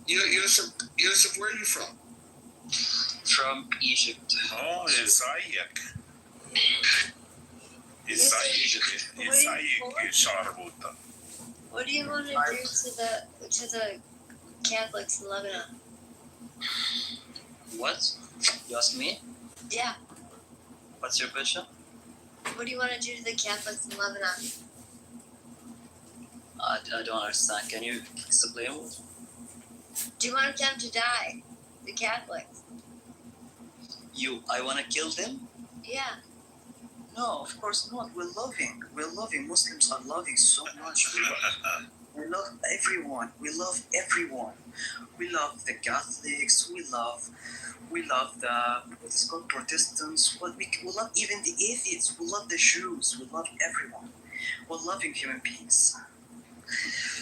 Yusuf, where are you from? From Egypt. ازيك شعر بوطة. What do you want to do to the Catholics in Lebanon? What? You ask me? Yeah. What's your question? What do you want to do to the Catholics in Lebanon? I don't understand. Can you explain? Do you want them to die? The Catholics? I want to kill them? Yeah. No, of course not. We're loving. Muslims are loving so much. We love everyone. We love everyone. We love the Catholics. We love the what is called Protestants. We love even the atheists. We love the Jews. We love everyone. We're loving human beings.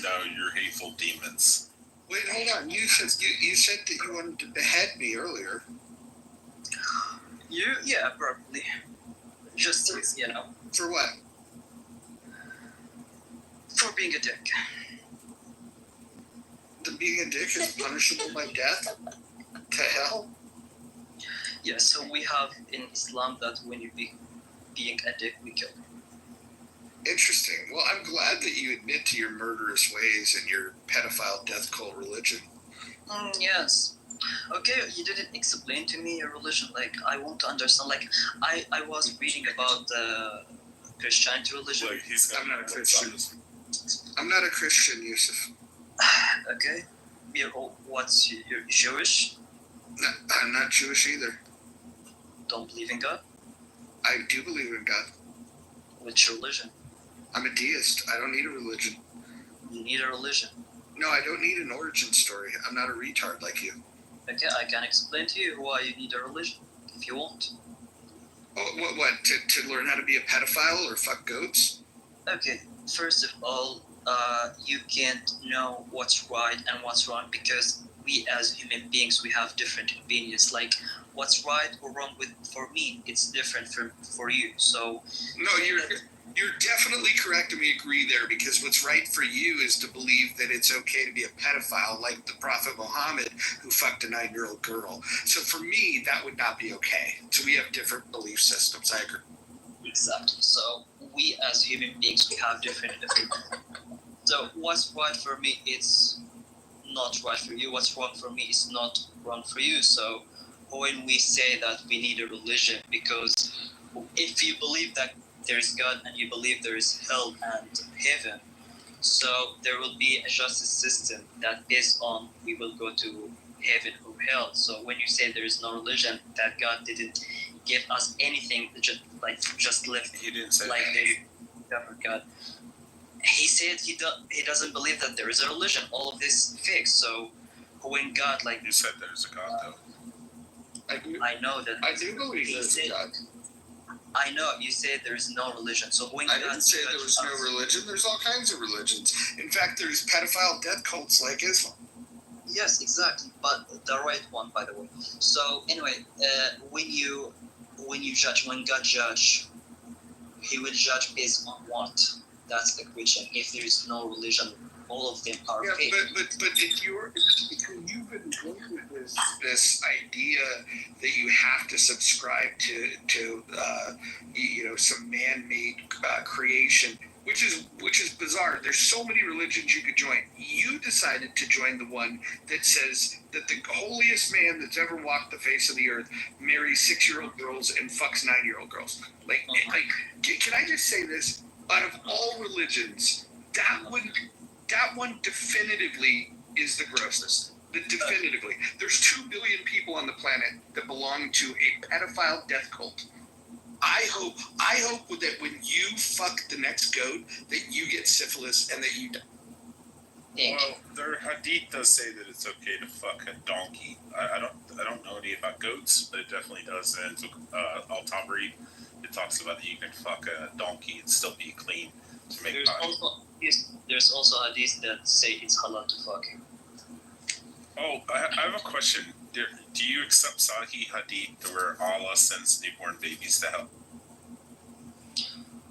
No, you're hateful demons. Wait, hold on. You said that you wanted to behead me earlier. Yeah, probably. Just For what? For being a dick. Being a dick is punishable by death? To hell? Yeah, so we have in Islam that when you being a dick, we kill. Interesting. Well, I'm glad that you admit to your murderous ways and your pedophile death cult religion. Yes. Okay, you didn't explain to me your religion. Like, I want to understand. Like, I was reading about the Christianity religion. Look, I'm not a Christian. I'm not a Christian, Yusuf. Okay. You're Jewish? No, I'm not Jewish either. Don't believe in God? I do believe in God. What's your religion? I'm a deist. I don't need a religion. You need a religion. No, I don't need an origin story. I'm not a retard like you. Okay, I can explain to you why you need a religion, if you want. Oh, what? To learn how to be a pedophile or fuck goats? Okay, first of all, you can't know what's right and what's wrong because we as human beings, we have different opinions. Like, what's right or wrong for me, it's different for you. So no, you're definitely correct, and we agree there, because what's right for you is to believe that it's okay to be a pedophile like the Prophet Muhammad, who fucked a 9-year-old girl. So for me, that would not be okay. So we have different belief systems. I agree. Exactly. So we as human beings, we have different opinions. So what's right for me, it's not right for you. What's wrong for me is not wrong for you. So when we say that we need a religion, because if you believe that there is God and you believe there is hell and heaven, so there will be a justice system that based on we will go to heaven or hell. So when you say there is no religion, that God didn't give us anything, just live. He didn't say like that. God. He said he doesn't believe that there is a religion. All of this fake. So when God, like you said, there's a God though. I know that. I do believe there's a God. I know you said there is no religion. So when I didn't say there was no religion. There's all kinds of religions. In fact, there's pedophile death cults like Islam. Yes, exactly, but the right one, by the way. So anyway, when God judge, He will judge based on what? That's the question. If there is no religion, all of them are fake. But if you've been going with this idea that you have to subscribe to some man-made creation, which is bizarre. There's so many religions you could join. You decided to join the one that says that the holiest man that's ever walked the face of the earth marries 6-year-old girls and fucks 9-year-old girls. Can I just say this? Out of all religions, that one definitively is the grossest. Definitively. There's 2 billion people on the planet that belong to a pedophile death cult. I hope that when you fuck the next goat, that you get syphilis and that you die. Well, their hadith does say that it's okay to fuck a donkey. I don't know any about goats, but it definitely does. And Al-Tabari, it talks about that you can fuck a donkey and still be clean to make there's also hadith that say it's halal to fuck. Oh, I have a question. Do you accept Sahih hadith where Allah sends newborn babies to hell?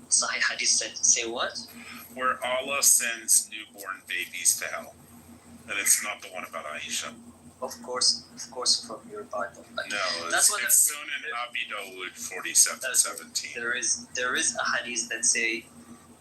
Sahih hadith say what? Where Allah sends newborn babies to hell. And it's not the one about Aisha. Of course, from your Bible. Like, No, that's it's, what I'm it's saying. Sunan Abi Dawud 47:17. There is a hadith that say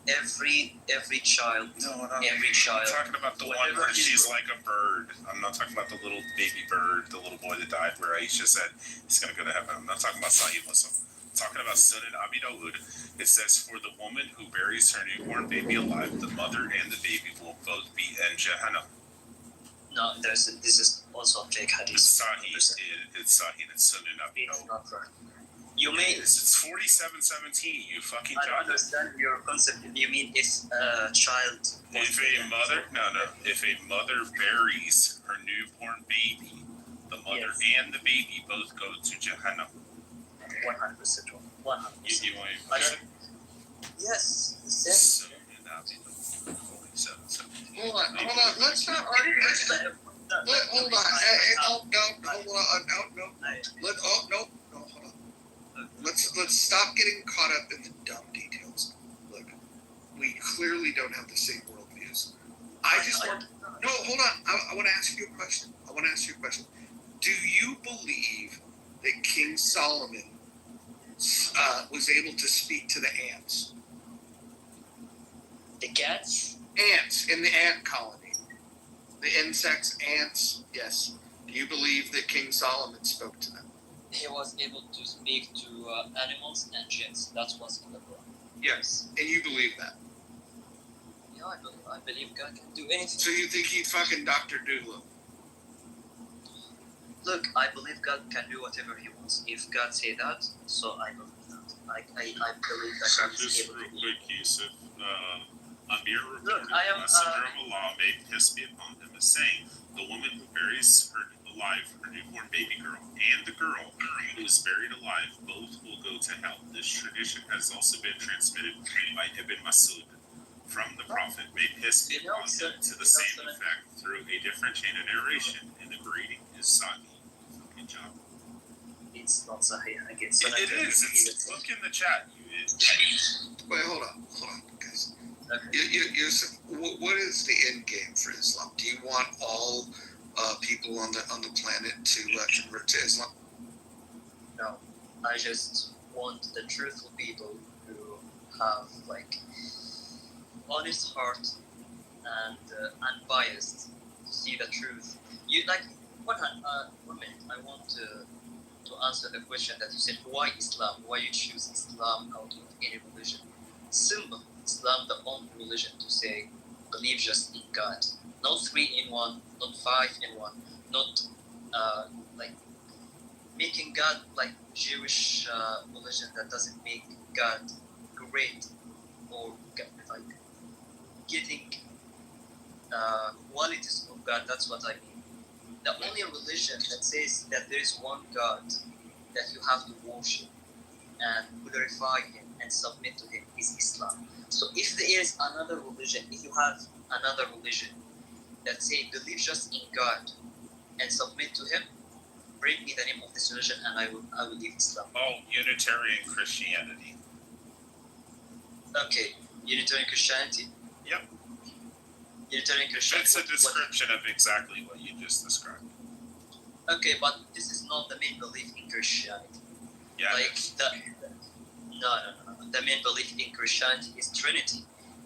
every child, No, every I'm child. talking about the one Whatever where is- she's like a bird. I'm not talking about the little baby bird, the little boy that died, where Aisha said he's going to go to heaven. I'm not talking about Sahih Muslim. I'm talking about Sunan Abi Dawud. It says, for the woman who buries her newborn baby alive, the mother and the baby will both be in Jahannam. No, this is also a fake hadith. It's Sahih. It's Sahih. It's Sunan Abi It's Dawud. not right. You may. It's 47:17. You fucking I don't job. understand your concept. You mean if a child? If a mother, if a mother buries her newborn baby, the mother Yes. and the baby both go to Jahannam. 100% wrong. 100%. You want I to should- Yes. the same. So, and that'd be the 47:17. Hold on. Let's not argue. Hold on. Hey, no. Hold on. No. Hold on. Let's stop getting caught up in the dumb details. Look, we clearly don't have the same worldviews. No, hold on. I want to ask you a question. Do you believe that King Solomon was able to speak to the ants? The cats? Ants in the ant colony. The insects, ants, yes. Do you believe that King Solomon spoke to them? He was able to speak to animals and jinns. That's what's in the Quran. Yes. And you believe that? Yeah, I believe God can do anything. So you think he'd fucking Dr. Doolittle? Look, I believe God can do whatever He wants. If God say that, so I believe that. I believe that God is Just able real to do. quick, Yusuf. Amir reported I am, Messenger of Allah, may peace be upon him, is saying, the woman who buries her alive her newborn baby girl and the girl who is buried alive both will go to hell. This tradition has also been transmitted by Ibn Masud from the Prophet, may peace be upon him, to the same effect through a different chain of narration, and the greeting is Sahih. Good job. It's not Sahih. Again, It is. It's, look in the chat. Wait, hold on, guys. Okay. Yusuf, what is the end game for Islam? Do you want all people on the planet to convert to Islam? No, I just want the truthful people who have like honest heart and unbiased to see the truth. You like 1 minute. I want to answer the question that you said. Why Islam? Why you choose Islam out of any religion? Simple. Islam the only religion to say believe just in God. Not 3 in 1, not 5 in 1, not like making God like Jewish religion that doesn't make God great or like getting qualities of God. That's what I mean. The only religion that says that there is one God that you have to worship and glorify Him and submit to Him is Islam. So if there is another religion, if you have another religion that say believe just in God and submit to Him, bring me the name of this religion and I will leave Islam. Oh, Unitarian Christianity. Okay, Unitarian Christianity. Yep. Unitarian Christianity. That's a description of exactly what you just described. Okay, but this is not the main belief in Christianity. Yeah. Like no. The main belief in Christianity is Trinity,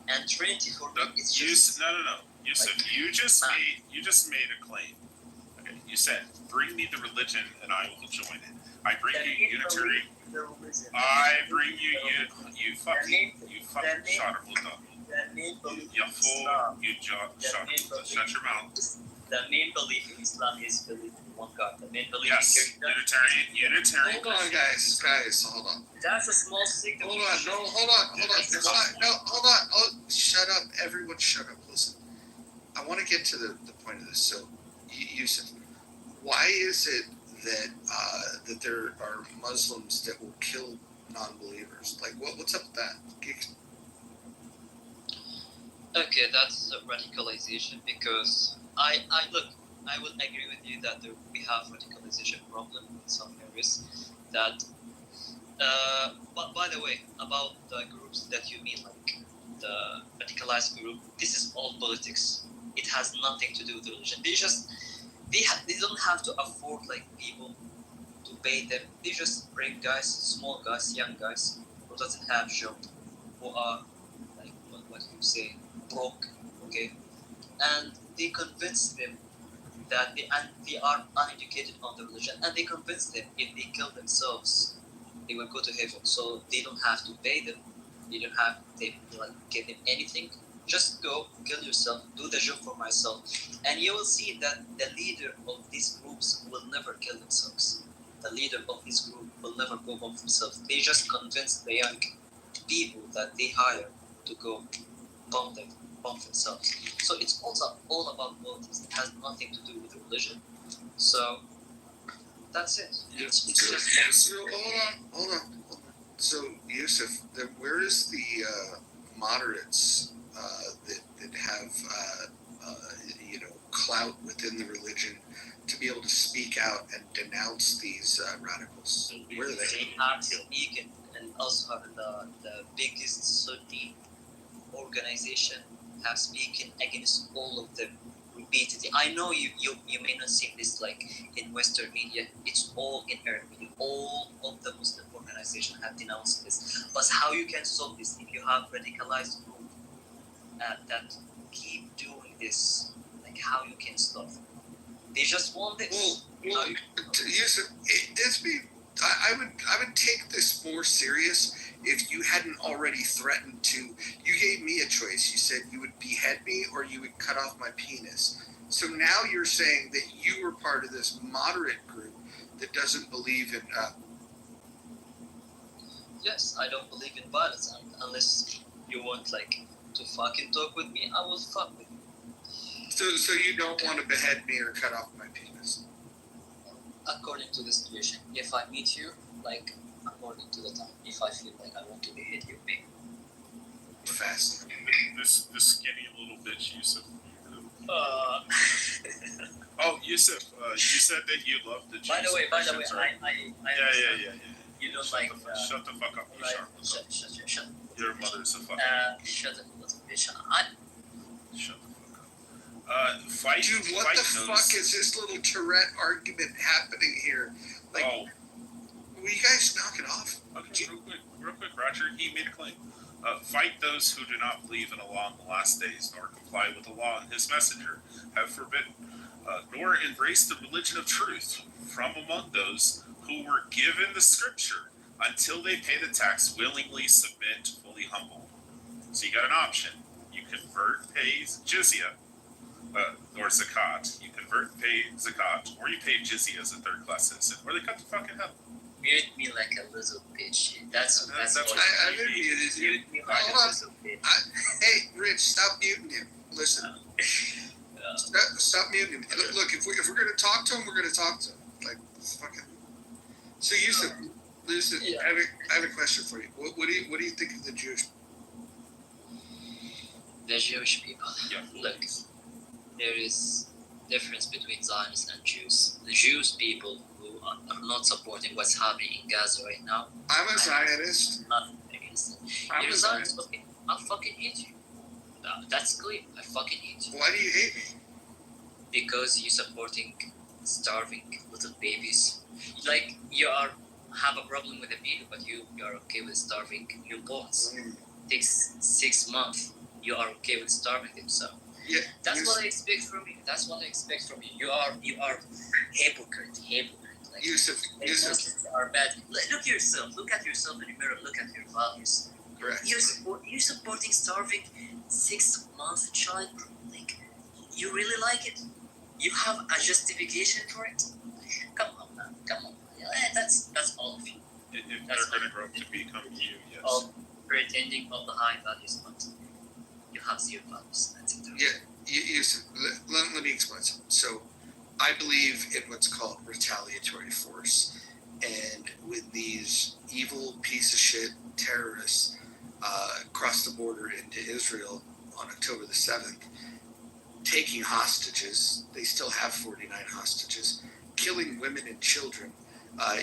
and Trinity for me is just No. Yusuf, like, you just made a claim. Okay, you said, "Bring me the religion, and I will join it." I bring you Unitarian. the religion. I bring you fucking the shut up, hold up. The main belief You in fool, Islam. you shut your mouth. The main belief in Islam is belief in one God. The main belief Yes, in Christianity. Unitarian. Hold on, guys, hold on. That's a small sect. Hold on. Hold on. Oh, shut up. Everyone shut up. Listen. I want to get to the point of this. So, Yusuf, why is it that there are Muslims that will kill non-believers? Like, what's up with that? Okay, that's radicalization because I will agree with you that we have radicalization problem in some areas. That, but by the way, about the groups that you mean, like the radicalized group, this is all politics. it has nothing to do with religion. They don't have to afford like people to pay them. They just bring guys, small guys, young guys who doesn't have job, who are like what you say, broke, okay, and they convince them that they are uneducated on the religion, and they convince them if they kill themselves, they will go to heaven. So they don't have to pay them. They don't have to like give them anything. Just go kill yourself, do the job for myself, and you will see that the leader of these groups will never kill themselves. The leader of this group will never go bomb themselves. They just convince the young people that they hire to go bomb themselves. So it's also all about politics. It has nothing to do with religion. So that's it. It's just So hold on. So Yusuf, where is the moderates that have clout within the religion to be able to speak out and denounce these radicals? Where are they? They have speaking, and also the biggest Sunni organization have speaking against all of them repeatedly. I know you may not see this like in Western media. It's all in Arab media. All of the Muslim organizations have denounced this. But how you can solve this if you have radicalized group that keep doing this? Like how you can stop them? They just want this. Well, Yusuf, I would take this more serious if you hadn't already threatened to. You gave me a choice. You said you would behead me or you would cut off my penis. So now you're saying that you were part of this moderate group that doesn't believe in. Yes, I don't believe in violence unless you want like to fucking talk with me. I will fuck with you. So you don't want to behead me or cut off my penis? According to the situation, if I meet you, like according to the time, if I feel like I want to behead you, maybe. Fast. This skinny little bitch, Yusuf. Oh, Yusuf, you said that you loved the Jews. By the way, right? I Yeah. You don't Shut like. shut the fuck up, you Right, Charlotte. shut. Your mother's a fucking. Shut up, little bitch. Shut the fuck up. Fight. Dude, what fight the those. fuck is this little Tourette argument happening here? Like, will you guys knock it off? Okay, real quick, Roger, he made a claim. Fight those who do not believe in Allah in the last days, nor comply with Allah and His Messenger, have forbidden, nor embrace the religion of truth from among those who were given the scripture until they pay the tax, willingly submit, fully humble. So you got an option. You convert, pay jizya, or zakat. You convert, pay zakat, or you pay jizya as a third-class citizen, or they cut the fucking hell. Mute me like a little bitch. That's what I muted you. mute me like a Hold on. little bitch. Hey, Rich, stop muting him. Listen, stop muting him. Look, if we're gonna talk to him, we're gonna talk to him. Like, fucking. So Yusuf, listen, Yeah. I have a question for you. What do you think of the Jewish? The Jewish people. Yeah. Look, there is difference between Zionists and Jews. The Jewish people who are not supporting what's happening in Gaza right now, I'm a Zionist. nothing against it. I'm You're a a Zionist, Zionist. okay? I fucking hate you. That's clear. I fucking hate you. Why do you hate me? Because you're supporting starving little babies. Like you have a problem with the baby, but you are okay with starving newborns. Takes 6 months. You are okay with starving them. So Yeah. that's what I expect from you. That's what I expect from you. You are hypocrite. Like Yusuf. Muslims are bad. Look yourself. Look at yourself in the mirror. Look at your values. Correct. You're supporting starving 6 month child. Like you really like it. You have a justification for it. Come on, man. Come on. That's all of you. If That's they're going to grow up to become you, yes. All pretending of the high values, but you have zero values. That's it. Yeah. Yusuf, let me explain something. So, I believe in what's called retaliatory force, and with these evil piece of shit terrorists crossed the border into Israel on October the 7th, taking hostages. They still have 49 hostages, killing women and children.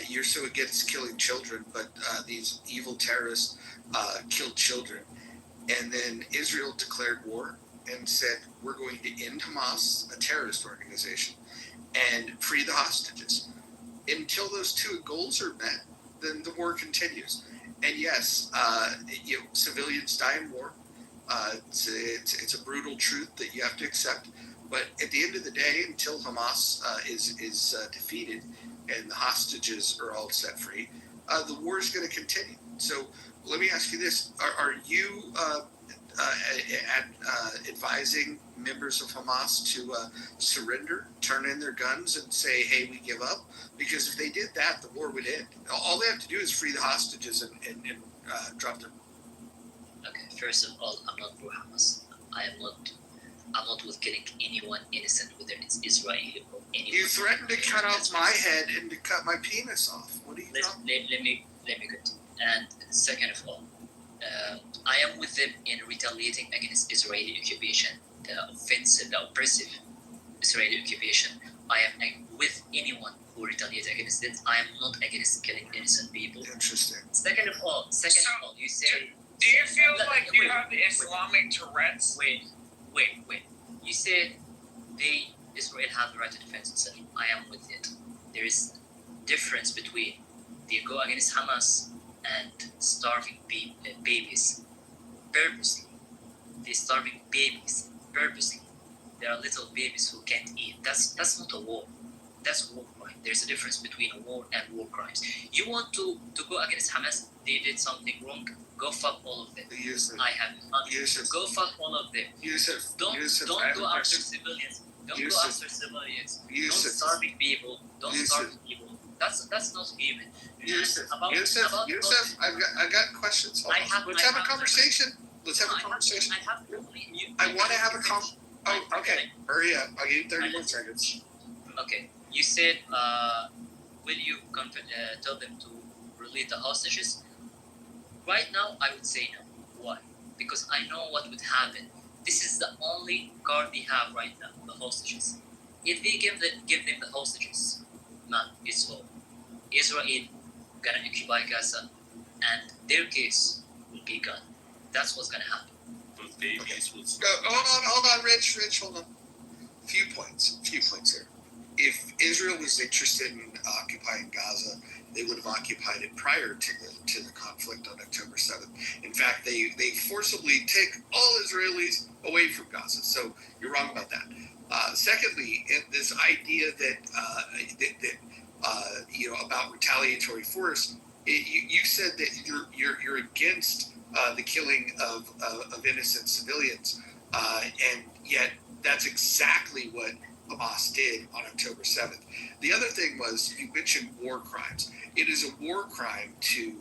You're so against killing children, but these evil terrorists killed children. And then Israel declared war, and said, we're going to end Hamas, a terrorist organization, and free the hostages. Until those two goals are met, then the war continues. And yes, civilians die in war. It's a brutal truth that you have to accept. But at the end of the day, until Hamas is defeated and the hostages are all set free, the war is going to continue. So let me ask you this: Are you advising members of Hamas to surrender, turn in their guns, and say, "Hey, we give up"? Because if they did that, the war would end. All they have to do is free the hostages and drop their. Okay, first of all, I'm not pro Hamas. I'm not with killing anyone innocent, whether it's Israeli or anyone. You threatened to cut off my head and to cut my penis off. What are you talking? Let me continue. And second of all, I am with them in retaliating against Israeli occupation, the offensive, the oppressive Israeli occupation. I am with anyone who retaliates against it. I am not against killing innocent people. Interesting. Second of all, you say. Do you feel like you have the Islamic Tourette's? Wait. You said Israel have the right to defend itself. I am with it. There is difference between they go against Hamas and starving babies purposely. They're starving babies purposely. There are little babies who can't eat. That's not a war. That's a war crime. There's a difference between a war and war crimes. You want to go against Hamas? They did something wrong. Go fuck all of them. I have nothing. Go fuck all of them. Don't go after civilians. Don't go after civilians. Don't starving people. Don't starve people. That's not human. Yusuf, I've got questions. Let's have a conversation. I want to have a conversation. Oh, okay. Hurry up. I'll give you 30 more seconds. Okay. You said, will you tell them to release the hostages? Right now, I would say no. Why? Because I know what would happen. This is the only card they have right now, the hostages. If they give them the hostages, man, it's all. Israel gonna occupy Gaza, and their case will be gone. That's what's gonna happen. Those babies will. Hold on, Rich, hold on. Few points here. If Israel was interested in occupying Gaza, they would have occupied it prior to the conflict on October 7th. In fact, they forcibly take all Israelis away from Gaza. So you're wrong about that. Secondly, this idea that about retaliatory force, you said that you're against the killing of innocent civilians, and yet that's exactly what Hamas did on October 7th. The other thing was, you mentioned war crimes. It is a war crime to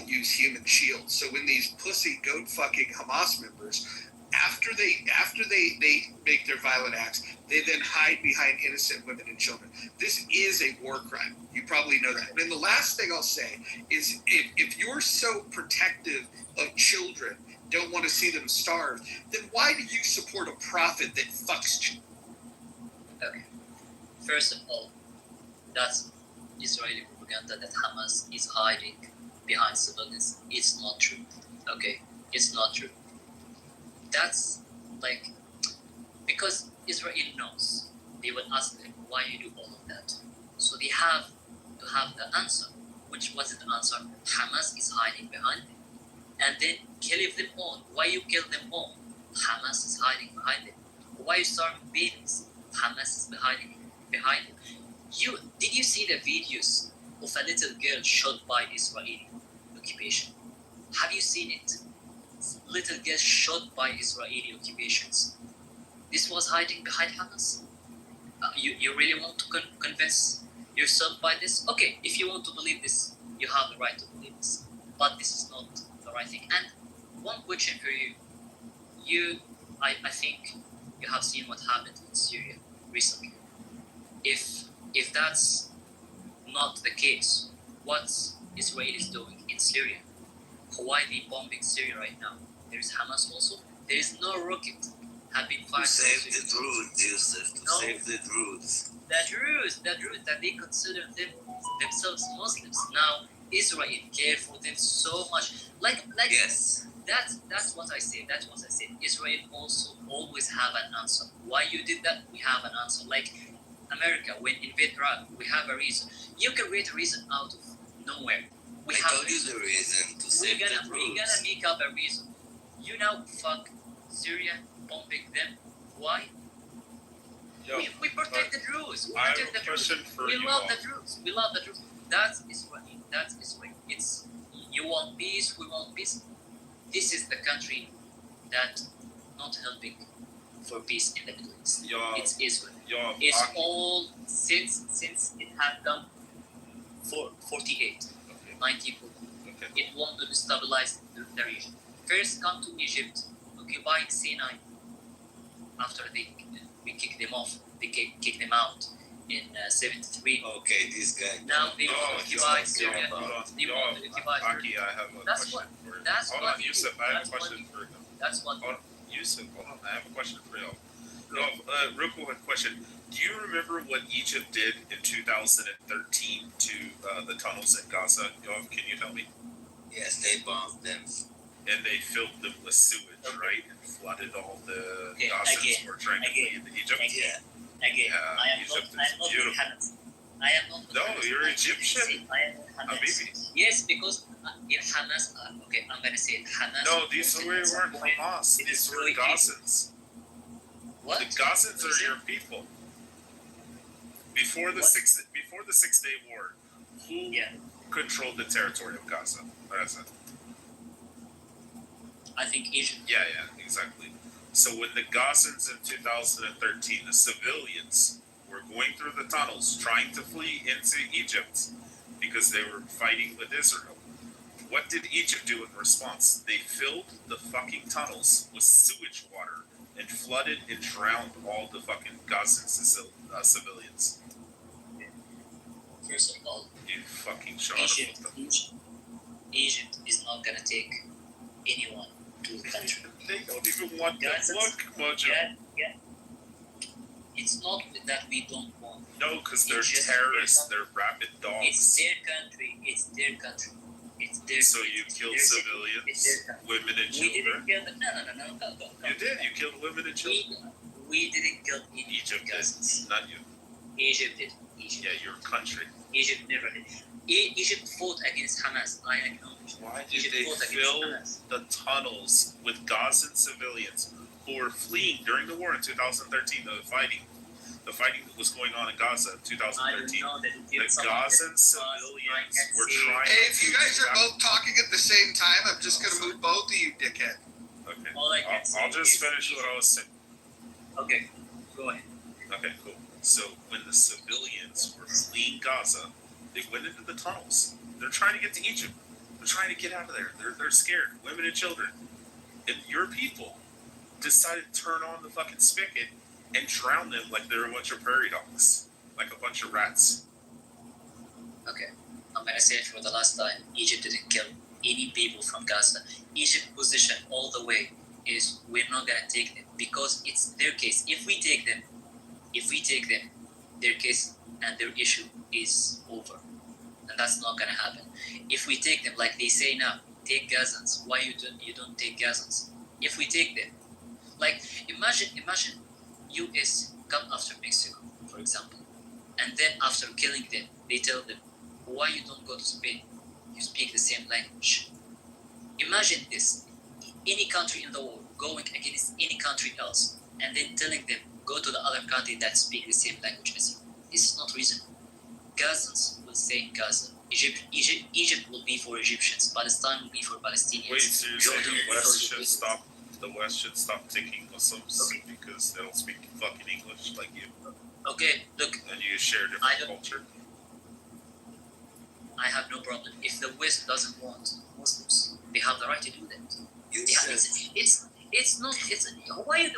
use human shields. So when these pussy goat fucking Hamas members, after they make their violent acts, they then hide behind innocent women and children. This is a war crime. You probably know that. And then the last thing I'll say is, if you're so protective of children, don't want to see them starve, then why do you support a prophet that fucks children? Okay. First of all, that's Israeli propaganda that Hamas is hiding behind civilians. It's not true. Okay? It's not true. That's because Israel knows. They will ask them, why you do all of that? So they have to have the answer. Which was the answer? Hamas is hiding behind them. And then killing them all. Why you kill them all? Hamas is hiding behind them. Why you starving babies? Hamas is hiding behind them. Did you see the videos of a little girl shot by Israeli occupation? Have you seen it? Little girl shot by Israeli occupations. This was hiding behind Hamas. You really want to convince yourself by this? Okay, if you want to believe this, you have the right to believe this. But this is not the right thing. And one question for you. I think you have seen what happened in Syria recently. If that's not the case, what Israel is doing in Syria? Why they bombing Syria right now? There is Hamas also. There is no rocket have been fired. To save the Druze, Yusuf. Save the Druze. The Druze that they consider themselves Muslims. Now Israel care for them so much. Like yes. That's what I say. That's what I said. Israel also always have an answer. Why you did that? We have an answer. Like America, when invade Iraq, we have a reason. You can create a reason out of nowhere. We I have told you the reason to save we're the gonna troops. make up a reason. You now fuck Syria, bombing them. Why? Yo, We protect the Druze. We I have protect a the Druze. question for We you love all. the Druze. We love the Druze. That is what. That is what. It's you want peace. We want peace. This is the country that not helping for peace in the Middle East. Y'all, It's Israel. y'all, It's Aki- all since it had done for 48, Okay, 90. okay. It wanted to stabilize the region. First, come to Egypt, occupying Sinai. After we kicked them off, they kicked them out in 73. Okay, this guy. Now they Y'all, want to occupy y'all, Syria. hold on. They Y'all, want to occupy Turkey. Aki, I have a That's question for you. that's Hold what on, he Yusuf, did. I have That's a what question he did. for you. That's what. Hold on, Yusuf, hold on, I have a question for y'all. Y'all, real quick question. Do you remember what Egypt did in 2013 to the tunnels in Gaza? Y'all, can you tell me? Yes, they bombed them. And they filled them with sewage, right? And flooded all the Okay, Gazans again, who were trying to flee into Egypt. Again, Yeah. I am Egypt not. I is am not beautiful. Hamas. I am not. No, Hamas. you're I Egyptian. say I am not Hamas. Habibi. Yes, because in Hamas. Okay, I'm gonna say it. Hamas. No, these wanted weren't at some point Hamas. to These were destroy Gazans. What? The Gazans are your people. Before the What? 6 Day War, who Yeah. controlled the territory of Gaza? What is it? I think Egypt. Yeah, exactly. So when the Gazans in 2013, the civilians were going through the tunnels trying to flee into Egypt because they were fighting with Israel, what did Egypt do in response? They filled the fucking tunnels with sewage water and flooded and drowned all the fucking Gazan civilians. First of all, You fucking shot them. Egypt is not gonna take anyone to the country. They don't even want to Gazans- look, Mojo. Yeah. It's not that we don't want. No, because they're Egypt- terrorists. They're rabid It's dogs. their country. It's their country. It's their. So you killed their city. civilians, It's their country. women and We didn't children. kill them. No. Go. You did. You killed women and children. We didn't kill any Egypt Gazans. did, not you. Egypt did. Egypt. Yeah, your country. Egypt never did. Egypt fought against Hamas. I acknowledge. Why did Egypt they fought against fill Hamas. the tunnels with Gazan civilians who were fleeing during the war in 2013? The fighting that was going on in Gaza in I don't 2013. know that The Gazan civilians were trying. Hey, if you guys are to- both talking at the same time, I'm just gonna move both of you, dickhead. Okay. All I can say I'll just is finish what I was saying. Okay, go ahead. Okay, cool. So when the civilians were fleeing Gaza, they went into the tunnels. They're trying to get to Egypt. They're trying to get out of there. They're scared. Women and children. And your people decided to turn on the fucking spigot and drown them like they're a bunch of prairie dogs. Like a bunch of rats. Okay, I'm gonna say it for the last time. Egypt didn't kill any people from Gaza. Egypt's position all the way is we're not gonna take them because it's their case. If we take them, their case and their issue is over, and that's not gonna happen. If we take them, like they say now, take Gazans. Why you don't take Gazans? If we take them, like imagine U.S. come after Mexico, for example, and then after killing them, they tell them, why you don't go to Spain? You speak the same language. Imagine this: any country in the world going against any country else, and then telling them go to the other country that speak the same language as you. This is not reasonable. Gazans will stay in Gaza. Egypt will be for Egyptians. Palestine will be for Palestinians. Wait, so you're saying Jordan the will be West for should stop? The West should stop taking Muslims Okay. because they don't speak fucking English like you, Okay, look, and you share I different don't- culture. I have no problem. If the West doesn't want Muslims, they have the right to do that. You Yeah, said it's not. It's why you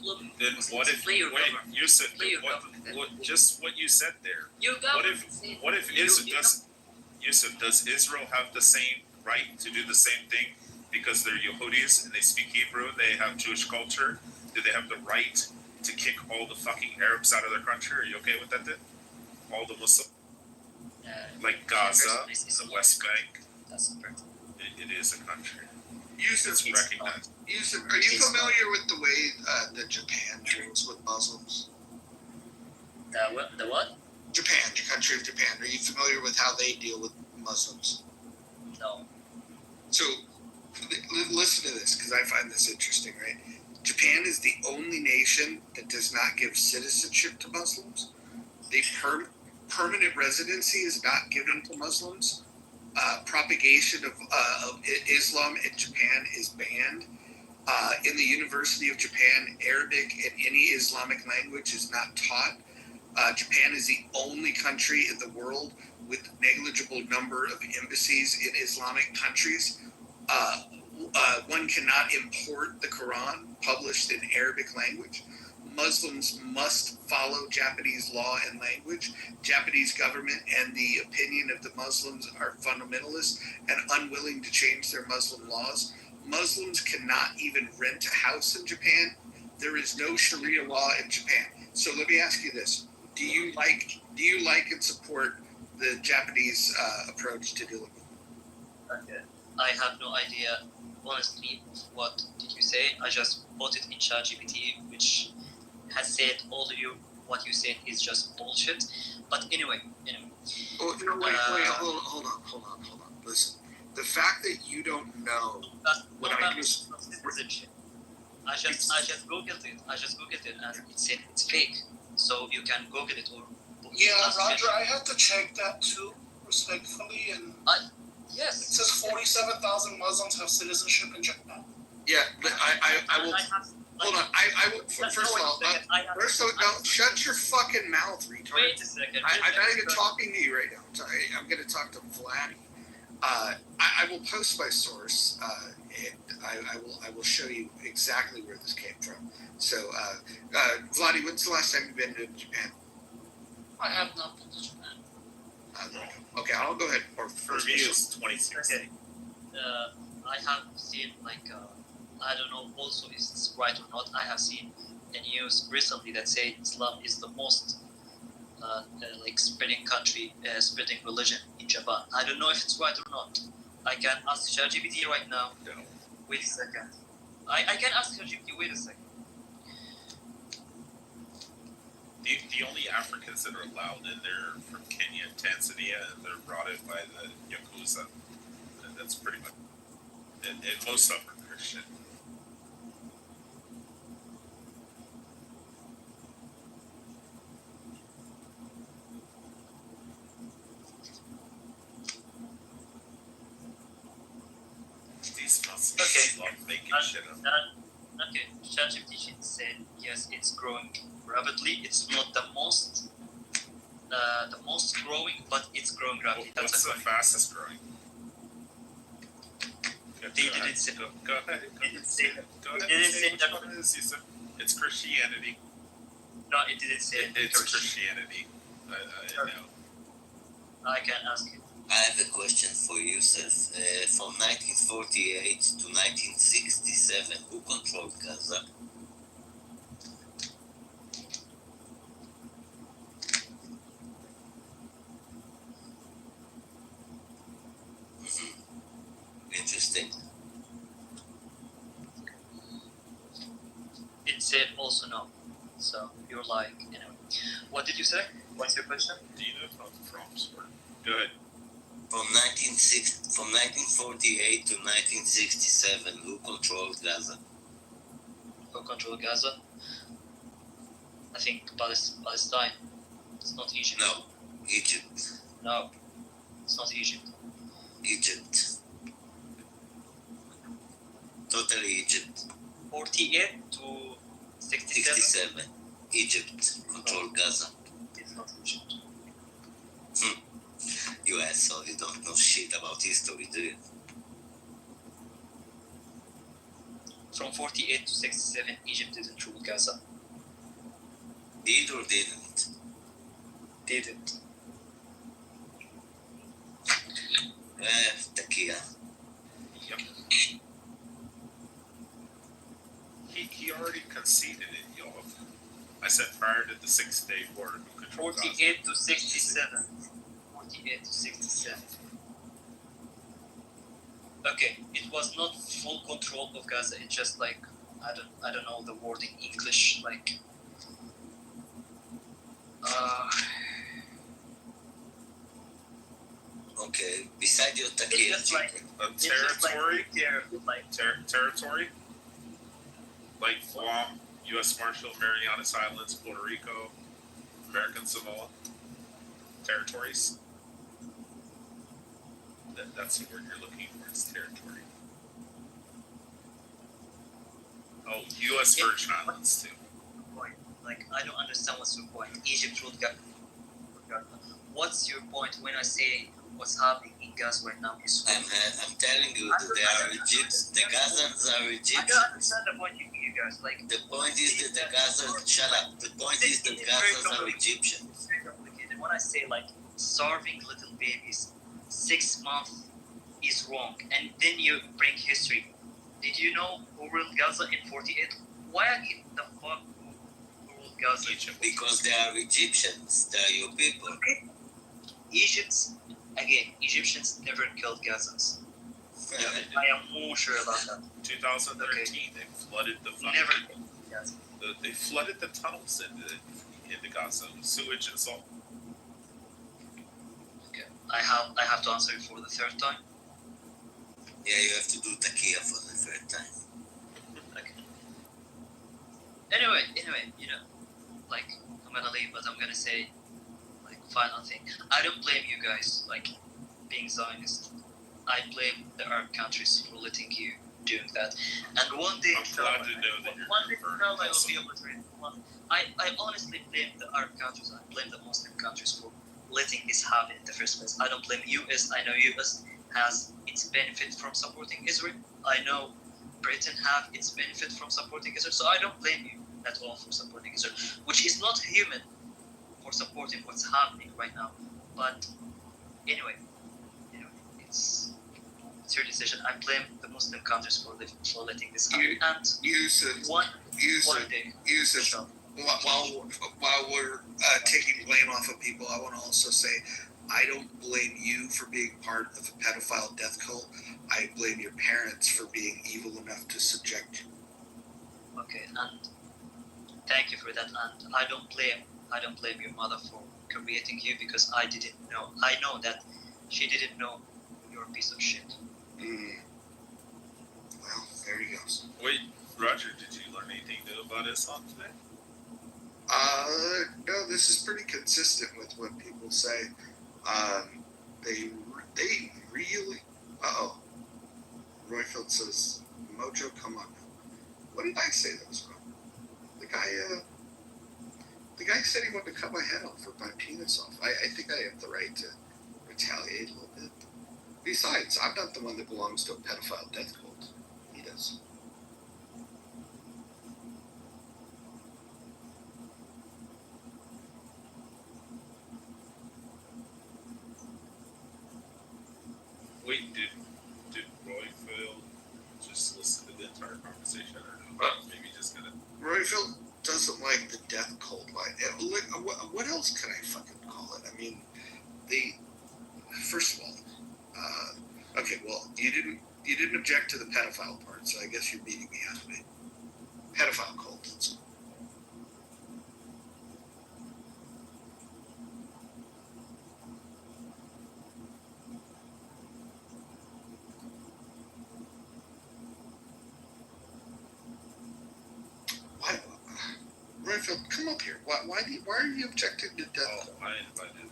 blaming Then Muslims? what if? Play your Wait, government. you said Play your what? government. What? Just what you said there. Your What government. if? What if Yusuf, does Israel have the same right to do the same thing because they're Yehudis and they speak Hebrew? They have Jewish culture. Do they have the right to kick all the fucking Arabs out of their country? Are you okay with that? Then all the Muslim, like Gaza, Personally, it's the not West a Bank. That's not correct. It is a country. Yusuf, It's recognized. Yusuf, are you familiar with the way that Japan deals with Muslims? The what? Japan, the country of Japan. Are you familiar with how they deal with Muslims? No. So, listen to this because I find this interesting, right? Japan is the only nation that does not give citizenship to Muslims. The permanent residency is not given to Muslims. Propagation of Islam in Japan is banned. In the University of Japan, Arabic and any Islamic language is not taught. Japan is the only country in the world with negligible number of embassies in Islamic countries. One cannot import the Quran published in Arabic language. Muslims must follow Japanese law and language. Japanese government and the opinion of the Muslims are fundamentalist and unwilling to change their Muslim laws. Muslims cannot even rent a house in Japan. There is no Sharia law in Japan. So let me ask you this: Do you like and support the Japanese approach to dealing with it? Okay. I have no idea, honestly, what did you say. I just put it in ChatGPT, which has said all of you, what you said is just bullshit. But anyway. Oh, no, wait, hold on. Listen, the fact that you don't know what I just... Citizenship. I just googled it and it said it's fake. So you can Google it or... Yeah, Roger, I had to check that too, respectfully, and it Yes. says 47,000 Muslims have citizenship in Japan. Yeah, but I will... Hold on, I will... First of all, no, shut your fucking mouth, retard. Wait a second. I'm not even talking to you right now. I'm going to talk to Vladdy. I will post my source, and I will show you exactly where this came from. So, Vladdy, when's the last time you've been to Japan? I have not been to Japan. Okay, I'll go ahead. Or For me, it's 2016. Okay. I have seen I don't know also if it's right or not. I have seen a news recently that say Islam is the most spreading country, spreading religion in Japan. I don't know if it's right or not. I can ask ChatGPT right now. No. Wait a second. I can ask ChatGPT. Wait a second. The only Africans that are allowed in there from Kenya and Tanzania, and they're brought in by the Yakuza. And that's pretty much it. And most of them are Christian. These Muslims love making shit up. Okay, ChatGPT said yes, it's growing rapidly. It's not the most growing, but it's growing rapidly. What's the fastest growing? They didn't say. Go ahead. They didn't say. Go ahead. It didn't say that. What it is, Yusuf. It's Christianity. No, it didn't say. It's Christianity. I know. I can ask you. I have a question for Yusuf. From 1948 to 1967, who controlled Gaza? Interesting. It said also no. So you're like, What did you say? What's your question? Dina from Sport. Go ahead. From 1948 to 1967, who controlled Gaza? Who control Gaza? I think Palestine. It's not Egypt. No, Egypt. No, it's not Egypt. Egypt. Totally Egypt. 48 to 67. 67. Egypt controlled Gaza. It's not Egypt. You asshole, you don't know shit about history, do you? From 48 to 67, Egypt didn't rule Gaza. Did or didn't? Didn't. Takia. Yep. He already conceded it, y'all. I said prior to the 6 Day War, who controlled Gaza. 48 to 67. 48 to 67. Okay, it was not full control of Gaza. It's just like I don't know the word in English. Like, Okay, beside your it's Taki just like A it's just territory? like Territory? Like Guam, U.S. Marshall, Marianas Islands, Puerto Rico, American Samoa? Territories? That's the word you're looking for, is territory. Oh, U.S. Virgin Islands, too. point. Like, I don't understand what's your point. Egypt ruled Gaza. What's your point when I say what's happening in Gaza right now is wrong? I'm telling you that they are Egypt. The Gazans are I Egyptians. don't understand the point you guys like. The point is that the Gazans, shut up. The point is that Gazans are Egyptians. It's very complicated. When I say like starving little babies, 6 months is wrong, and then you bring history. Did you know who ruled Gaza in 48? Why the fuck who ruled Gaza? Egypt. Because they are Egyptians. They are your people. Okay. Egyptians never killed Gazans. I am more sure about that. 2013, they flooded the Never killed Gazans. They flooded the tunnels into Gaza with sewage and salt. Okay. I have to answer you for the third time. Yeah, you have to do Takia for the third time. Okay. Anyway, you know, like, I'm gonna leave, but I'm gonna say, like, final thing. I don't blame you guys, like, being Zionist. I blame the Arab countries for letting you doing that. And one day, I'm glad to know that you're one day confirmed I will also. be able to read one. I honestly blame the Arab countries. I blame the Muslim countries for letting this happen in the first place. I don't blame US. I know US has its benefit from supporting Israel. I know Britain have its benefit from supporting Israel. So I don't blame you at all for supporting Israel, which is not human for supporting what's happening right now. But anyway, you know, it's your decision. I blame the Muslim countries for letting this happen. And Yusuf, one Yusuf, day, Yusuf, Sure. while we're taking blame off of people, I want to also say I don't blame you for being part of a pedophile death cult. I blame your parents for being evil enough to subject you. Okay, and thank you for that. And I don't blame your mother for creating you because I didn't know. I know that she didn't know you're a piece of shit. Well, there he goes. Wait, Roger, did you learn anything new about Islam today? No, this is pretty consistent with what people say. They really. Royfield says, "Mojo, come on." What did I say that was wrong? The guy said he wanted to cut my head off or my penis off. I think I have the right to retaliate a little bit. Besides, I'm not the one that belongs to a pedophile death cult. He does. Wait, did Royfield just listen to the entire conversation or no? Maybe just gonna. Royfield doesn't like the death cult line. What else can I fucking call it? I mean, first of all, okay, well, you didn't object to the pedophile part, so I guess you're beating me halfway. Pedophile cult. That's all. Why, Royfield, come up here. Why are you objecting to death Oh, cult? I invited him.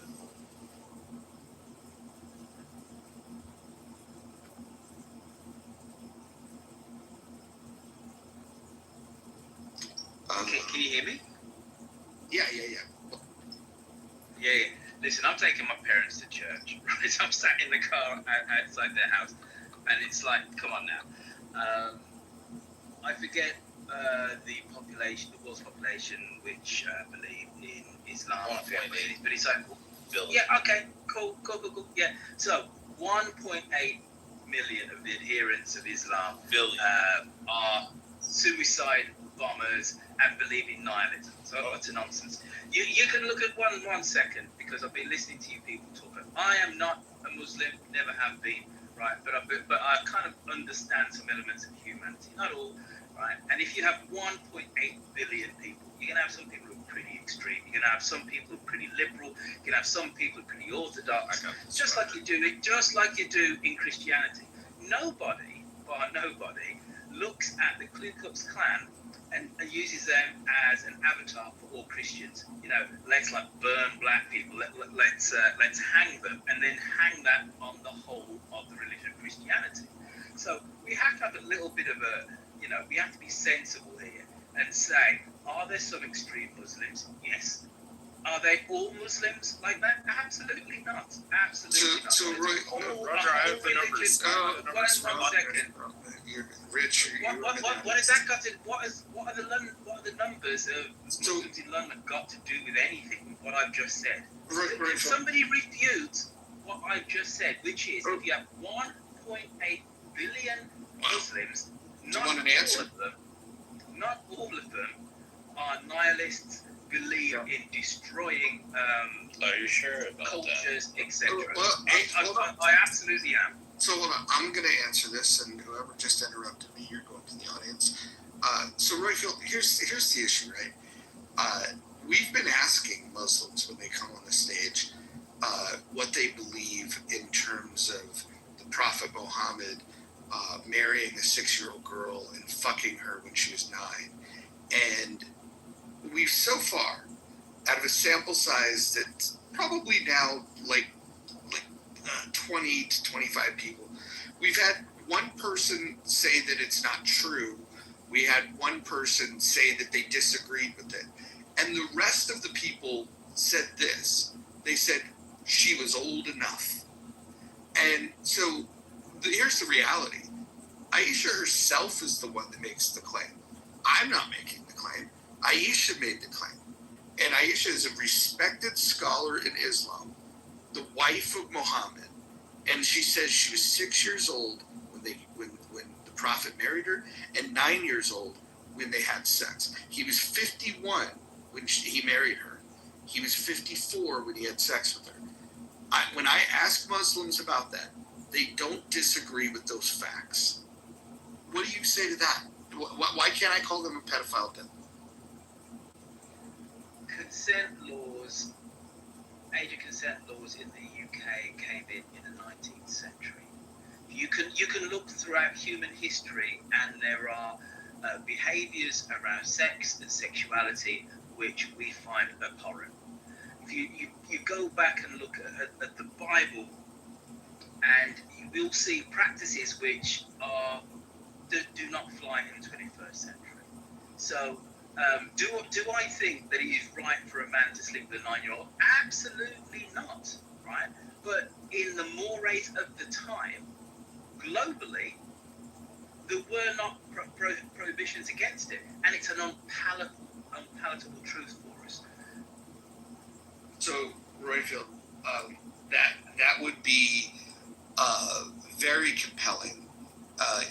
Can you hear me? Yeah. Yeah. Listen, I'm taking my parents to church. Right, I'm sat in the car outside their house, and it's like, come on now. I forget the population, the world's population, which believe in Islam. I forget what it is, but it's like, yeah, okay, cool. Yeah, so 1.8 million of the adherents of Islam are suicide bombers and believe in nihilism. So what's a nonsense? You can look at one second, because I've been listening to you people talk. I am not a Muslim, never have been. right? But I kind of understand some elements of humanity, not all, right? And if you have 1.8 billion people, you're gonna have some people who are pretty extreme. You're gonna have some people who are pretty liberal. You're gonna have some people who are pretty orthodox. Just like you do in Christianity. Nobody, bar nobody, looks at the Ku Klux Klan and uses them as an avatar for all Christians. You know, let's like burn black people. Let's hang them, and then hang that on the whole of the religion of Christianity. So we have to have a little bit of a, you know, we have to be sensible here and say, are there some extreme Muslims? Yes. Are they all Muslims like that? Absolutely not. Absolutely not. So Roy, Roger, I have the numbers. One second. Rich, What has that got to? What are the numbers of Muslims in London got to do with anything with what I've just said? Can somebody refute what I've just said, which is if you have 1.8 billion Muslims, not all of them are nihilists, believe in destroying Are you sure about cultures, etc. Well, I absolutely am. So hold on, I'm going to answer this, and whoever just interrupted me, you're going to the audience. So Royfield, here's the issue, right? We've been asking Muslims when they come on the stage what they believe in terms of the Prophet Muhammad marrying a 6-year-old girl and fucking her when she was 9. And we've so far, out of a sample size that's probably now like 20 to 25 people, we've had one person say that it's not true. We had one person say that they disagreed with it. And the rest of the people said this. They said she was old enough. And so here's the reality. Aisha herself is the one that makes the claim. I'm not making the claim. Aisha made the claim. And Aisha is a respected scholar in Islam, the wife of Muhammad. And she says she was 6 years old when the Prophet married her, and 9 years old when they had sex. He was 51 when he married her. He was 54 when he had sex with her. When I ask Muslims about that, they don't disagree with those facts. What do you say to that? Why can't I call them a pedophile then? Consent laws, age of consent laws in the UK came in the 19th century. You can look throughout human history, and there are behaviours around sex and sexuality which we find abhorrent. If you go back and look at the Bible, and you will see practices which do not fly in the 21st century. So, do I think that it is right for a man to sleep with a 9-year-old? Absolutely not, right? But in the mores of the time, globally, there were not prohibitions against it, and it's an unpalatable truth for us. So, Royfield, that would be very compelling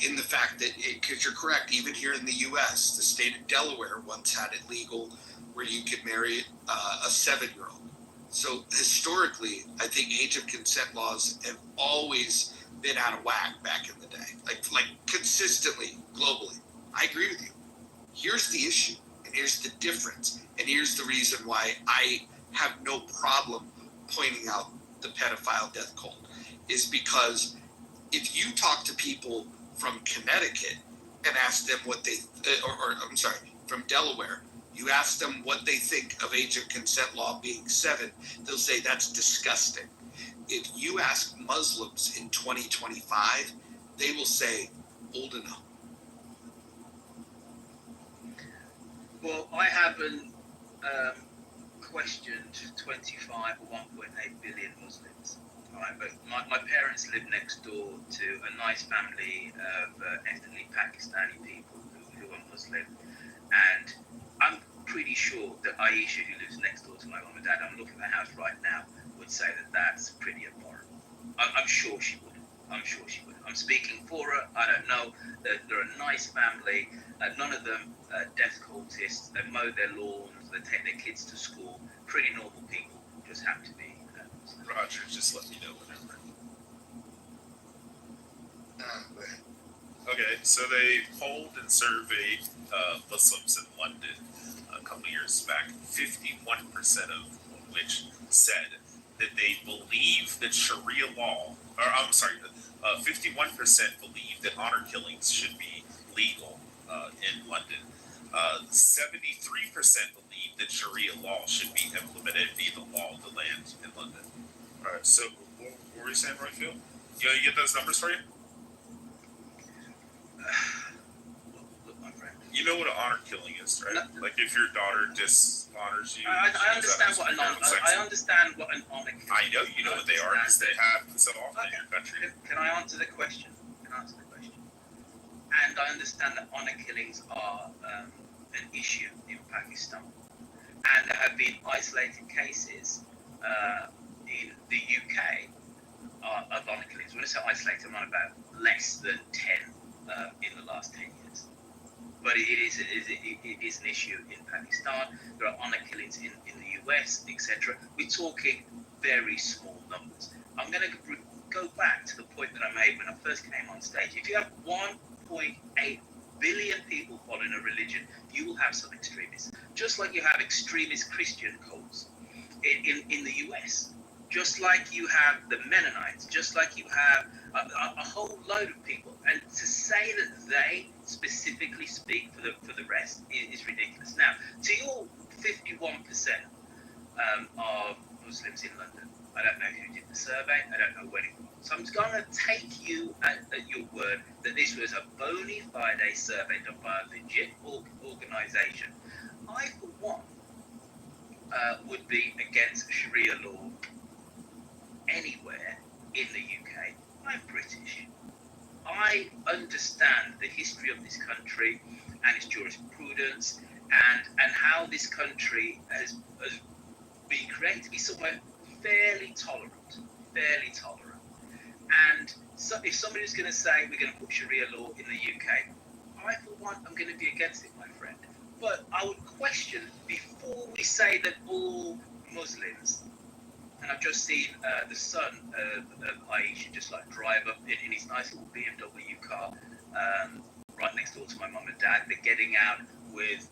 in the fact that, because you're correct, even here in the U.S., the state of Delaware once had it legal where you could marry a 7-year-old. So historically, I think age of consent laws have always been out of whack back in the day, like consistently, globally. I agree with you. Here's the issue, and here's the difference, and here's the reason why I have no problem pointing out the pedophile death cult, is because if you talk to people from Connecticut and ask them what they, from Delaware, you ask them what they think of age of consent law being 7, they'll say that's disgusting. If you ask Muslims in 2025, they will say old enough. Well, I haven't questioned 25 or 1.8 billion Muslims. Right, but my parents live next door to a nice family of ethnically Pakistani people who are Muslim, and I'm pretty sure that Aisha, who lives next door to my mum and dad, I'm looking at the house right now, would say that that's pretty abhorrent. I'm sure she would. I'm speaking for her. I don't know. They're a nice family. None of them death cultists. They mow their lawns. They take their kids to school. Pretty normal people. Just have to be. Roger, just let me know whenever. Okay, so they polled and surveyed Muslims in London a couple years back. 51% of which said that they believe that Sharia law, 51% believe that honor killings should be legal in London. 73% believe that Sharia law should be implemented via the law of the land in London. All right, so what were you saying, Royfield? You get those numbers for you? Look, my friend. You know what an honor killing is, right? No. Like if your daughter dishonors you. I understand what an honor. I understand what an honor killing. I know you know what they are because they happen so often in your country. Can I answer the question? And I understand that honor killings are an issue in Pakistan, and there have been isolated cases in the UK of honor killings. When I say isolated, I'm on about less than 10 in the last 10 years. But it is an issue in Pakistan. There are honor killings in the US, etc. We're talking very small numbers. I'm going to go back to the point that I made when I first came on stage. If you have 1.8 billion people following a religion, you will have some extremists. Just like you have extremist Christian cults in the US. Just like you have the Mennonites. Just like you have a whole load of people. And to say that they specifically speak for the rest is ridiculous. Now, to your 51% of Muslims in London, I don't know who did the survey, I don't know when it was. So I'm just going to take you at your word that this was a bona fide survey done by a legit organisation. I, for one, would be against Sharia law anywhere in the UK. I'm British. I understand the history of this country and its jurisprudence and how this country has been created to be somewhere fairly tolerant. And so if somebody's going to say we're going to put Sharia law in the UK, I, for one, I'm going to be against it, my friend. But I would question, before we say that all Muslims, and I've just seen the son of Aisha just like drive up in his nice little BMW car right next door to my mum and dad. They're getting out with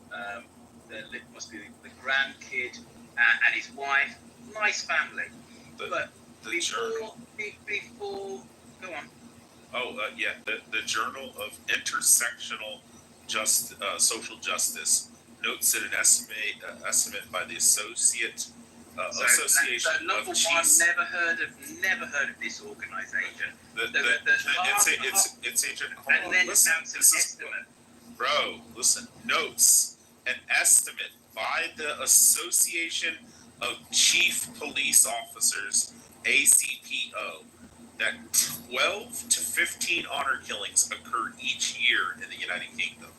must be the grandkid and his wife. Nice family. But before, go on. The Journal of Intersectional Social Justice notes that an estimate by the Association of Chiefs. Never heard of this organisation. It's Agent. And then listen, it's an estimate. Bro, listen. Notes an estimate by the Association of Chief Police Officers, ACPO, that 12 to 15 honor killings occur each year in the United Kingdom.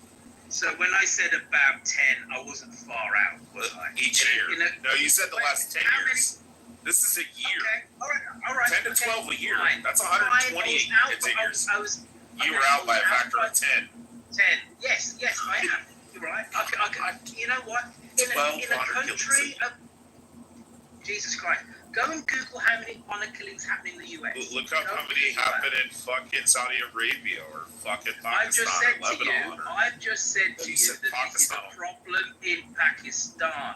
So when I said about 10, I wasn't far out, was I? Each year. No, you said the last 10 years. This is a year. Okay, all right. 10 to 12 a year. Fine. That's 128 continues. You were out by a factor of 10. 10. Yes, I am. You're right. You know what? In a country of Jesus Christ, go and Google how many honor killings happen in the US. Look up how many happen in fucking Saudi Arabia or fucking Pakistan or Lebanon. I've just said to you that this is a problem in Pakistan.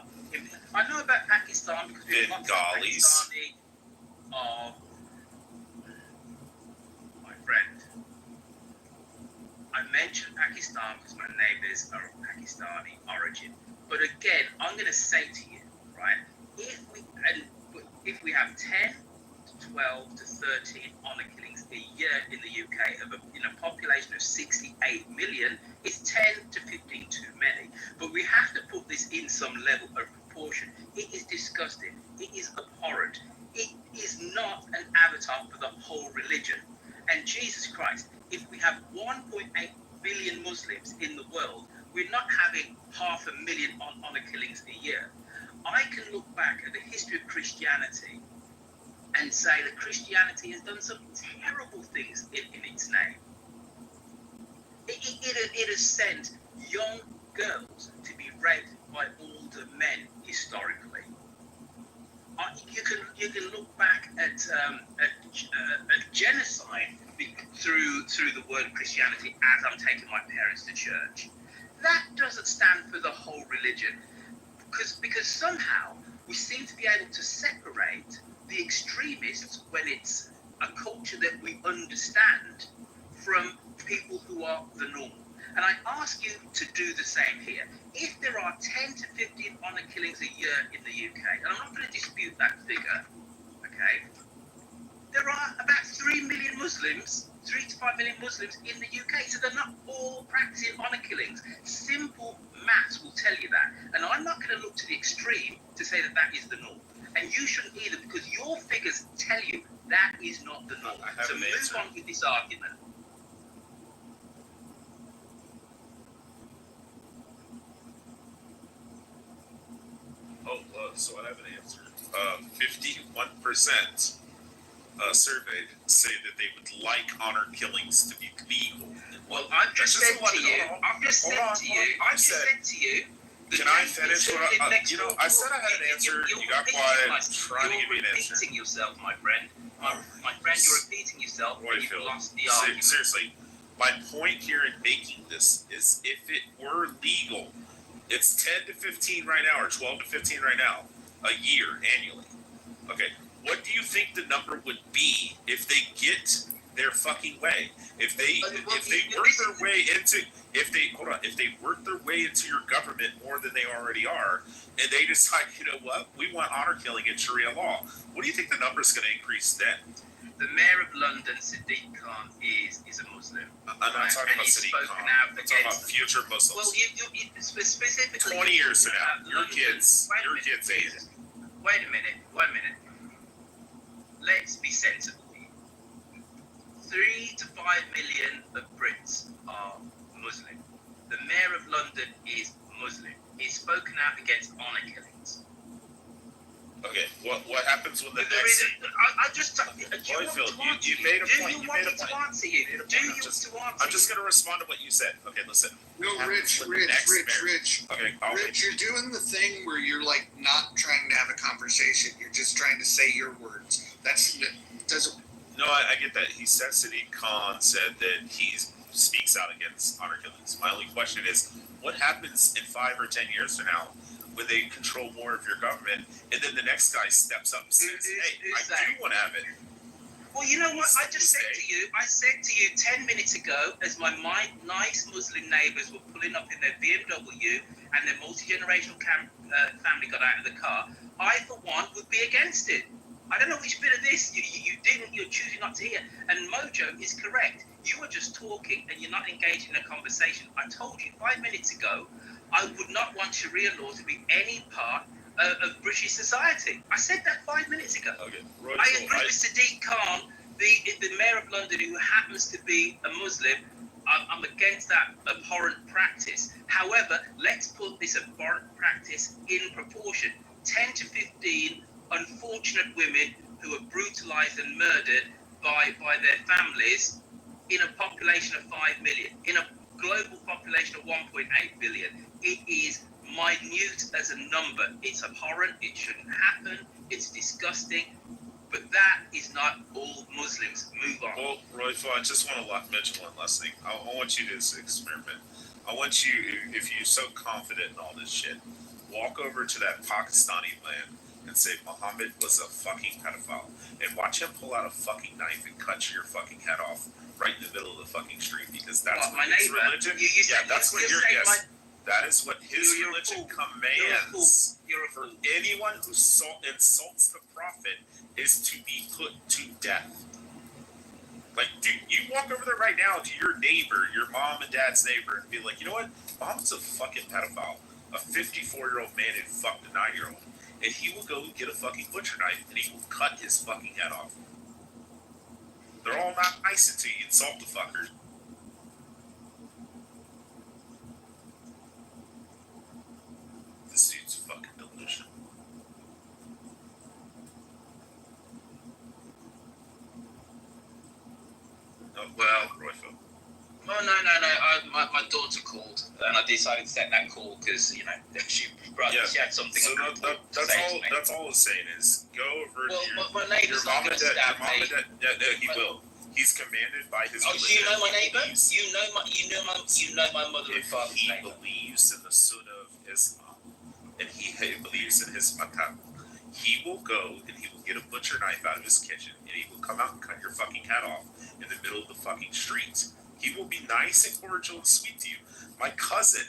I know about Pakistan because we've got Pakistani of my friend. I mentioned Pakistan because my neighbours are of Pakistani origin. But again, I'm going to say to you, right, if we have 10 to 12 to 13 honor killings a year in the UK in a population of 68 million, it's 10 to 15 too many. But we have to put this in some level of proportion. It is disgusting. It is abhorrent. It is not an avatar for the whole religion. And Jesus Christ, if we have 1.8 billion Muslims in the world, we're not having 500,000 honor killings a year. I can look back at the history of Christianity and say that Christianity has done some terrible things in its name. It has sent young girls to be raped by older men historically. You can look back at a genocide through the word Christianity as I'm taking my parents to church. That doesn't stand for the whole religion, because somehow we seem to be able to separate the extremists when it's a culture that we understand from people who are the norm. And I ask you to do the same here. If there are 10 to 15 honor killings a year in the UK, and I'm not going to dispute that figure, okay, there are about 3 million Muslims, 3 to 5 million Muslims in the UK, so they're not all practicing honor killings. Simple maths will tell you that. And I'm not going to look to the extreme to say that that is the norm. And you shouldn't either, because your figures tell you that is not the norm. So move on with this argument. So I have an answer. 51% surveyed say that they would like honor killings to be legal. Well, I've just said to you. Can I finish? I said I had an answer. You got quiet. Trying to give me an answer. You're repeating yourself, my friend. My friend, you're repeating yourself. You've lost the argument. Seriously, my point here in making this is, if it were legal, it's 10 to 15 right now, or 12 to 15 right now, a year annually. Okay, what do you think the number would be if they get their fucking way? If they work their way into your government more than they already are, and they decide, you know what, we want honor killing in Sharia law, what do you think the number is going to increase then? The mayor of London, Sadiq Khan, is a Muslim. I'm not talking about Sadiq Khan. I'm talking about future Muslims. Well, you specifically 20 years from now, your kids age. Wait a minute. 1 minute. Let's be sensible here. 3 to 5 million of Brits are Muslim. The mayor of London is Muslim. He's spoken out against honor killings. Okay, what happens when the But next... You made a point. Do you want me to answer you? I'm just going to respond to what you said. Okay, listen. No, Rich, Okay, Rich, you're doing the thing where you're like not trying to have a conversation. You're just trying to say your words. Doesn't. No, I get that. He said Sadiq Khan said that he speaks out against honor killings. My only question is, what happens in 5 or 10 years from now when they control more of your government, and then the next guy steps up and says, "Hey, I do want to have it." Well, you know what? I said to you 10 minutes ago, as my nice Muslim neighbours were pulling up in their BMW and their multi-generational family got out of the car, I, for one, would be against it. I don't know which bit of this you didn't, you're choosing not to hear. And Mojo is correct. You are just talking and you're not engaged in a conversation. I told you 5 minutes ago, I would not want Sharia law to be any part of British society. I said that 5 minutes ago. Okay. I agree with Sadiq Khan, the mayor of London, who happens to be a Muslim. I'm against that abhorrent practice. However, let's put this abhorrent practice in proportion. 10 to 15 unfortunate women who are brutalized and murdered by their families in a population of 5 million, in a global population of 1.8 billion. It is minute as a number. It's abhorrent. It shouldn't happen. It's disgusting. But that is not all Muslims. Move on. Well, Royful, I just want to mention one last thing. I want you to experiment. I want you, if you're so confident in all this shit, walk over to that Pakistani land and say Muhammad was a fucking pedophile, and watch him pull out a fucking knife and cut your fucking head off right in the middle of the fucking street, because that's what his religion. That is what his religion commands. For anyone who insults the prophet is to be put to death. Like, dude, you walk over there right now to your neighbor, your mom and dad's neighbor, and be like, you know what? Mom's a fucking pedophile. A 54-year-old man who fucked a 9-year-old. And he will go get a fucking butcher knife and he will cut his fucking head off. They're all not nice until you insult the fucker. This dude's fucking delusional. Oh, well, Royfo. Oh no! My daughter called, and I decided to take that call because she had something. So that's all it's saying is go over. Well, my your neighbour's mom not and going to dad. stab Your mom me. and dad. Yeah, no, he will. He's commanded by his. Oh, do you know my neighbour? beliefs. You know my mother and If father's he neighbour. believes in the Sunnah of Islam, and he believes in his makam, he will go and he will get a butcher knife out of his kitchen and he will come out and cut your fucking head off in the middle of the fucking street. He will be nice and cordial and sweet to you. My cousin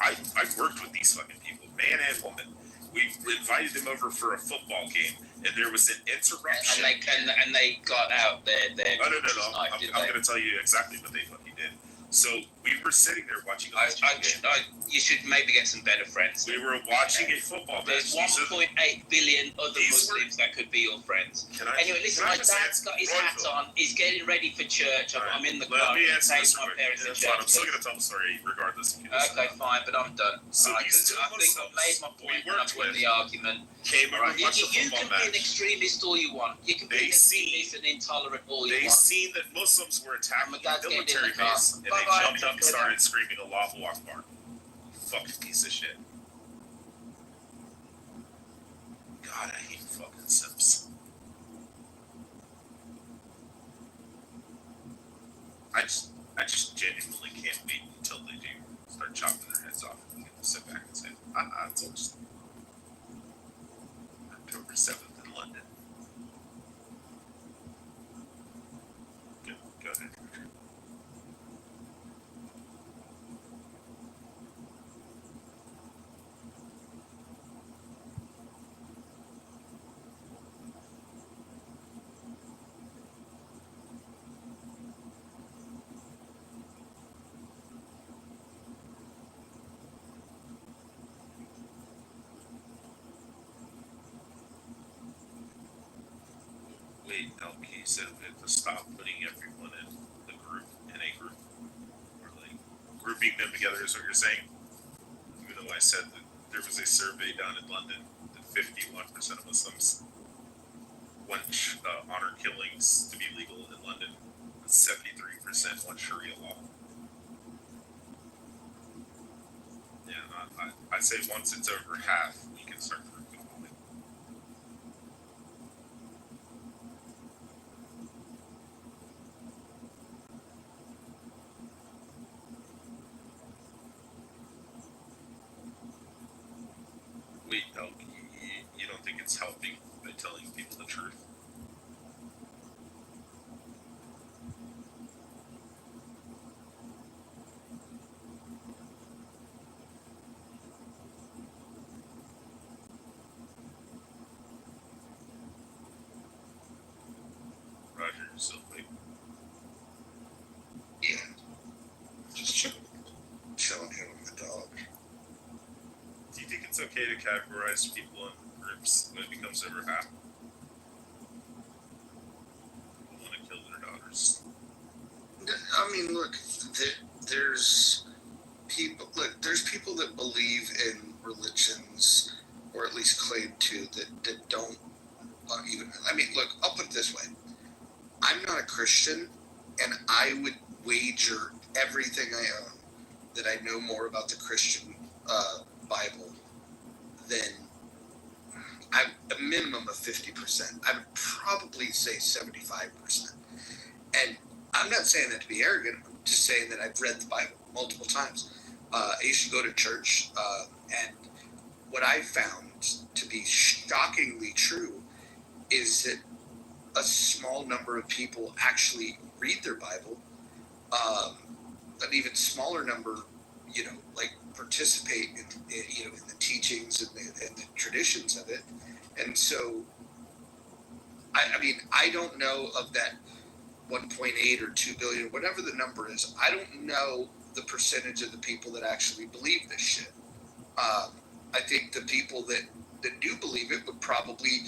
I've worked with these fucking people, man and woman. We invited them over for a football game, and there was an interruption. And they got out their No. I'm going to tell you exactly what they fucking did. So we were sitting there watching a football game. You should maybe get some better friends. We were watching a football match. There's 1.8 billion other Muslims that could be your friends. Anyway, listen, my dad's got his hat on. He's getting ready for church. I'm in the car. Let me answer this my quick. parents to That's church. fine. I'm still going to tell the story regardless. Okay, fine, but I'm done. So these two I think I've made my point and I've won the argument. Came over You watched a can football be an match. extremist all you want. You can be an extremist and intolerant all you They want. seen that Muslims were attacking My dad's the getting in military the car. base, and they Bye-bye. jumped up and started screaming Allahu Akbar. Fucking piece of shit. God, I hate fucking Sims. I just genuinely can't wait until they do start chopping their heads off and we get to sit back and say, it's just October 7th in London. Go ahead. Wait, LP said we have to stop putting everyone in the group, in a group. Or like, grouping them together is what you're saying? Even though I said that there was a survey done in London that 51% of Muslims want honor killings to be legal in London, but 73% want Sharia law. Yeah, I say once it's over half, we can start grouping. Wait, no, you don't think it's helping by telling people the truth? Roger, so like, Yeah. Just chilling here with the dog. do you think it's okay to categorize people in groups when it becomes over half? Who want to kill their daughters? I mean, look, there's people. Look, there's people that believe in religions, or at least claim to, that don't even. I mean, look, I'll put it this way: I'm not a Christian, and I would wager everything I own that I know more about the Christian Bible than a minimum of 50%. I would probably say 75%. And I'm not saying that to be arrogant. I'm just saying that I've read the Bible multiple times. I used to go to church, and what I found to be shockingly true is that a small number of people actually read their Bible. An even smaller number, like participate in the teachings and the traditions of it. And so, I mean, I don't know of that 1.8 or 2 billion, whatever the number is. I don't know the percentage of the people that actually believe this shit. I think the people that do believe it would probably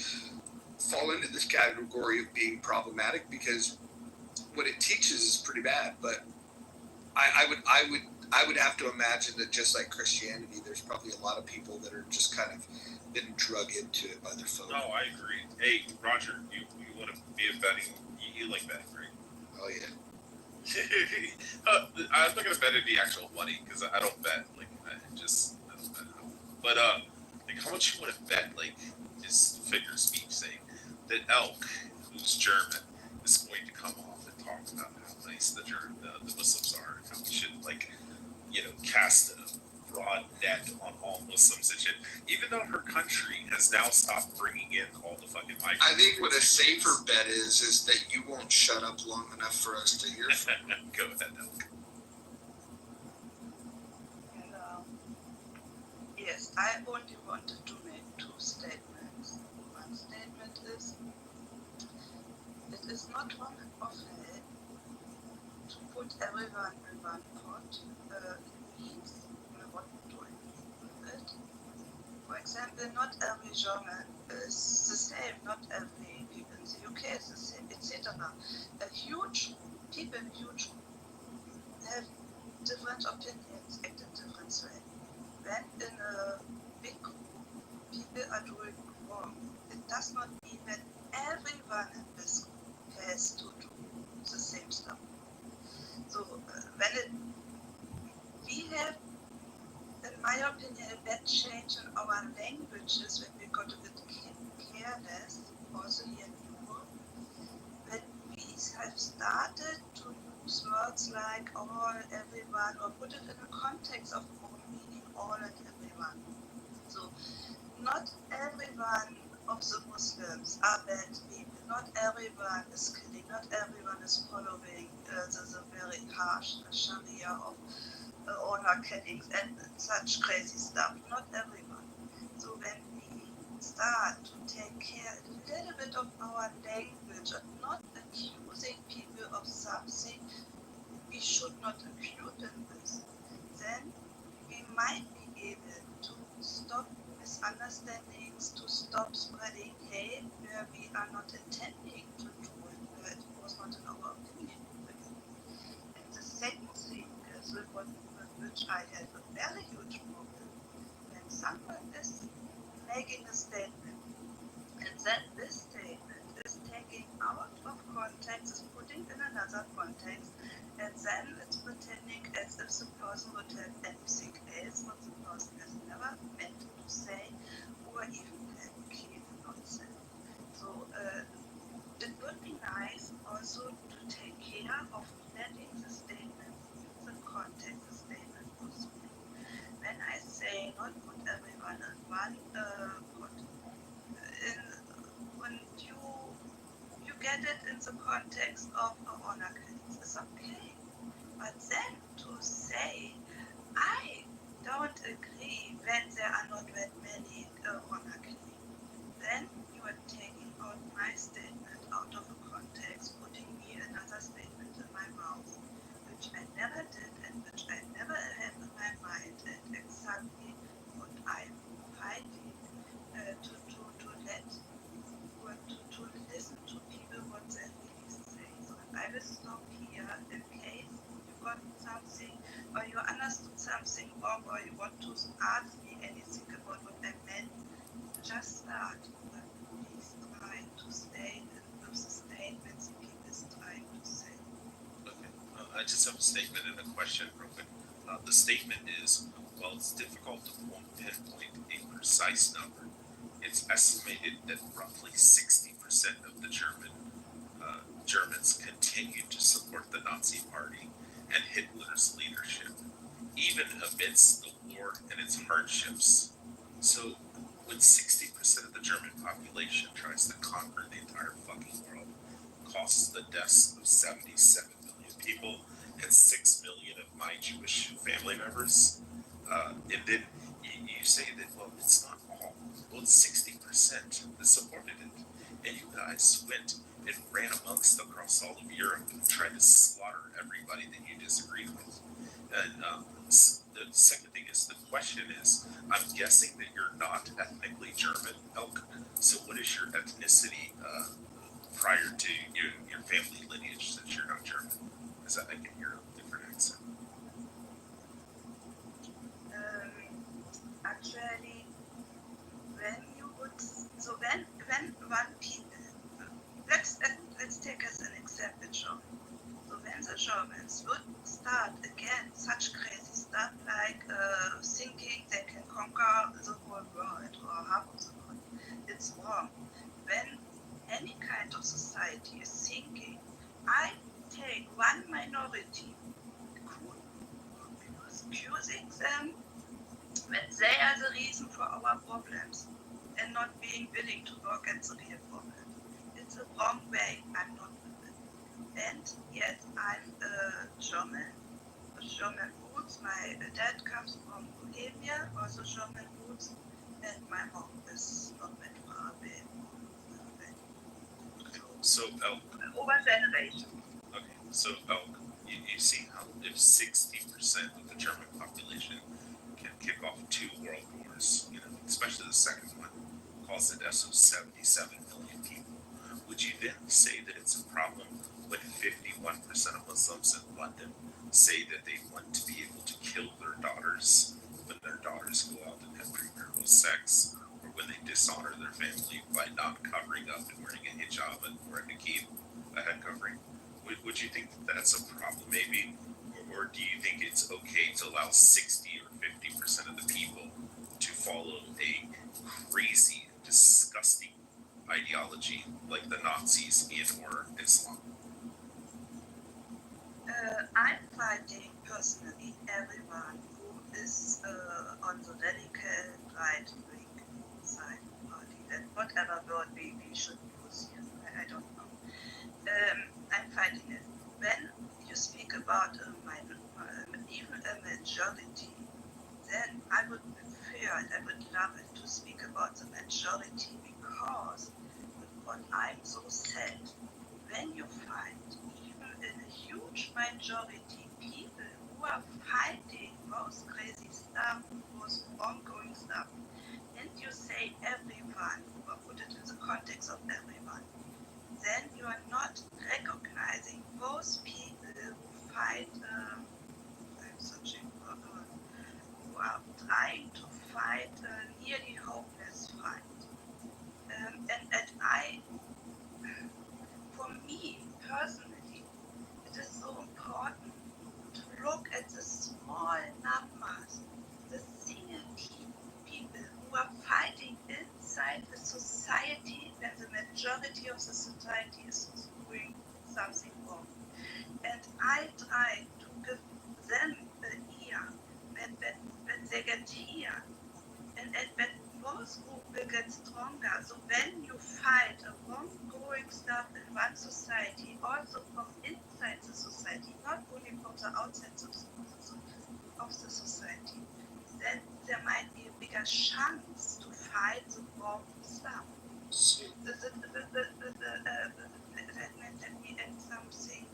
fall into this category of being problematic because what it teaches is pretty bad. But I would have to imagine that just like Christianity, there's probably a lot of people that are just kind of been drug into it by their phone. No, I agree. Hey, Roger, you want to be a betting? You like betting, right? Oh yeah. I'm not gonna bet any actual money because I don't bet. Like I don't bet. But like how much you want to bet? Like just figure speech saying that Elk, who's German, is going to come off and talk about how nice the Muslims are and how we should cast a broad net on all Muslims and shit. Even though her country has now stopped bringing in all the fucking migrants. I think what a safer bet is that you won't shut up long enough for us to hear from you. Go ahead, Elk. Hello. Yes, I only wanted to make two statements. One statement is, it is not wrong of it to put everyone in one pot. It means what do I mean with it? For example, not every German is the same, not every people in the UK is the same, etc. People in huge have different opinions, act in different way. When in a big group, people are doing wrong, it does not mean that everyone in this group has to do the same stuff. So we have, in my opinion, a bad change in our languages when we got a bit careless, also here in Europe, when we have started to use words like all, everyone, or put it in a context of meaning all and everyone. So not everyone of the Muslims are bad people, not everyone is killing, not everyone is following the very harsh Sharia of honor killings and such crazy stuff, not everyone. So when we start to take care a little bit of our language and not accusing people of something we should not include in this, then we might be able to stop misunderstandings, to stop spreading hate where we are not intending to do it, where it was not in our opinion. And the second thing is with which I have a very huge problem. When someone is making a statement, and then this statement is taken out of context, is putting in another context, and then it's pretending as if the person would have anything else what the person has never meant to say, or even fabricate nonsense. So it would be nice also to take care of letting the statement in the context the statement was made. When I say not put everyone in one pot, when you get it in the context of honor killings, it's okay. But then to say, I don't agree when there are not that many honor killings, then you are taking out my statement out of a context, putting me another statement in my mouth, which I never did and which I never had in my mind, and exactly what I'm fighting to let, or to listen to people what they really say. So I will stop here in case you got something, or you understood something wrong, or you want to ask me anything about what I meant. Just start, but please try to stay with the statements people is trying to say. Okay. I just have a statement and a question real quick. The statement is, while it's difficult to pinpoint a precise number, it's estimated that roughly 60% of the Germans continued to support the Nazi Party and Hitler's leadership, even amidst the war and its hardships. So, when 60% of the German population tries to conquer the entire fucking world, causes the deaths of 77 million people and 6 million of my Jewish family members, and then you say that, well, it's not all. Well, it's 60% that supported it. And you guys went and ran amongst across all of Europe and tried to slaughter everybody that you disagreed with. And the second thing is, the question is, I'm guessing that you're not ethnically German, Elk. So what is your ethnicity prior to your family lineage since you're not German? Because I can hear a different accent. Actually, when you would, so when one people, let's take as an example German. So when the German of society is thinking. I take one minority, accusing them that they are the reason for our problems and not being willing to work at the real problem. It's the wrong way. I'm not with it. And yet I'm German roots. My dad comes from Bohemia, also German roots, and my mom is not that far away. So Elk. Over generation. Okay, so Elk, you see how if 60% of the German population can kick off 2 world wars, especially the second one, caused the deaths of 77 million people, would you then say that it's a problem when 51% of Muslims in London say that they want to be able to kill their daughters when their daughters go out and have premarital sex, or when they dishonor their family by not covering up and wearing a hijab and wearing a niqab, a head covering? Would you think that that's a problem maybe? Or do you think it's okay to allow 60 or 50% of the people to follow a crazy, disgusting ideology like the Nazis or Islam? I'm fighting personally everyone who is on the radical right-wing side party, and whatever word we should use here, I don't know. I'm fighting it. When you speak about even a majority, then I would prefer and I would love it to speak about the majority, because what I'm so sad, when you find even in a huge majority people who are fighting most crazy stuff, most ongoing stuff, and you say everyone, or put it in the context of everyone, then you are not recognizing those people who fight, I'm searching for who are trying to fight a nearly hopeless fight. And for me personally, it is so important to look at the small numbers, the single people who are fighting inside the society when the majority of the society is doing something wrong. And I try to give them an ear when they get here. And when both groups will get stronger. So when you fight a wrong-going stuff in one society, also from inside the society, not only from the outside of the society, then there might be a bigger chance to fight the wrong stuff. Let me add something.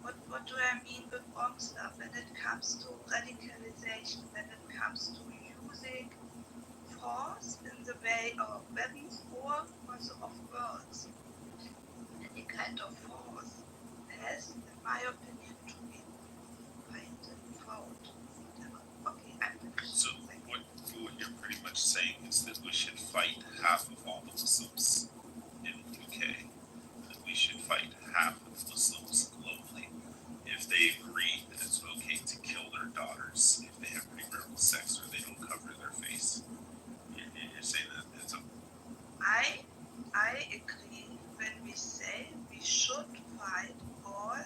What do I mean with wrong stuff? When it comes to radicalization, when it comes to using force in the way of weapons or also of words, any kind of force has, in my opinion, to be fought. Okay, So what you're pretty much saying is that we should fight half of all the Muslims in the UK, that we should fight half of Muslims globally if they agree that it's okay to kill their daughters if they have premarital sex or they don't cover their face. You're saying that it's a... I agree when we say we should fight all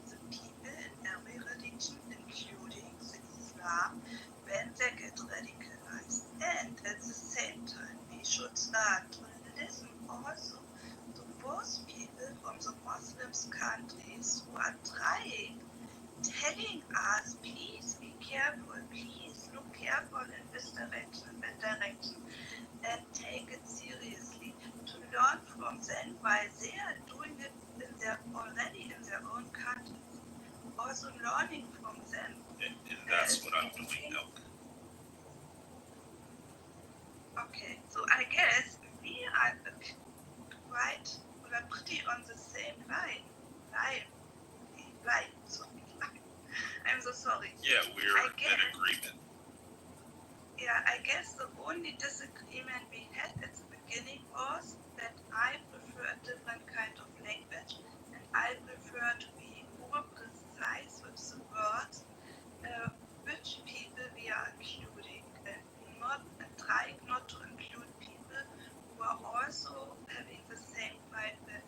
the people in every religion, including Islam, when they get radicalized. And at the same time, we should start to listen also to those people from the Muslim countries who are telling us, please be careful, please look careful in this direction, that direction, and take it seriously, to learn from them why they are doing it already in their own countries. Also learning from them. And that's what I'm doing now. Okay, so I guess we are pretty on the same line. I'm so sorry. Yeah, we're in agreement. Yeah, I guess the only disagreement we had at the beginning was that I prefer a different kind of language, and I prefer to be more precise with the words, which people we are including, and trying not to include people who are also having the same fight that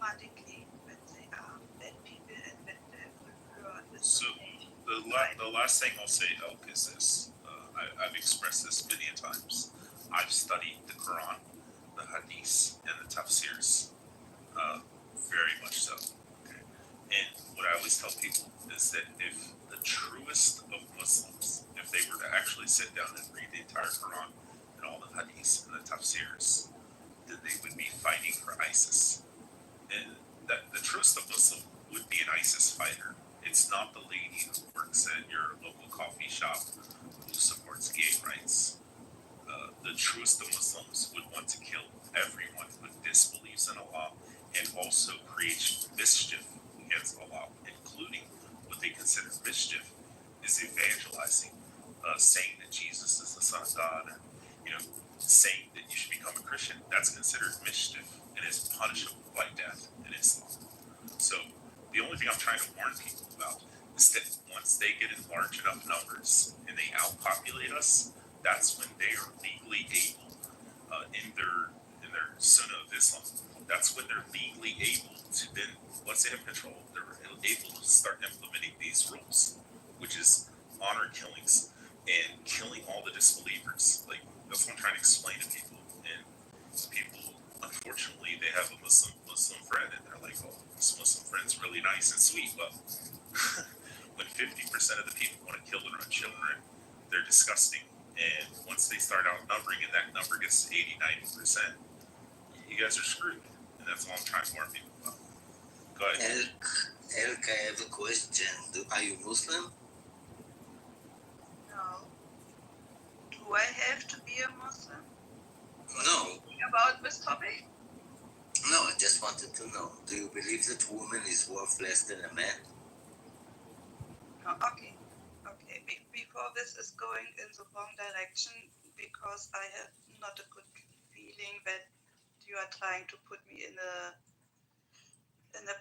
automatically when they are bad people and when they will learn this. So the last thing I'll say, Elk, is this. I've expressed this many a times. I've studied the Quran, the Hadith, and the Tafsirs, very much so. Okay. And what I always tell people is that if the truest of Muslims, if they were to actually sit down and read the entire Quran and all the Hadiths and the Tafsirs, then they would be fighting for ISIS. And that the truest of Muslim would be an ISIS fighter. It's not the lady who works at your local coffee shop who supports gay rights. The truest of Muslims would want to kill everyone who disbelieves in Allah and also creates mischief against Allah, including what they consider mischief is evangelizing, saying that Jesus is the Son of God, and saying that you should become a Christian. That's considered mischief and is punishable by death in Islam. So the only thing I'm trying to warn people about is that once they get in large enough numbers and they outpopulate us, that's when they are legally able, in their Sunnah of Islam, that's when they're legally able to then, once they have control, they're able to start implementing these rules, which is honor killings and killing all the disbelievers. Like, that's what I'm trying to explain to people. And people, unfortunately, they have a Muslim friend, and they're like, "Oh, this Muslim friend's really nice and sweet." But when 50% of the people want to kill their own children, they're disgusting. And once they start outnumbering, and that number gets to 80-90%, you guys are screwed. And that's all I'm trying to warn people about. Go ahead. Elk, I have a question. Are you Muslim? No. Do I have to be a Muslim? No. About this topic? No, I just wanted to know. Do you believe that woman is worth less than a man? No, okay. Before this is going in the wrong direction, because I have not a good feeling that you are trying to put me in a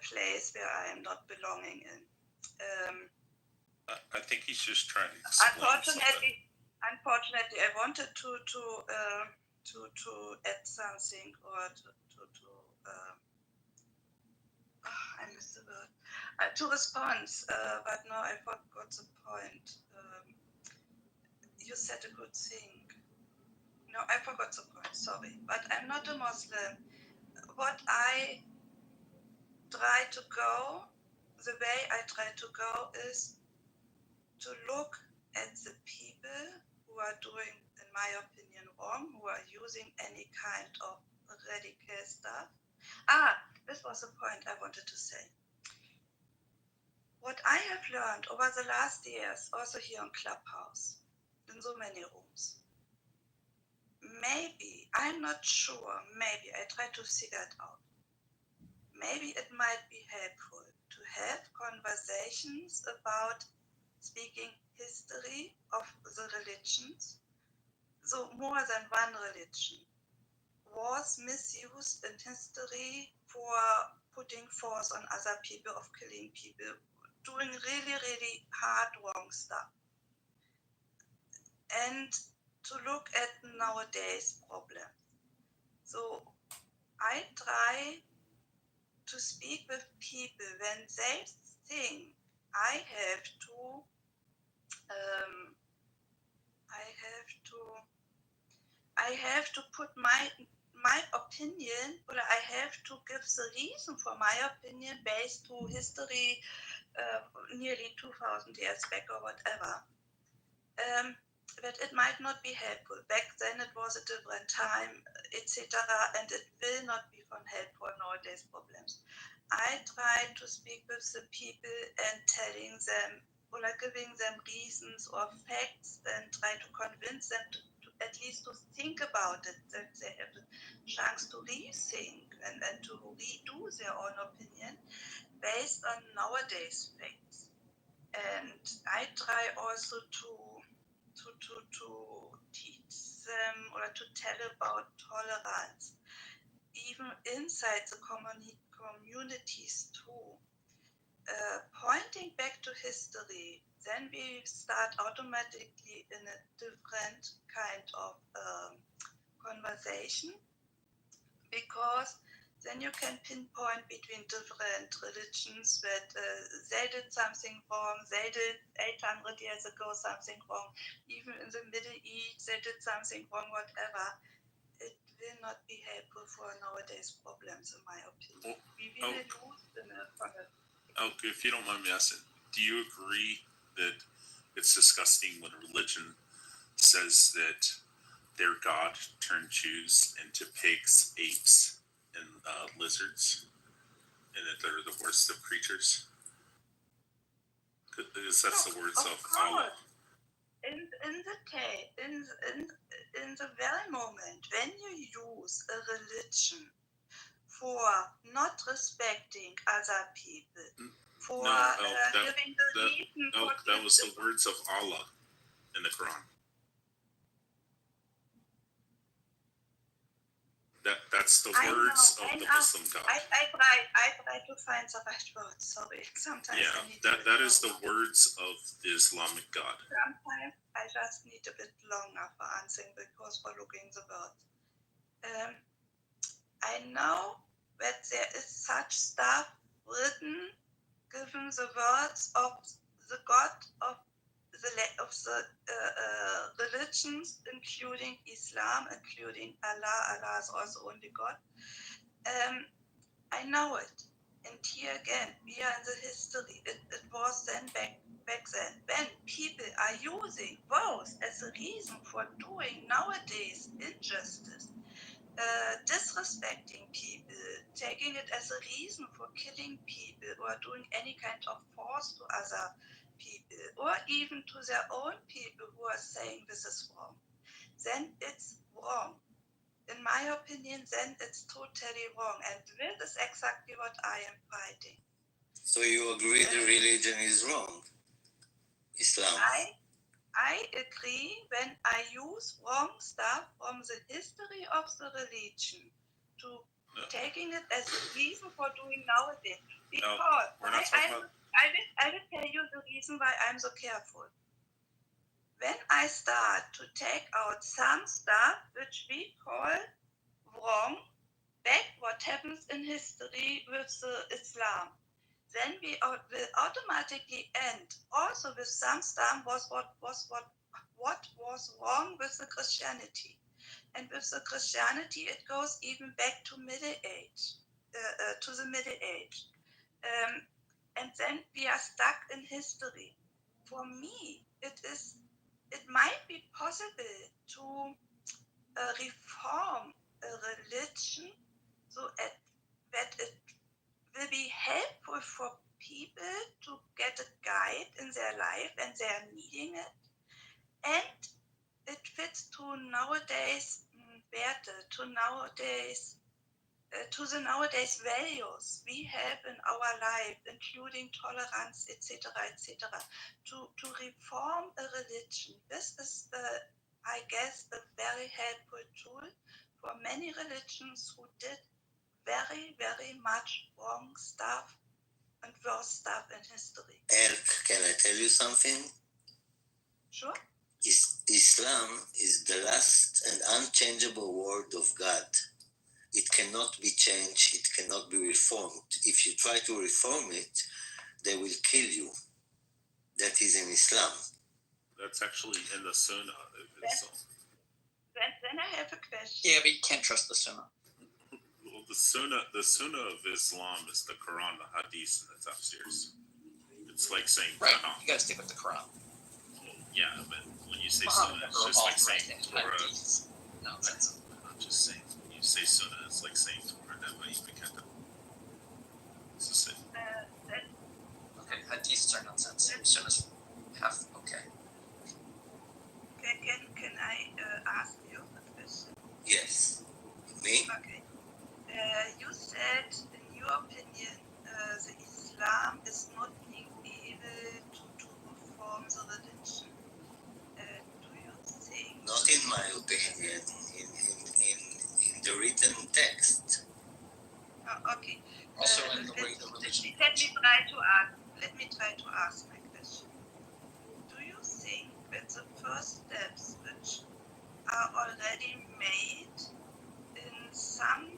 place where I am not belonging in. I think he's just trying to explain something. Unfortunately, I wanted to add something or I missed the word. To respond, but now I forgot the point. You said a good thing. No, I forgot the point, sorry. But I'm not a Muslim. What I try to go, the way I try to go is to look at the people who are doing, in my opinion, wrong, who are using any kind of radical stuff. This was the point I wanted to say. What I have learned over the last years, also here on Clubhouse, in so many rooms, maybe, I'm not sure, maybe, I try to figure it out. Maybe it might be helpful to have conversations about speaking history of the religions. So more than one religion was misused in history for putting force on other people, of killing people, doing really, really hard, wrong stuff. And to look at nowadays problems. So I try to speak with people when they think I have to put my opinion, or I have to give the reason for my opinion based to history nearly 2,000 years back or whatever. That it might not be helpful. Back then it was a different time, etc., and it will not be from help for nowadays problems. I try to speak with the people and telling them, or like giving them reasons or facts, and try to convince them to at least to think about it, that they have the chance to rethink and to redo their own opinion based on nowadays facts. And I try also to teach them or to tell about tolerance, even inside the communities too. Pointing back to history, then we start automatically in a different kind of conversation, because then you can pinpoint between different religions that they did something wrong, they did 800 years ago something wrong, even in the Middle East they did something wrong, whatever. It will not be helpful for nowadays problems, in my opinion. We will lose in a if you don't mind me asking, do you agree that it's disgusting when religion says that their God turned Jews into pigs, apes, and lizards, and that they're the worst of creatures? Because that's the words of Allah. In the very moment when you use a religion for not respecting other people, for giving the reason for that was the words of Allah in the Quran. That's the words of the Muslim God. I try to find the right words. Sorry, sometimes I need that is the words of the Islamic God. Sometimes I just need a bit longer for answering because for looking the words. I know that there is such stuff written, given the words of the God of the religions, including Islam, including Allah. Allah is also only God. I know it. And here again, we are in the history. It was then back then. When people are using those as a reason for doing nowadays injustice, disrespecting people, taking it as a reason for killing people or doing any kind of force to other people, or even to their own people who are saying this is wrong, then it's wrong. In my opinion, then it's totally wrong. And this is exactly what I am fighting. So you agree the religion is wrong? Islam? I agree when I use wrong stuff from the history of the religion to taking it as a reason for doing nowadays. Because I will tell you the reason why I'm so careful. When I start to take out some stuff which we call wrong, back what happens in history with the Islam, then we will automatically end also with some stuff what was wrong with the Christianity. And with the Christianity, it goes even back to Middle Age, to the Middle Age. And then we are stuck in history. For me, it might be possible to reform a religion so that it will be helpful for people to get a guide in their life and they are needing it. And it fits to nowadays Werte, to the nowadays values we have in our life, including tolerance, etc., to reform a religion. This is, I guess, a very helpful tool for many religions who did very, very much wrong stuff and worse stuff in history. Erk, can I tell you something? Sure. Islam is the last and unchangeable word of God. It cannot be changed. It cannot be reformed. If you try to reform it, they will kill you. That is in Islam. That's actually in the Sunnah. Then I have a question. Yeah, but you can't trust the Sunnah. Well, the Sunnah of Islam is the Quran, the Hadith, and the Tafsirs. It's like saying right. You gotta stick with the Quran. Well, yeah, but when you say Sunnah, it's just like saying Torah. No, that's I'm just saying. When you say Sunnah, it's like saying Torah. That way you become the. It's the same. Okay, Hadiths are nonsense. Sunnah's half okay. Can I ask you a question? Yes. Me? Okay. You said, in your opinion, the Islam is not being able to reform the religion. Do you think? Not in my opinion. In the written text. Oh, okay. Also in the way the religion. Let me try to ask my question. Do you think that the first steps which are already made in some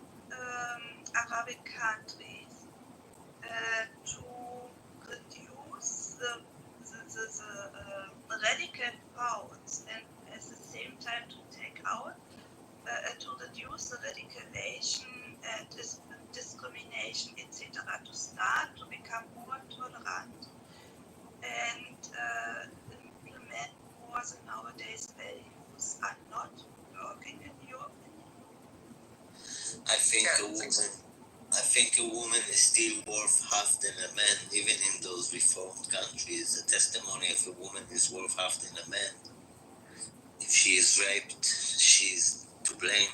Arabic countries to reduce the radical crowds and at the same time to take out, to reduce the radicalization and discrimination, etc., to start to become more tolerant and implement more the nowadays values are not working in your opinion? I think a woman is still worth half than a man, even in those reformed countries. The testimony of a woman is worth half than a man. If she is raped, she's to blame.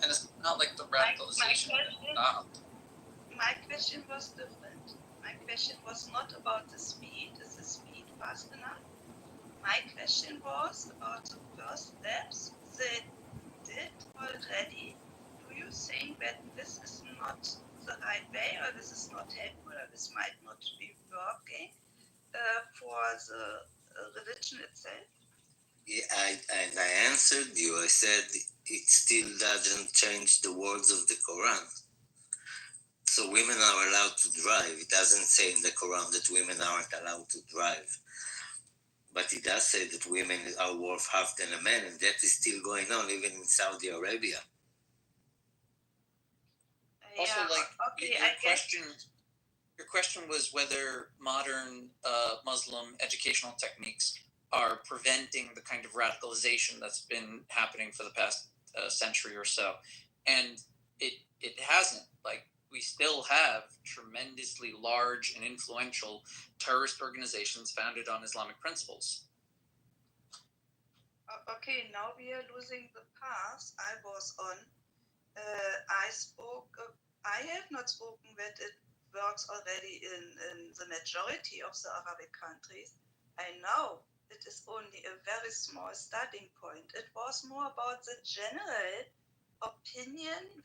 And it's not like the radicalization stopped. My question was different. My question was not about the speed. Is the speed fast enough? My question was about the first steps they did already. Do you think that this is not the right way, or this is not helpful, or this might not be working for the religion itself? Yeah, I answered you. I said it still doesn't change the words of the Quran. So women are allowed to drive. It doesn't say in the Quran that women aren't allowed to drive. But it does say that women are worth half than a man, and that is still going on even in Saudi Arabia. Also, okay, your question was whether modern Muslim educational techniques are preventing the kind of radicalization that's been happening for the past century or so, and it hasn't. Like, we still have tremendously large and influential terrorist organizations founded on Islamic principles. Okay, now we are losing the path I was on. I have not spoken that it works already in the majority of the Arabic countries. I know it is only a very small starting point. It was more about the general opinion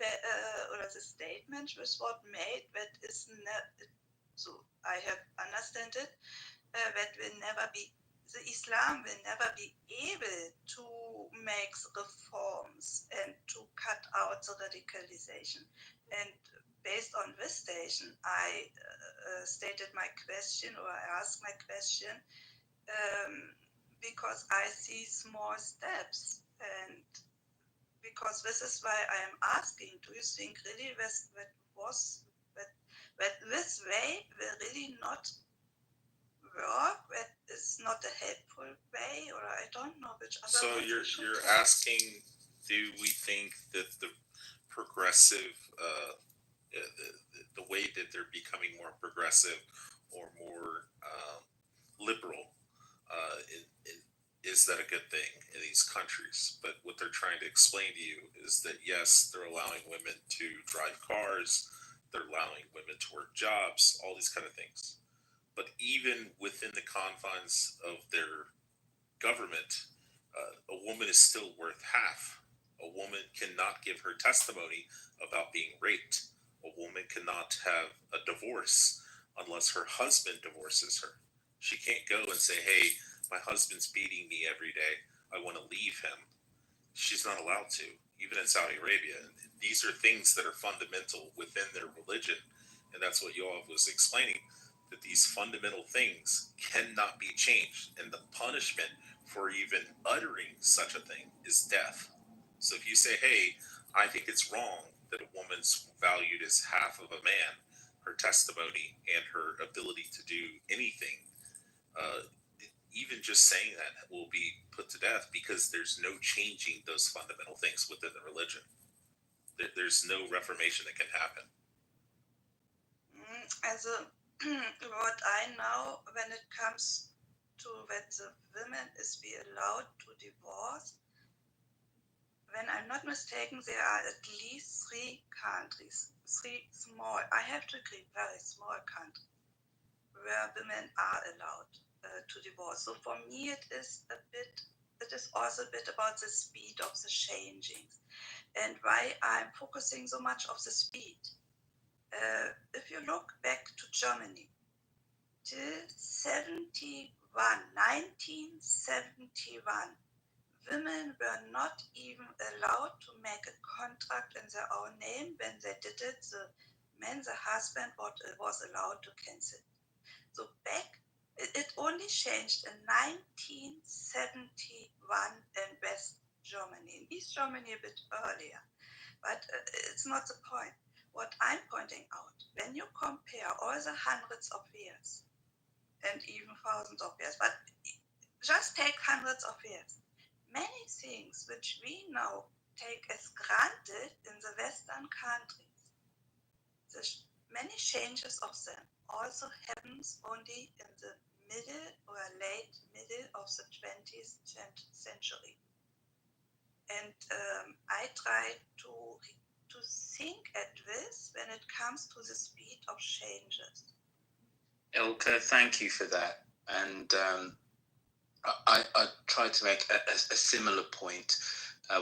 or the statement which was made that is so I have understood it that the Islam will never be able to make reforms and to cut out the radicalization. And based on this station, I stated my question, or I asked my question, because I see small steps, and because this is why I am asking, do you think really that this way will really not work, that is not a helpful way, or I don't know which other. So you're asking, do we think that the progressive, the way that they're becoming more progressive or more liberal, is that a good thing in these countries? But what they're trying to explain to you is that yes, they're allowing women to drive cars, they're allowing women to work jobs, all these kind of things. But even within the confines of their government, a woman is still worth half. A woman cannot give her testimony about being raped. A woman cannot have a divorce unless her husband divorces her. She can't go and say, hey, my husband's beating me every day, I want to leave him. She's not allowed to, even in Saudi Arabia. And these are things that are fundamental within their religion. And that's what Yoav was explaining, that these fundamental things cannot be changed. And the punishment for even uttering such a thing is death. So if you say, hey, I think it's wrong that a woman's valued as half of a man, her testimony and her ability to do anything, even just saying that will be put to death, because there's no changing those fundamental things within the religion. There's no reformation that can happen. As what I know, when it comes to that the women is be allowed to divorce, when I'm not mistaken, there are at least 3 countries, 3 small, I have to agree, very small countries, where women are allowed to divorce. So for me, it is also a bit about the speed of the changings, and why I'm focusing so much of the speed. If you look back to Germany, till 1971, women were not even allowed to make a contract in their own name. When they did it, the man, the husband, was allowed to cancel. So it only changed in 1971 in West Germany. In East Germany a bit earlier, but it's not the point. What I'm pointing out, when you compare all the hundreds of years and even thousands of years, but just take hundreds of years, many things which we now take as granted in the Western countries, many changes of them also happens only in the middle or late middle of the 20th century. And I try to think at this when it comes to the speed of changes. Ilka, thank you for that. And I tried to make a similar point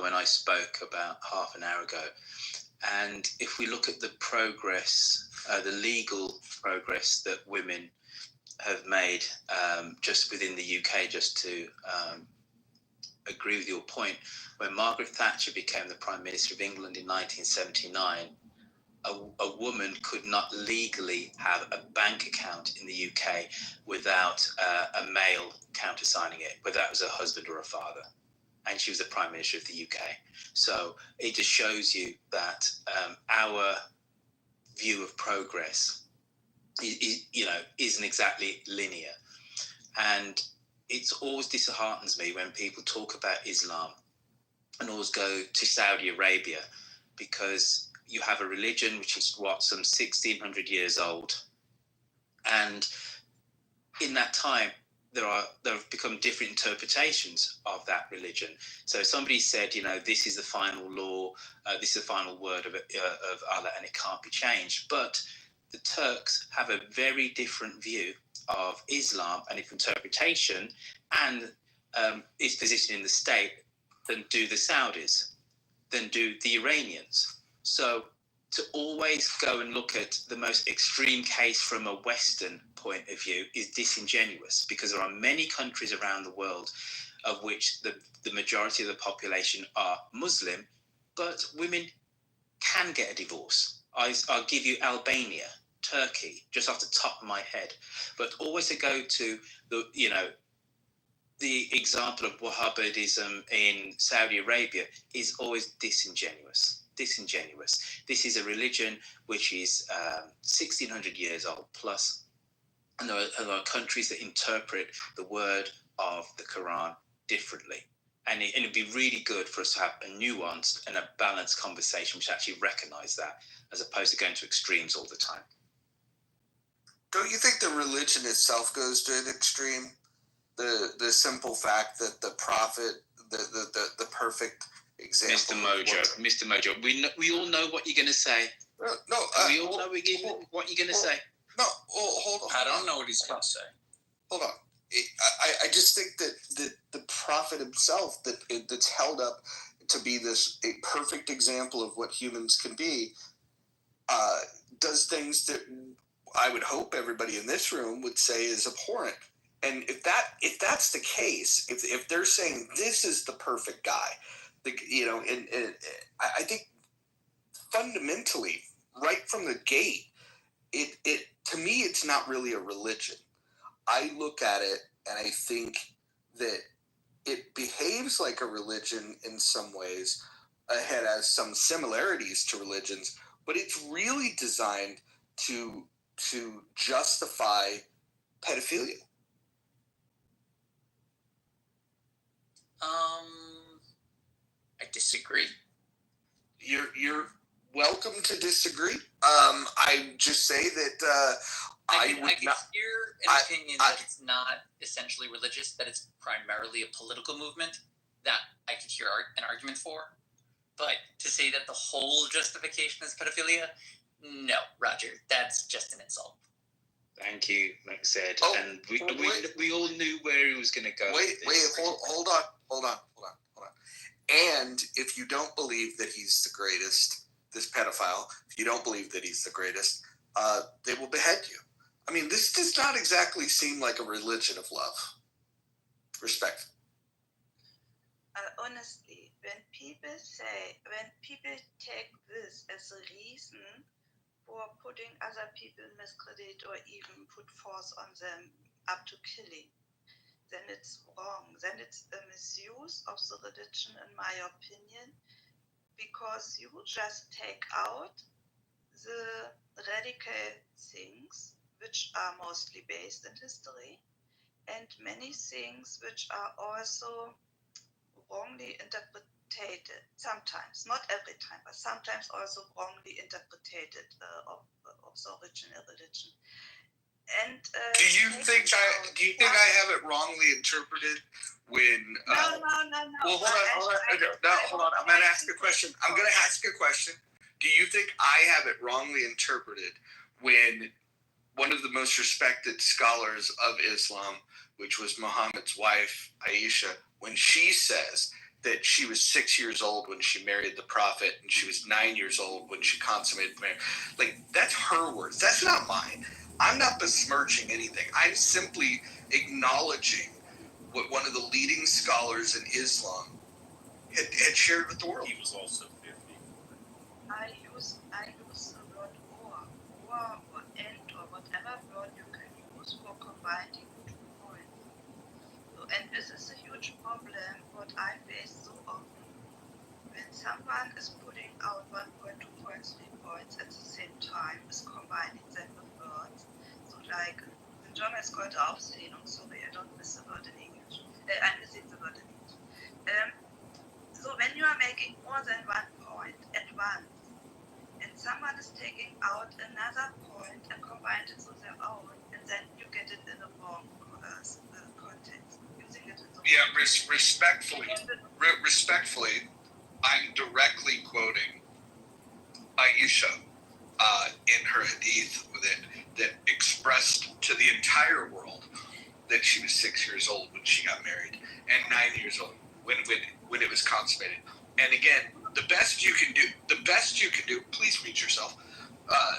when I spoke about half an hour ago. And if we look at the progress, the legal progress that women have made just within the UK, just to agree with your point, when Margaret Thatcher became the Prime Minister of England in 1979, a woman could not legally have a bank account in the UK without a male countersigning it, whether that was a husband or a father. And she was the Prime Minister of the UK. So it just shows you that our view of progress isn't exactly linear. And it always disheartens me when people talk about Islam and always go to Saudi Arabia, because you have a religion which is some 1,600 years old. And in that time, there have become different interpretations of that religion. So somebody said, this is the final law, this is the final word of Allah, and it can't be changed. But the Turks have a very different view of Islam and its interpretation and its position in the state than do the Saudis, than do the Iranians. So to always go and look at the most extreme case from a Western point of view is disingenuous, because there are many countries around the world of which the majority of the population are Muslim, but women can get a divorce. I'll give you Albania, Turkey, just off the top of my head. But always to go to the example of Wahhabism in Saudi Arabia is always disingenuous. This is a religion which is 1,600 years old plus, and there are countries that interpret the word of the Quran differently. And it'd be really good for us to have a nuanced and a balanced conversation which actually recognise that, as opposed to going to extremes all the time. Don't you think the religion itself goes to an extreme? The simple fact that the prophet, the perfect example. Mr. Mojo, we all know what you're going to say. No, we all know what you're going to say. No, hold on. I don't know what he's going to say. Hold on. I just think that the prophet himself, that's held up to be a perfect example of what humans can be, does things that I would hope everybody in this room would say is abhorrent. And if that's the case, if they're saying this is the perfect guy, and I think fundamentally, right from the gate, it to me it's not really a religion. I look at it and I think that it behaves like a religion in some ways. It has some similarities to religions, but it's really designed to justify pedophilia. I disagree. You're welcome to disagree. I just say that I can hear an opinion that it's not essentially religious, that it's primarily a political movement, that I could hear an argument for. But to say that the whole justification is pedophilia, no, Roger, that's just an insult. Thank you, Max-Ed. And we all knew where he was going to go. Hold on. And if you don't believe that he's the greatest, this pedophile, if you don't believe that he's the greatest, they will behead you. I mean, this does not exactly seem like a religion of love. Respect. honestly, when people take this as a reason for putting other people in miscredit or even put force on them up to killing, then it's wrong. Then it's a misuse of the religion, in my opinion, because you just take out the radical things which are mostly based in history, and many things which are also wrongly interpreted, sometimes, not every time, but sometimes also wrongly interpreted of the original religion. And do you think I have it wrongly interpreted when? No. Well, hold on. I'm going to ask a question. Do you think I have it wrongly interpreted when one of the most respected scholars of Islam, which was Muhammad's wife, Aisha, when she says that she was 6 years old when she married the Prophet and she was 9 years old when she consummated marriage? Like, that's her words. That's not mine. I'm not besmirching anything. I'm simply acknowledging what one of the leading scholars in Islam had shared with the world. He was also 50. I use the word or and or whatever word you can use for combining 2 points. So, and this is a huge problem what I face so often. When someone is putting out 1 point, 2 points, 3 points at the same time, is combining them with words. So like, in German it's called Aufzählung. Sorry, I don't miss the word in English. I'm missing the word in English. So when you are making more than 1 point at once, and someone is taking out another point and combined it with their own, and then you get it in the wrong context, using it in the respectfully, I'm directly quoting Aisha in her hadith that expressed to the entire world that she was 6 years old when she got married and 9 years old when it was consummated. And again, the best you can do, please read yourself.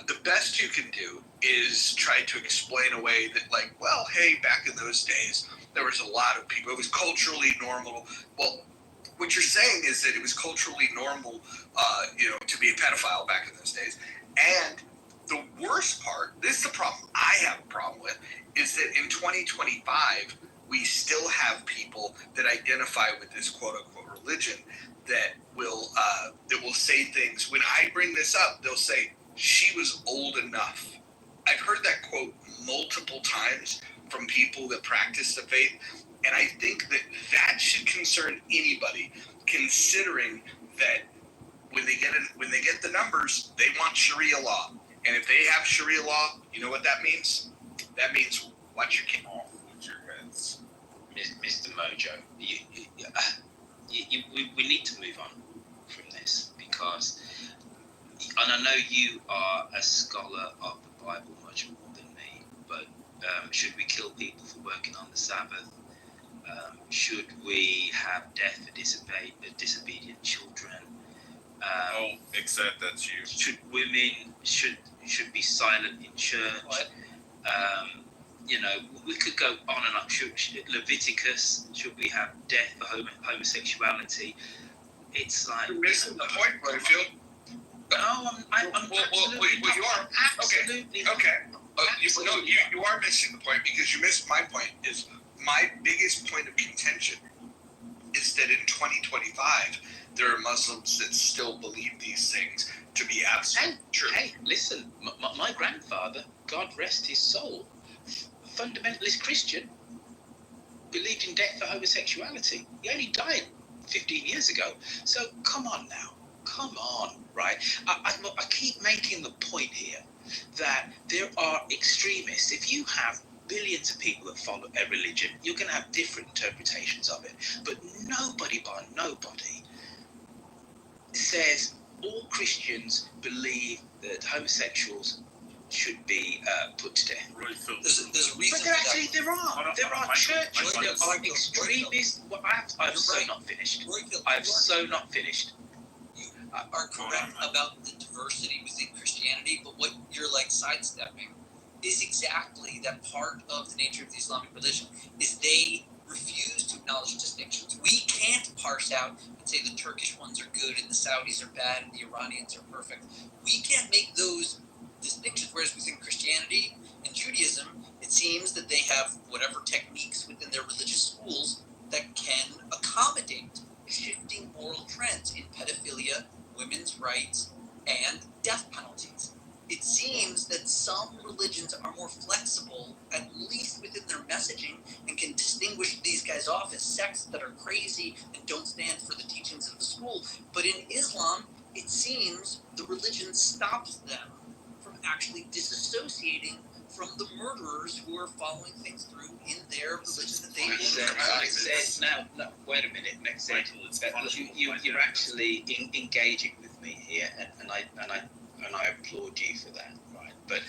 The best you can do is try to explain away that, like, well, hey, back in those days, there was a lot of people. It was culturally normal. Well, what you're saying is that it was culturally normal, to be a pedophile back in those days. And the worst part, this is the problem I have a problem with, is that in 2025, we still have people that identify with this quote-unquote religion that will say things. When I bring this up, they'll say, she was old enough. I've heard that quote multiple times from people that practice the faith, and I think that should concern anybody, considering that when they get the numbers, they want Sharia law. And if they have Sharia law, you know what that means? That means watch your kid off with your heads. Mr. Mojo, we need to move on from this, because, and I know you are a scholar of the Bible much more than me, but should we kill people for working on the Sabbath? Should we have death for disobedient children? Except that's you. Should women should be silent in church? We could go on and on. Leviticus, should we have death for homosexuality? It's like, you're missing the point, Butterfield. No, I'm absolutely you are. Absolutely. Okay. You are missing the point, because you missed my point. Is my biggest point of contention is that in 2025 there are Muslims that still believe these things to be absolutely true. Hey, listen, my grandfather, God rest his soul, fundamentalist Christian, believed in death for homosexuality. He only died 15 years ago. So come on now. Come on, right? I keep making the point here that there are extremists. If you have billions of people that follow a religion, you're going to have different interpretations of it. But nobody says all Christians believe that homosexuals should be put to death. There's a reason. But actually, there are churches that are extremists. Well, I've so not finished. I've so not finished. You are correct about the diversity within Christianity, but what you're like sidestepping is exactly that part of the nature of the Islamic religion is they refuse to acknowledge distinctions. We can't parse out and say the Turkish ones are good and the Saudis are bad and the Iranians are perfect. We can't make those distinctions, whereas within Christianity and Judaism, it seems that they have whatever techniques within their religious schools that can accommodate shifting moral trends in pedophilia, women's rights, and death penalties. It seems that some religions are more flexible, at least within their messaging, and can distinguish these guys off as sects that are crazy and don't stand for the teachings of the school. But in Islam, it seems the religion stops them from actually disassociating from the murderers who are following things through in their religion that they now, wait a minute, you're actually engaging with me here, and I applaud you for that, right? But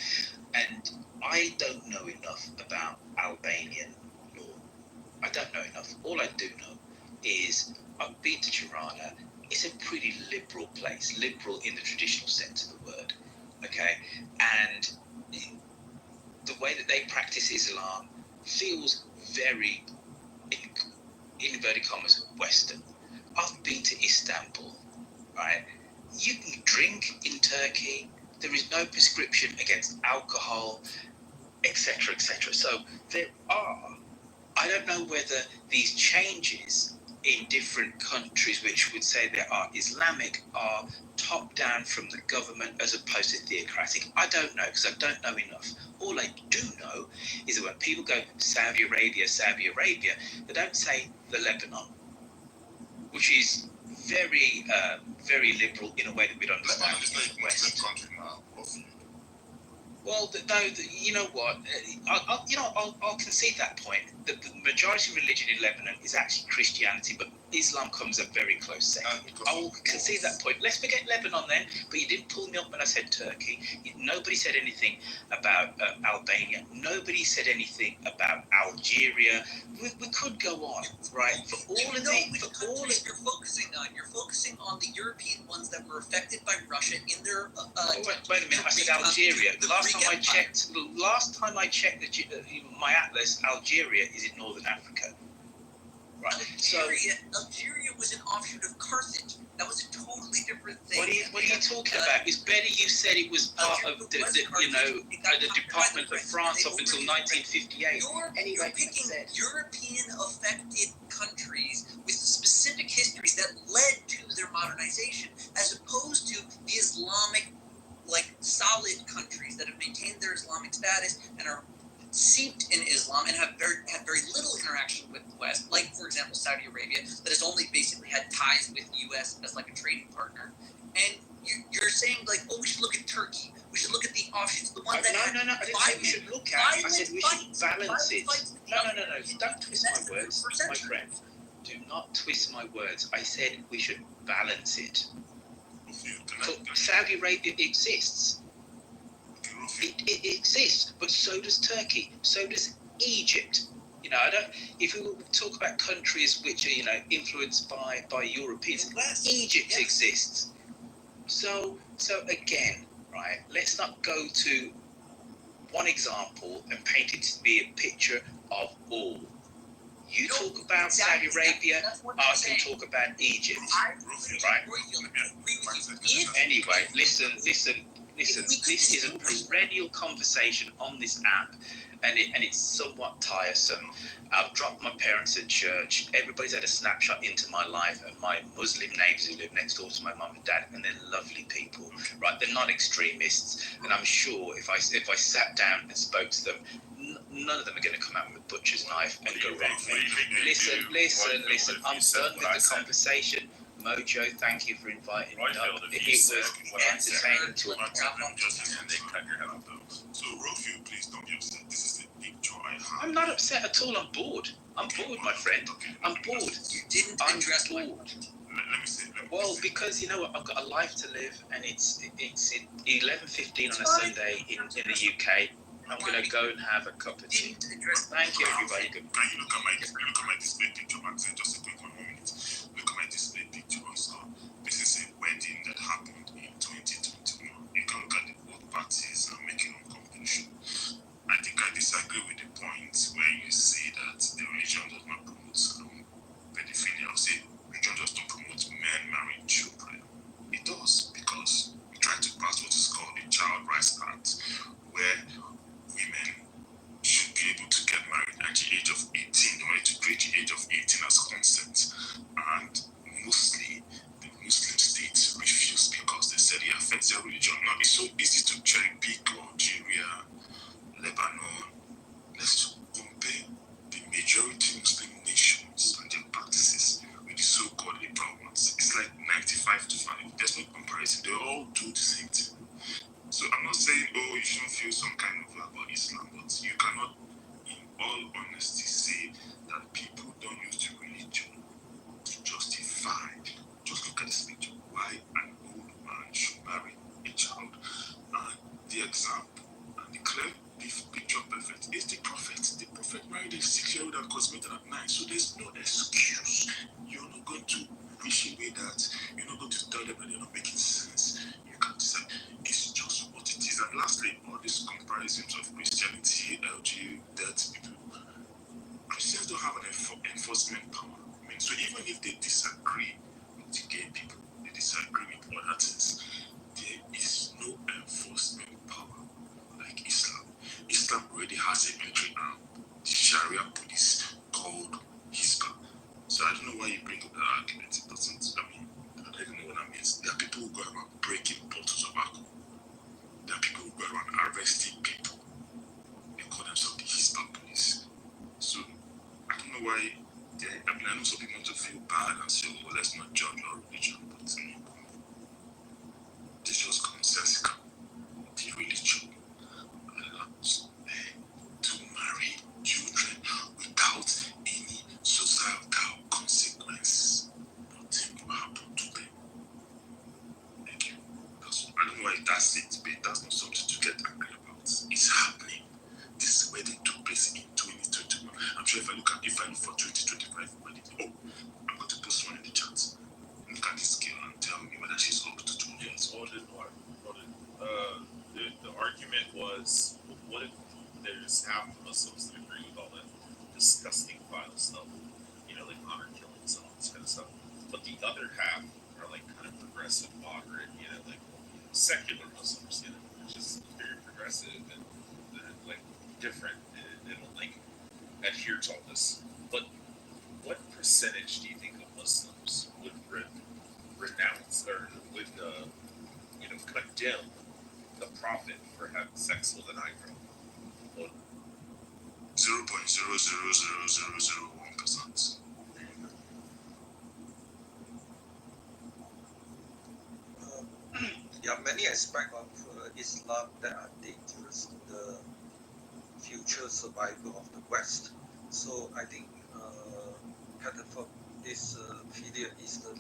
I don't know enough about Albanian law. I don't know enough. All I do know is I've been to Tirana. It's a pretty liberal place, liberal in the traditional sense of the word, okay? And the way that they practice Islam feels very, in inverted commas, Western. I've been to Istanbul, right? You can drink in Turkey. There is no prescription against alcohol, etc., etc. So there are, I don't know whether these changes in different countries which would say they are Islamic are top down from the government as opposed to theocratic. I don't know, because I don't know enough. All I do know is that when people go Saudi Arabia, they don't say the Lebanon, which is very, very liberal in a way that we don't understand. Lebanon is not a Muslim country now. Well, you know what? I'll concede that point. The majority religion in Lebanon is actually Christianity, but Islam comes a very close second. I will concede that point. Let's forget Lebanon then. But you didn't pull me up when I said Turkey. Nobody said anything about Albania. Nobody said anything about Algeria. We could go on, right? For all of the you're focusing on the European ones that were affected by Russia in their. Wait a minute. I said Algeria. Last time I checked my atlas, Algeria is in northern Africa. Right. Algeria was an offshoot of Carthage. That was a totally different thing. What are you talking about? It's better you said it was part of the Department of France up until 1958. You're picking European affected countries with specific histories that led to their modernization, as opposed to the Islamic, solid countries that have maintained their Islamic status and are seeped in Islam and have very little interaction with the West, like, for example, Saudi Arabia, that has only basically had ties with the U.S. as a trading partner. And you're saying, we should look at Turkey. We should look at the offshoots, the one that No, I didn't say we should look at. I said we should balance it. No. Don't twist my words, my friend. Do not twist my words. I said we should balance it. Saudi Arabia exists. It exists, but so does Turkey, so does Egypt. If we talk about countries which are, influenced by Europeans, Egypt exists. So again, right, let's not go to one example and paint it to be a picture of all. You talk about Saudi Arabia, I can talk about Egypt, right? Anyway, listen. This is a perennial conversation on this app, and it's somewhat tiresome. I've dropped my parents at church. Everybody's had a snapshot into my life and my Muslim neighbours who live next door to my mum and dad, and they're lovely people, right? They're not extremists, and I'm sure if I sat down and spoke to them, none of them are going to come out with a butcher's knife and go wrong. Listen. I'm done with the conversation. Mojo, thank you for inviting me up. It was entertaining to So, Rofiu, please don't be upset. This is the picture I have. I'm not upset at all. I'm bored. I'm bored, my friend. I'm bored. You didn't address my bored. Well, because you know what, I've got a life to live, and it's 11:15 on a Sunday in the UK. I'm going to go and have a cup of tea. Thank you, everybody. Can you look at my display picture back there? Just a quick 1 minute. Look at my display picture. So this is a wedding that happened in 2021. You can look at what parties are making on competition. I think I disagree with the point where you say that the religion does not promote feel some kind of way about Islam, but you cannot, in all honesty, say that people don't use the religion to justify. Just look at this picture. Why an old man should marry a child. And the example and the clear picture perfect is the prophet. The prophet married a 6-year-old and consummated at 9. So there's no excuse. You're not going to wish away that. You're not going to tell them that they're not making sense. You can decide. It's just what it is. And lastly, all these comparisons of Christianity, LG, death, people, Christians don't have an enforcement power. I mean, so even if they disagree with the gay people, they disagree with other things, there is no enforcement power like Islam. Islam already has a military arm, the Sharia police called Hisba. So I don't know why you bring up that argument. It doesn't, I don't even know what that means. There are people who go around breaking bottles of alcohol. There are people who go around arresting people. They call themselves the Hisba police. So I don't know why. I know some people want to feel bad and say, "Oh, let's not judge your religion," but it's just commonsensical. The religion allows men to marry children without any societal consequence. Nothing will happen to them. Thank you. I don't know why that's it, but that's not something to get angry about. It's happening. This wedding took place in 2021. I'm sure if I look for 2025 wedding, I'm going to post one in the chat. Look at this girl and tell me whether she's up to 2 years. The argument was, what if there's half the Muslims that agree with all that disgusting vile stuff, like honor killings and all this kind of stuff, but the other half are like kind of progressive, moderate, like secular Muslims, just very progressive and like different and like adhere to all this. But what percentage do you think of Muslims would renounce or would condemn the Prophet for having sex with an eyebrow? 0.00001%. Many aspects of Islam that are dangerous to the future survival of the West. So I think this period is the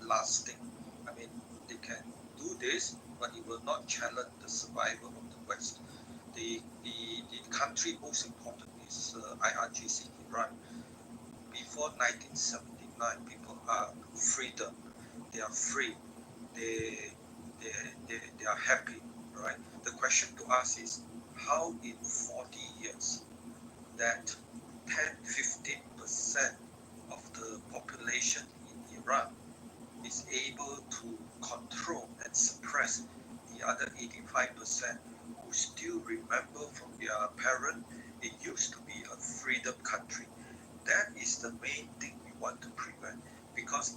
last thing. I mean, they can do this, but it will not challenge the survival of the West. The country most important is IRGC, Iran. Before 1979, people are freedom. They are free. They are happy, right? The question to us is how in 40 years that 10-15% of the population in Iran is able to control and suppress the other 85% who still remember from their parent it used to be a freedom country. That is the main thing we want to prevent, because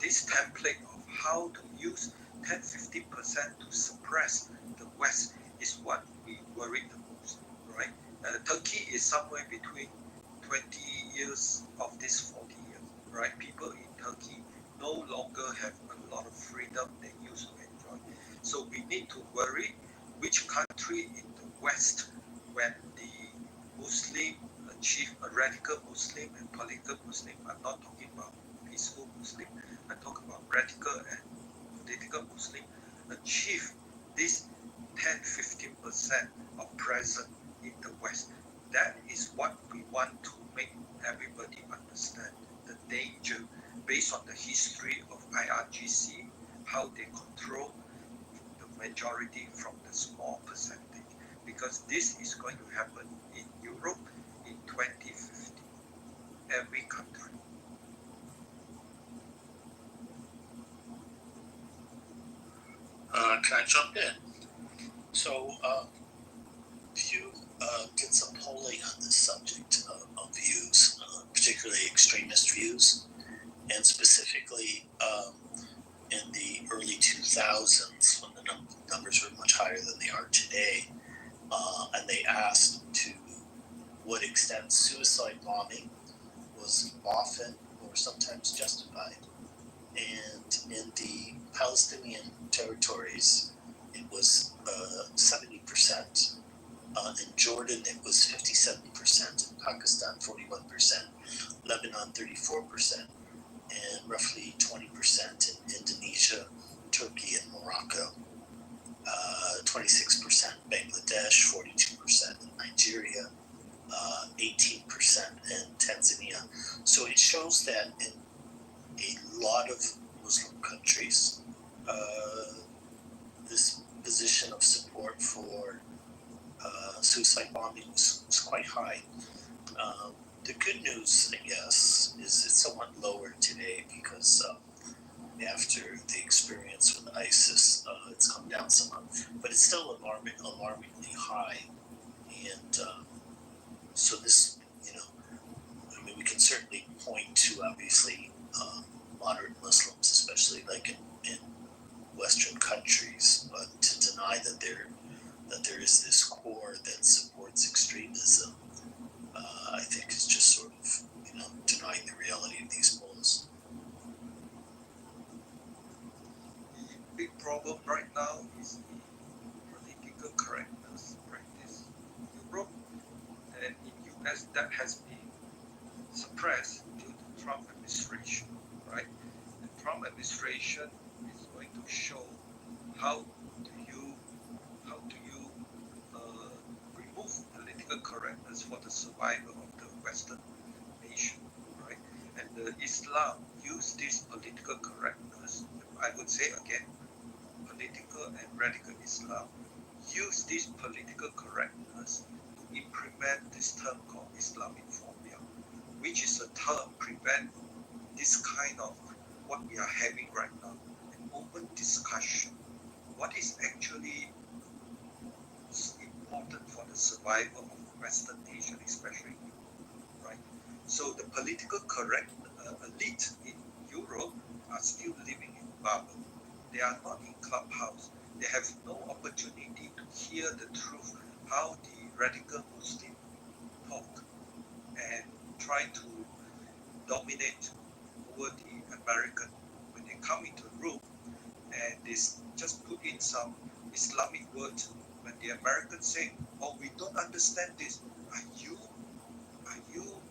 this template of how to use 10-15% to suppress the West is what we worry the most, right? Turkey is somewhere between 20 years of this 40 years, right? People in Turkey no longer have a lot of freedom they used to enjoy. So we need to worry which country in the West, when the Muslim achieve a radical Muslim and political Muslim, I'm not talking about peaceful Muslim, I'm talking about radical and political Muslim, achieve this 10-15% of presence in the West. That is what we want to make everybody understand, the danger based on the history of IRGC, how they control the majority from the small percentage. Because this is going to happen in Europe in 2050, every country. Can I jump in? So, Pew did some polling on this subject of views, particularly extremist views, and specifically in the early 2000s when the numbers were much higher than they are today, and they asked to what extent suicide bombing was often or sometimes justified. And in the Palestinian territories, it was 70% In Jordan, it was 57%. In Pakistan, 41%. Lebanon, 34%. And roughly 20% in Indonesia, Turkey, and Morocco. 26% Bangladesh, 42% in Nigeria, 18% in Tanzania. So it shows that in a lot of Muslim countries, this position of support for suicide bombing was quite high. The good news, I guess, is it's somewhat lower today because after the experience with ISIS, it's come down somewhat, but it's still alarmingly high. And so this, I mean, we can certainly point to obviously moderate Muslims, especially like in Western countries, but to deny that there is this core that supports extremism, I think is just sort of denying the reality of these polls. Big problem right now is the political correctness practice in Europe and in US that has been suppressed due to Trump administration, right? The Trump administration is going to show how do you remove political correctness for the survival of the Western nation, right? And the Islam use this political correctness, I would say again, political and radical Islam use this political correctness to implement this term called Islamophobia, which is a term prevent this kind of what we are having right now, an open discussion. What is actually important for the survival of Western nation, especially Europe, right? So the political correct elite in Europe are still living in bubble. They are not in clubhouse. They have no opportunity to hear the truth, how the radical Muslim talk and try to dominate over the American. When they come into the room and they just put in some Islamic words, when the Americans say, "Oh, we don't understand this," are you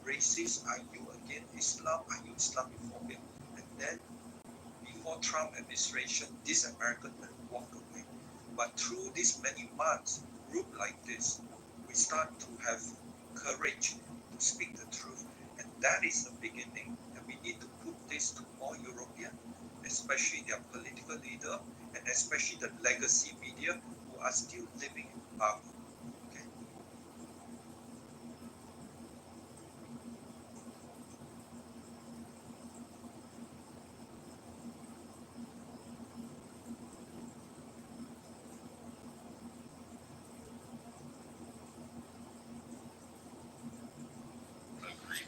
racist? Are you against Islam? Are you Islamophobic? And then before Trump administration, this American will walk away. But through these many months, group like this, we start to have courage to speak the truth. And that is the beginning. And we need to put this to all Europeans, especially their political leader, and especially the legacy media who are still living in bubble. Okay. Agreed.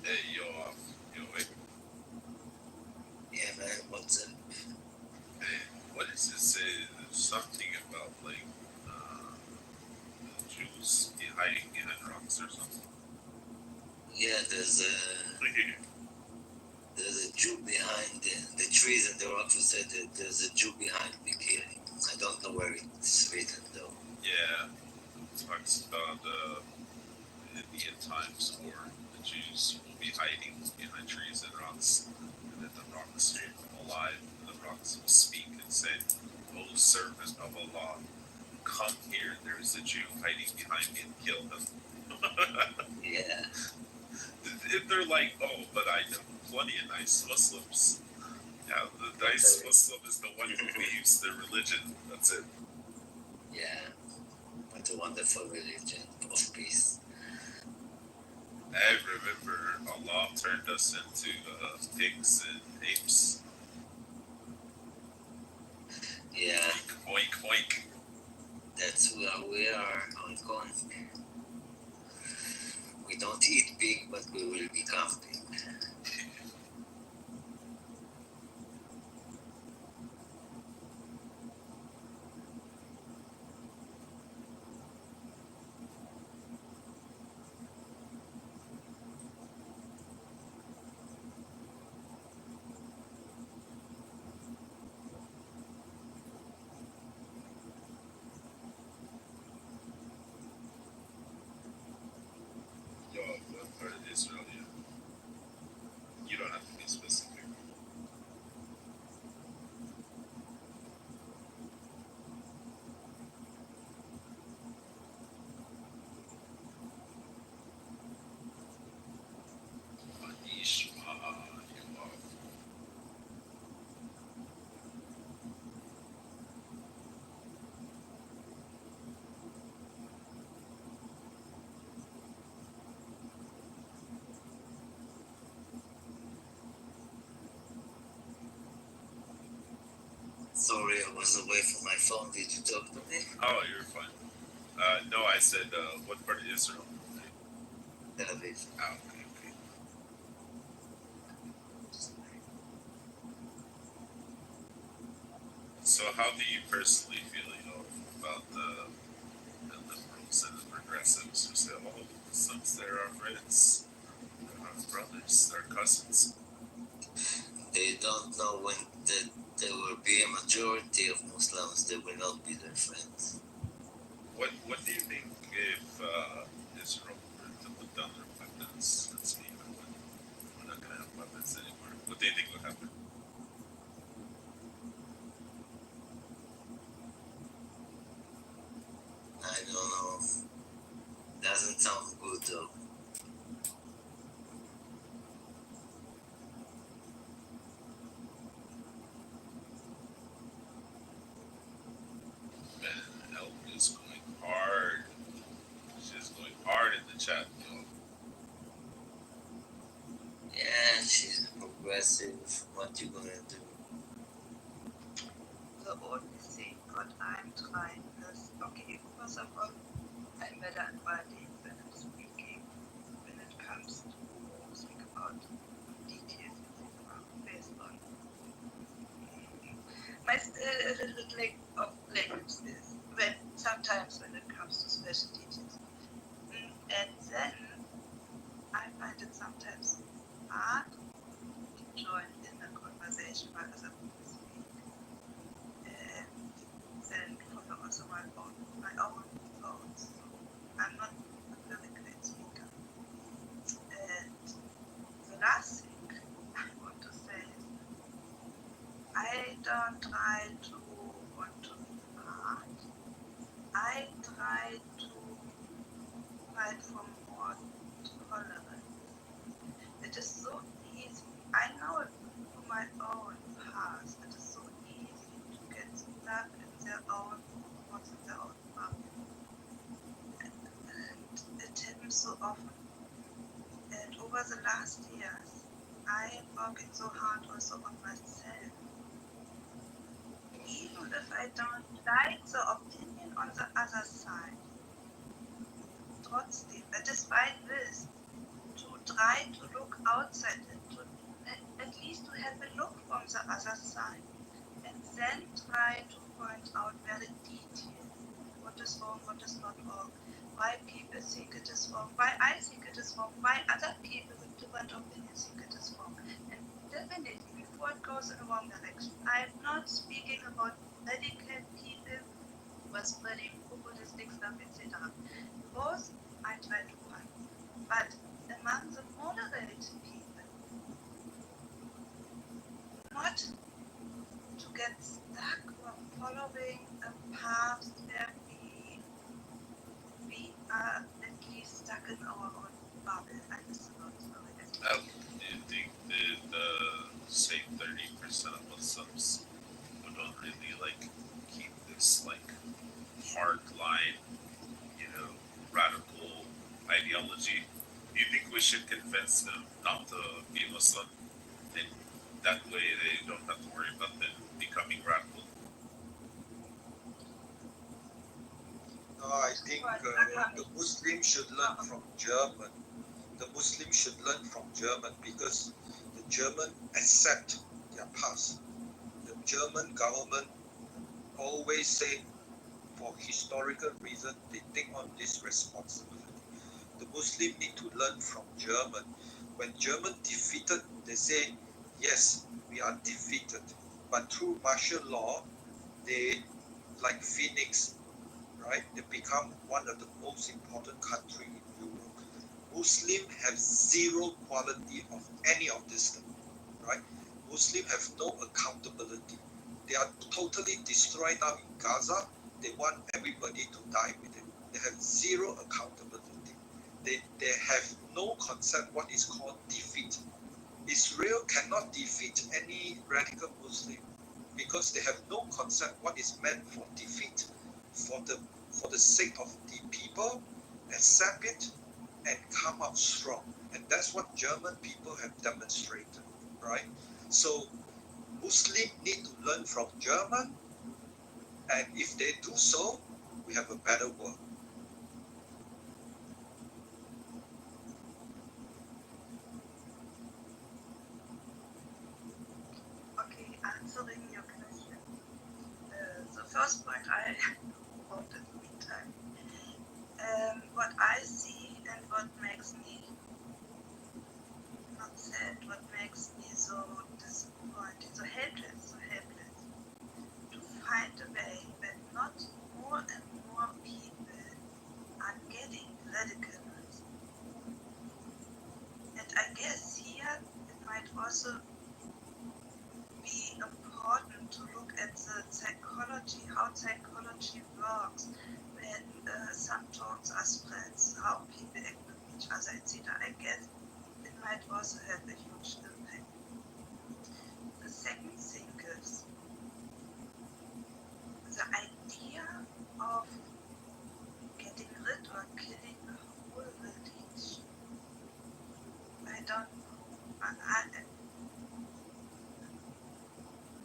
Hey, yo, wait. Yeah, man, what's up? Hey, what does it say? There's something about like the Jews hiding behind rocks or something. Yeah, there's a Jew behind the trees and the rocks. Said that there's a Jew behind me killing. I don't know where it's written though. Yeah, it talks about in the end times where the Jews will be hiding behind trees and rocks, and that the rocks will come alive, and the rocks will speak and say, "O servant of Allah, come here. There is a Jew hiding behind me, and kill him." Yeah. They're like, "Oh, but I know plenty of nice Muslims." Yeah, the nice Muslim is the one who believes their religion. That's it. Yeah. What a wonderful religion of peace. I remember Allah turned us into pigs and apes. Yeah, Oink, oink. that's where we are, Hong Kong. We don't eat pig, but we will become pig. Yo, what part of Israel? You don't have to be specific. Sorry, I was away from my phone. Did you talk to me? Oh, you're fine. No, I said, what part of Israel? Tel Aviv. Oh, okay, okay. So, how do you personally feel, about the liberals and the progressives who say, oh, Muslims, they're our friends, they're our brothers, they're cousins? They don't know when there will be a majority of Muslims. They will not be their friends. What do you think if Israel were to put down their weapons? Let's say, we're not going to have weapons anymore. What do you think would happen? I don't know. Doesn't sound good though. Man, Elk is going hard. She's going hard in the chat, Yeah, she's progressive. What you gonna do? The only thing what I'm trying is, okay, first of all, I'm better at writing than I'm speaking when it comes to speak about details, etc., based on my lack of language is when sometimes when it comes to special details. And then I find it sometimes hard to join in a conversation while other people speak. And then follow also my own thoughts. I'm not a very great speaker. And the last thing I want to say is I don't try to want to be smart. I try to fight for more tolerance. It is so easy. I know it from my own past. It is so easy to get stuck in their own thoughts, in their own bubble. And it happens so often. And over the last years, I am working so hard also on myself. Even if I don't like the opinion on the other side, trotzdem, despite this, to try to look outside it, at least to have a look from the other side, and then try to point out very detailed what is wrong, what is not wrong, why people think it is wrong, why I think it is wrong, why other people with different opinions think it is wrong. And definitely, before it goes in the wrong direction, I'm not speaking about radical people who are spreading populistic stuff, etc. Those I try to find. But among the moderate people, not to get stuck or following a path where we are at least stuck in our own bubble. I miss the word, sorry. Do you think that, say, 30% of Muslims who don't really, keep this, hard line, radical ideology, do you think we should convince them not to be Muslim. And that way they don't have to worry about them becoming radical. No, I think the Muslims should learn from German. The Muslims should learn from German because the German accept their past. The German government always say, for historical reason, they take on this responsibility. The Muslim need to learn from German. When German defeated, they say, yes, we are defeated. But through martial law, they, like Phoenix, right, they become one of the most important countries in Europe. Muslims have zero quality of any of this stuff, right? Muslims have no accountability. They are totally destroyed now in Gaza. They want everybody to die with it. They have zero accountability. They have no concept what is called defeat. Israel cannot defeat any radical Muslim because they have no concept what is meant for defeat. For the sake of the people, accept it and come out strong. And that's what German people have demonstrated, right? So Muslims need to learn from German, and if they do so, we have a better world. Okay, answering your question. The first point I wrote in the meantime. What I see and what makes me not sad, what makes me so disappointed, so helpless, to find a way that not more and more people are getting radicalized. And I guess here it might also be important to look at the psychology, how psychology works when some talks are spread, how people act with each other, etc. I guess it might also have a huge impact. The second thing is the idea of getting rid or killing a whole religion. I don't know.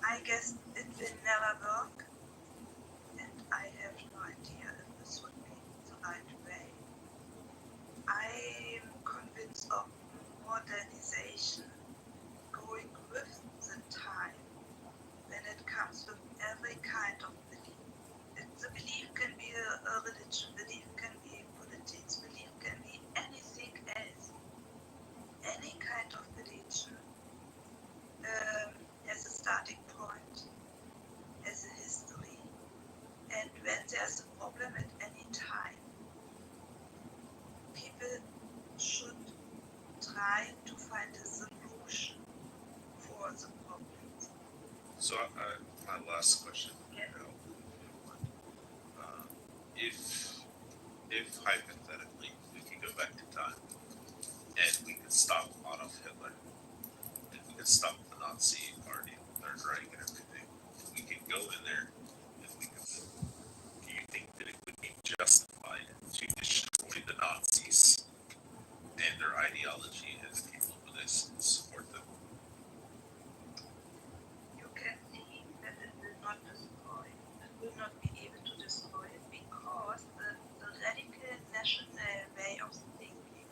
I guess it will never work, and I have no idea if this would be the right way. I am convinced of modernization going with the time when it comes with every kind of belief. The belief can be a religion, belief can be politics, belief can be anything else. Any kind of religion as a starting point, as a history. And when there's a problem at any time, people should try to find a solution for the problem. So my last question, Yeah. If hypothetically we could go back to time and we could stop Adolf Hitler, and we could stop the Nazi party, Third Reich and everything, we could go in there and we could, do you think that it would be justified to destroy the Nazis and their ideology and the people who they support them? You can see that it will not destroy, it will not be able to destroy it because the radical national way of thinking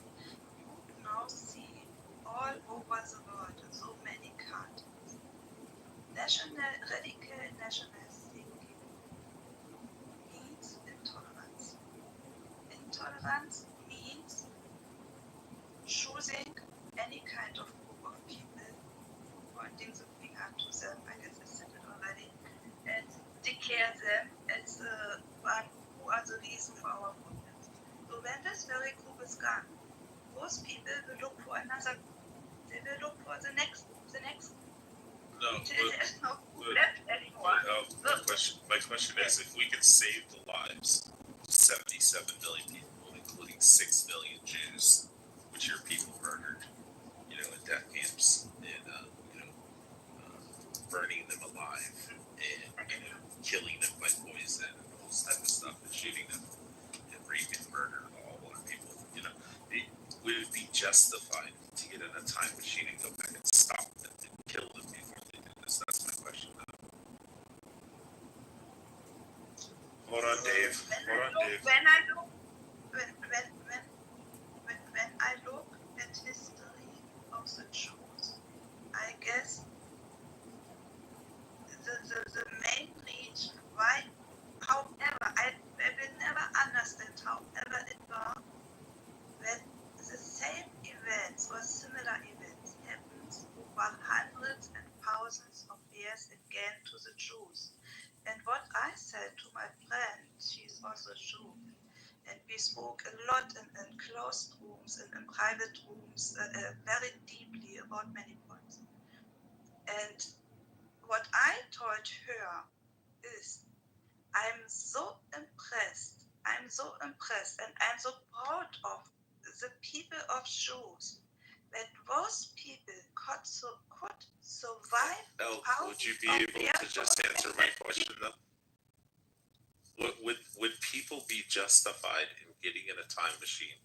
you now see all over the world in so many countries. Radical national thinking means intolerance. Intolerance means choosing any kind of group of people, pointing the finger to them, I guess I said it already, and declare them as the one who are the reason for our problems. So when this very group is gone, most people will look for another group. They will look for the next group. No, Until there's no group left anymore. my question is, if we could save the lives of 77 million people, including 6 million Jews, which are people murdered, in death camps, and burning them alive, and killing them by poison, and all this type of stuff, and shooting them, and raping, murder all other people, would it be justified to Hold on, Dave. When I look at history of the Jews, I guess the main reason why, however, I will never understand however it was, when the same events or similar events happens over hundreds and thousands of years again to the Jews. And what I said to my friend, she's also Jew, and we spoke a lot in closed rooms and in private rooms, very deeply about many points. And what I told her is, I'm so impressed, and I'm so proud of the people of Jews, that those people could survive. Would you be able to just answer my question though? Would people be justified in getting in a time machine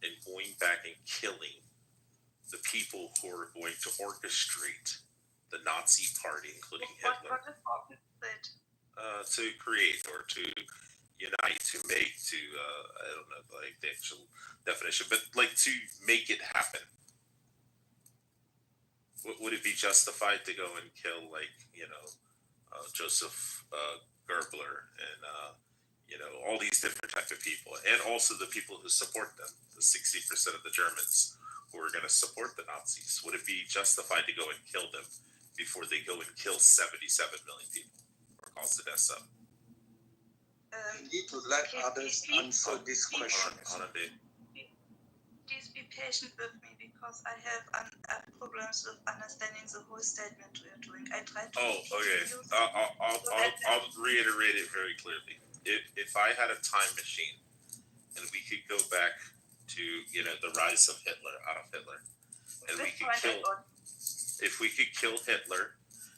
and going back and killing the people who are going to orchestrate the Nazi party, including Hitler? What is orchestrate? To create or to unite, to make, to I don't know like the actual definition, but like to make it happen. Would it be justified to go and kill, like, Joseph Gerbler and all these different type of people, and also the people who support them, the 60% of the Germans who are going to support the Nazis? Would it be justified to go and kill them before they go and kill 77 million people or cause the deaths of? You need to let others answer this question. Please be patient with me, because I have problems with understanding the whole statement you're doing. I tried to. I'll reiterate it very clearly. If I had a time machine and we could go back to the rise of Hitler, Adolf Hitler, and we could kill, if we could kill Hitler,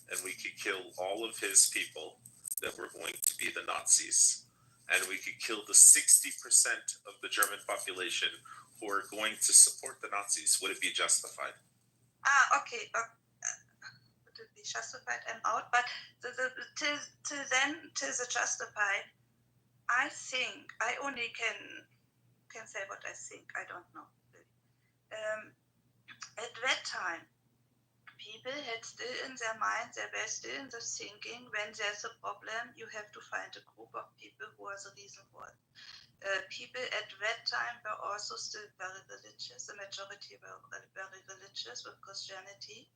and we could kill all of his people that were going to be the Nazis, and we could kill the 60% of the German population who are going to support the Nazis, would it be justified? Okay. Would it be justified? I'm out. But till the justified, I think I only can say what I think. I don't know. At that time, people had still in their mind, they were still in the thinking, when there's a problem, you have to find a group of people who are the reason for it. People at that time were also still very religious. The majority were very religious with Christianity.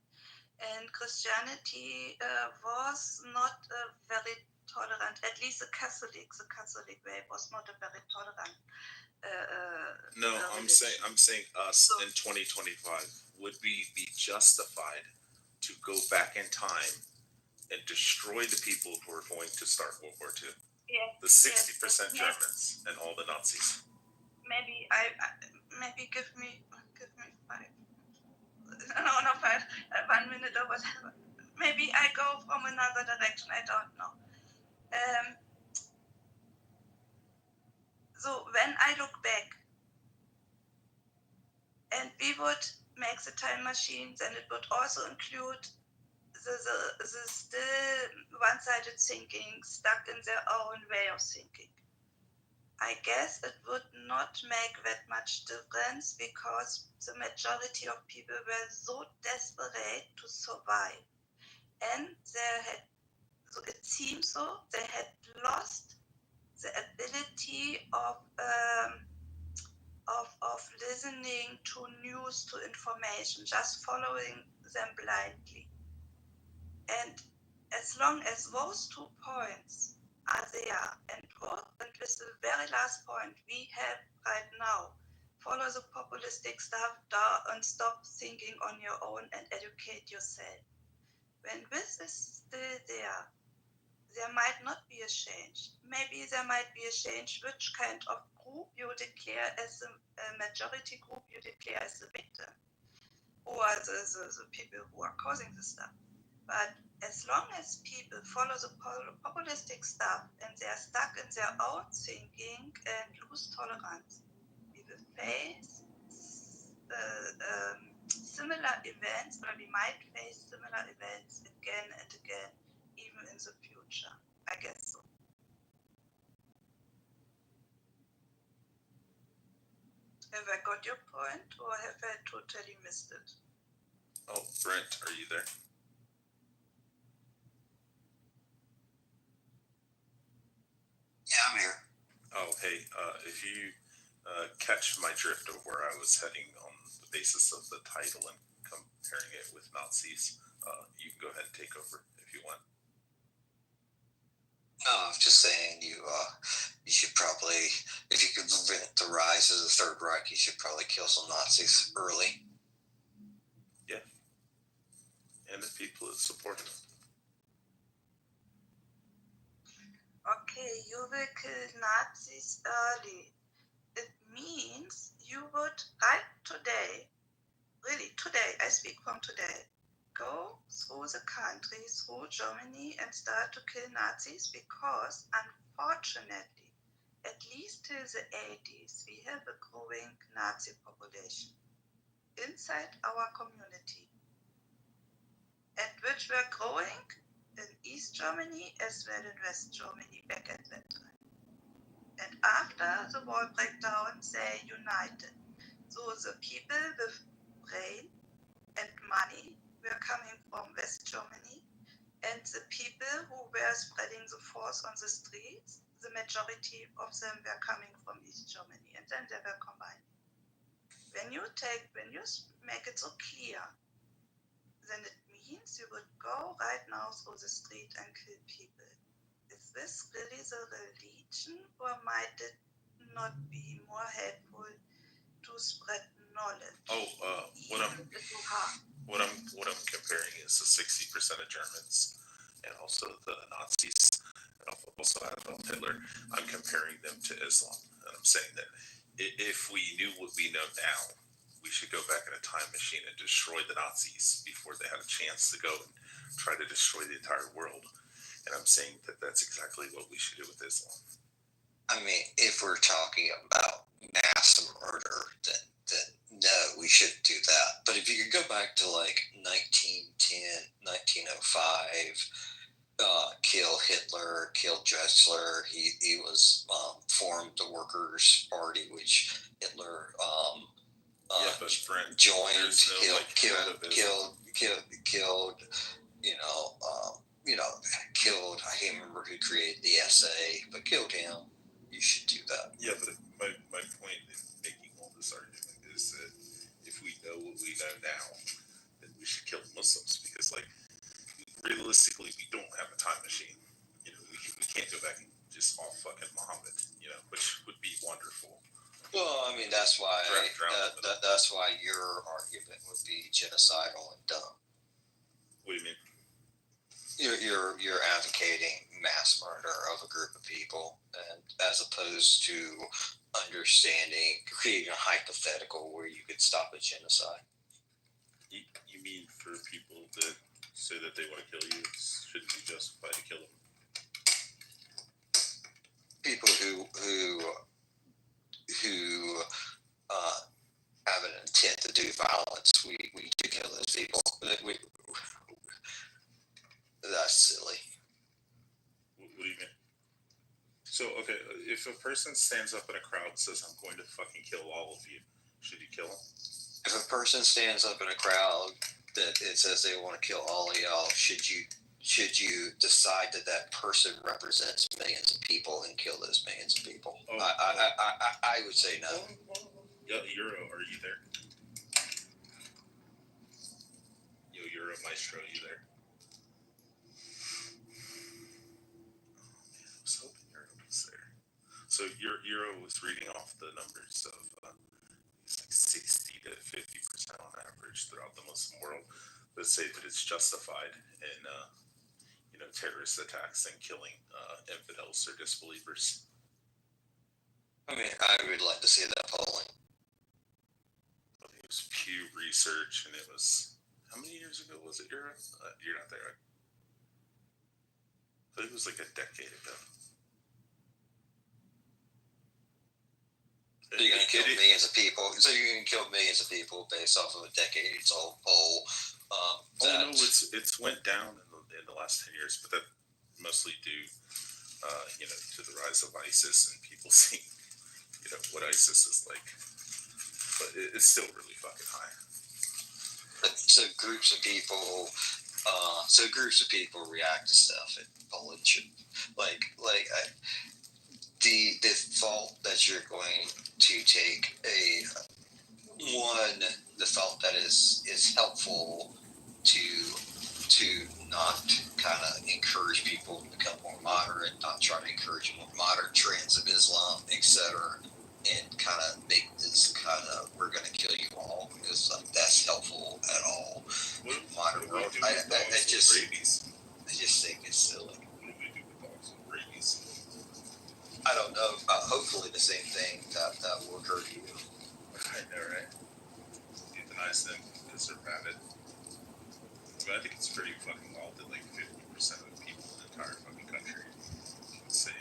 And Christianity was not very tolerant, at least the Catholic way was not a very tolerant. No, I'm saying us in 2025. Would we be justified to go back in time and destroy the people who are going to start World War II? Yeah, the 60% Germans and all the Nazis. Maybe maybe give me 5. No, 5. 1 minute or whatever. Maybe I go from another direction. I don't know. So when I look back, and we would make the time machines, and it would also include the still one-sided thinking, stuck in their own way of thinking. I guess it would not make that much difference, because the majority of people were so desperate to survive, and it seems so, they had lost the ability of listening to news, to information, just following them blindly. And as long as those 2 points are there, and with the very last point we have right now, follow the populistic stuff and stop thinking on your own and educate yourself. When this is still there might not be a change. Maybe there might be a change which kind of group you declare as a majority group, you declare as the victim, or the people who are causing the stuff. But as long as people follow the populistic stuff and they are stuck in their own thinking and lose tolerance, we will face similar events, or we might face similar events again and again, even in the future. I guess so. got your point, or have I totally missed it? Oh, Brent, are you there? Yeah, I'm here. Oh, hey, if you catch my drift of where I was heading on the basis of the title and comparing it with Nazis, you can go ahead and take over if you want. No, I was just saying you should probably, if you could prevent the rise of the Third Reich, you should probably kill some Nazis early. Yeah. And the people that supported them. Okay, you will kill Nazis early. It means you would, right today, really today, I speak from today, go through the country, through Germany, and start to kill Nazis because, unfortunately, at least till the 80s, we have a growing Nazi population inside our community, and which were growing in East Germany as well in West Germany back at that time. And after the wall breakdown, they united. So the people with brain and money were coming from West Germany, and the people who were spreading the force on the streets, the majority of them were coming from East Germany, and then they were combined. When you make it so clear, then it means you would go right now through the street and kill people. Is this really the religion, or might it not be more helpful to spread knowledge? What I'm comparing is the 60% of Germans and also the Nazis and also Adolf Hitler. I'm comparing them to Islam, and I'm saying that if we knew what we know now, we should go back in a time machine and destroy the Nazis before they had a chance to go and try to destroy the entire world. And I'm saying that that's exactly what we should do with Islam. I mean, if we're talking about mass murder, then no, we shouldn't do that. But if you could go back to like 1910, 1905, kill Hitler, kill Drexler, he was formed the Workers' Party, which Hitler joined, killed, I can't remember who created the SA, but killed him. You should do that. Yeah, but my point in making all this argument is that if we know what we know now, then we should kill Muslims, because, like, realistically, we don't have a time machine. You know, we can't go back and just all fucking Muhammad, which would be wonderful. Well, I mean, that's why that's why your argument would be genocidal and dumb. What do you mean? You're advocating mass murder of a group of people, and as opposed to creating a hypothetical where you could stop a genocide. You mean for people that say that they want to kill you, it shouldn't be justified to kill them? People who have an intent to do violence, we do kill those people. That's silly. What do you mean? So, okay, if a person stands up in a crowd and says, "I'm going to fucking kill all of you," should you kill them? If a person stands up in a crowd that it says they want to kill all of y'all, should you decide that person represents millions of people and kill those millions of people? I would say no. Yo, Euro, are you there? Yo, Euro Maestro, are you there? I was hoping Euro was there. So Euro was reading off the numbers of it's like 60 to 50% on average throughout the Muslim world that say that it's justified in terrorist attacks and killing infidels or disbelievers. I mean, I would like to see that polling. I think it was Pew Research, and it was, how many years ago was it, Euro? You're not there, right? I think it was like a decade ago. So you're going to kill millions of people. So you're going to kill millions of people based off of a decades-old poll. No, it's went down in the last 10 years, but that mostly due, to the rise of ISIS and people seeing, what ISIS is like. but it's still really fucking high. So groups of people react to stuff and Poland should the thought that you're going to take the thought that is helpful to not kind of encourage people to become more moderate, not try to encourage more modern trends of Islam, etc., and kind of make this kind of we're going to kill you all because that's helpful at all in modern world. I just think it's silly. What do we do with dogs with rabies? I don't know. Hopefully the same thing that will occur to you. I know, right? Euthanize them because they're rabid. But I think it's pretty fucking wild that like 50% of the people in the entire fucking country can say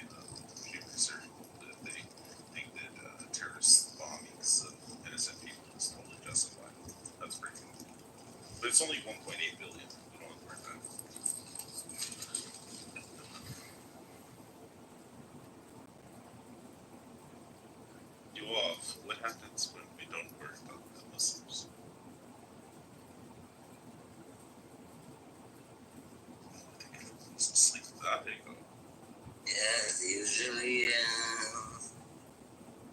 Pew Research that they think that terrorist bombings of innocent people is totally justified. That's pretty cool. But it's only 1.8 billion. We don't want to worry about it. What happens when we don't worry about the Muslims? Sleep. There you go. Yeah, they usually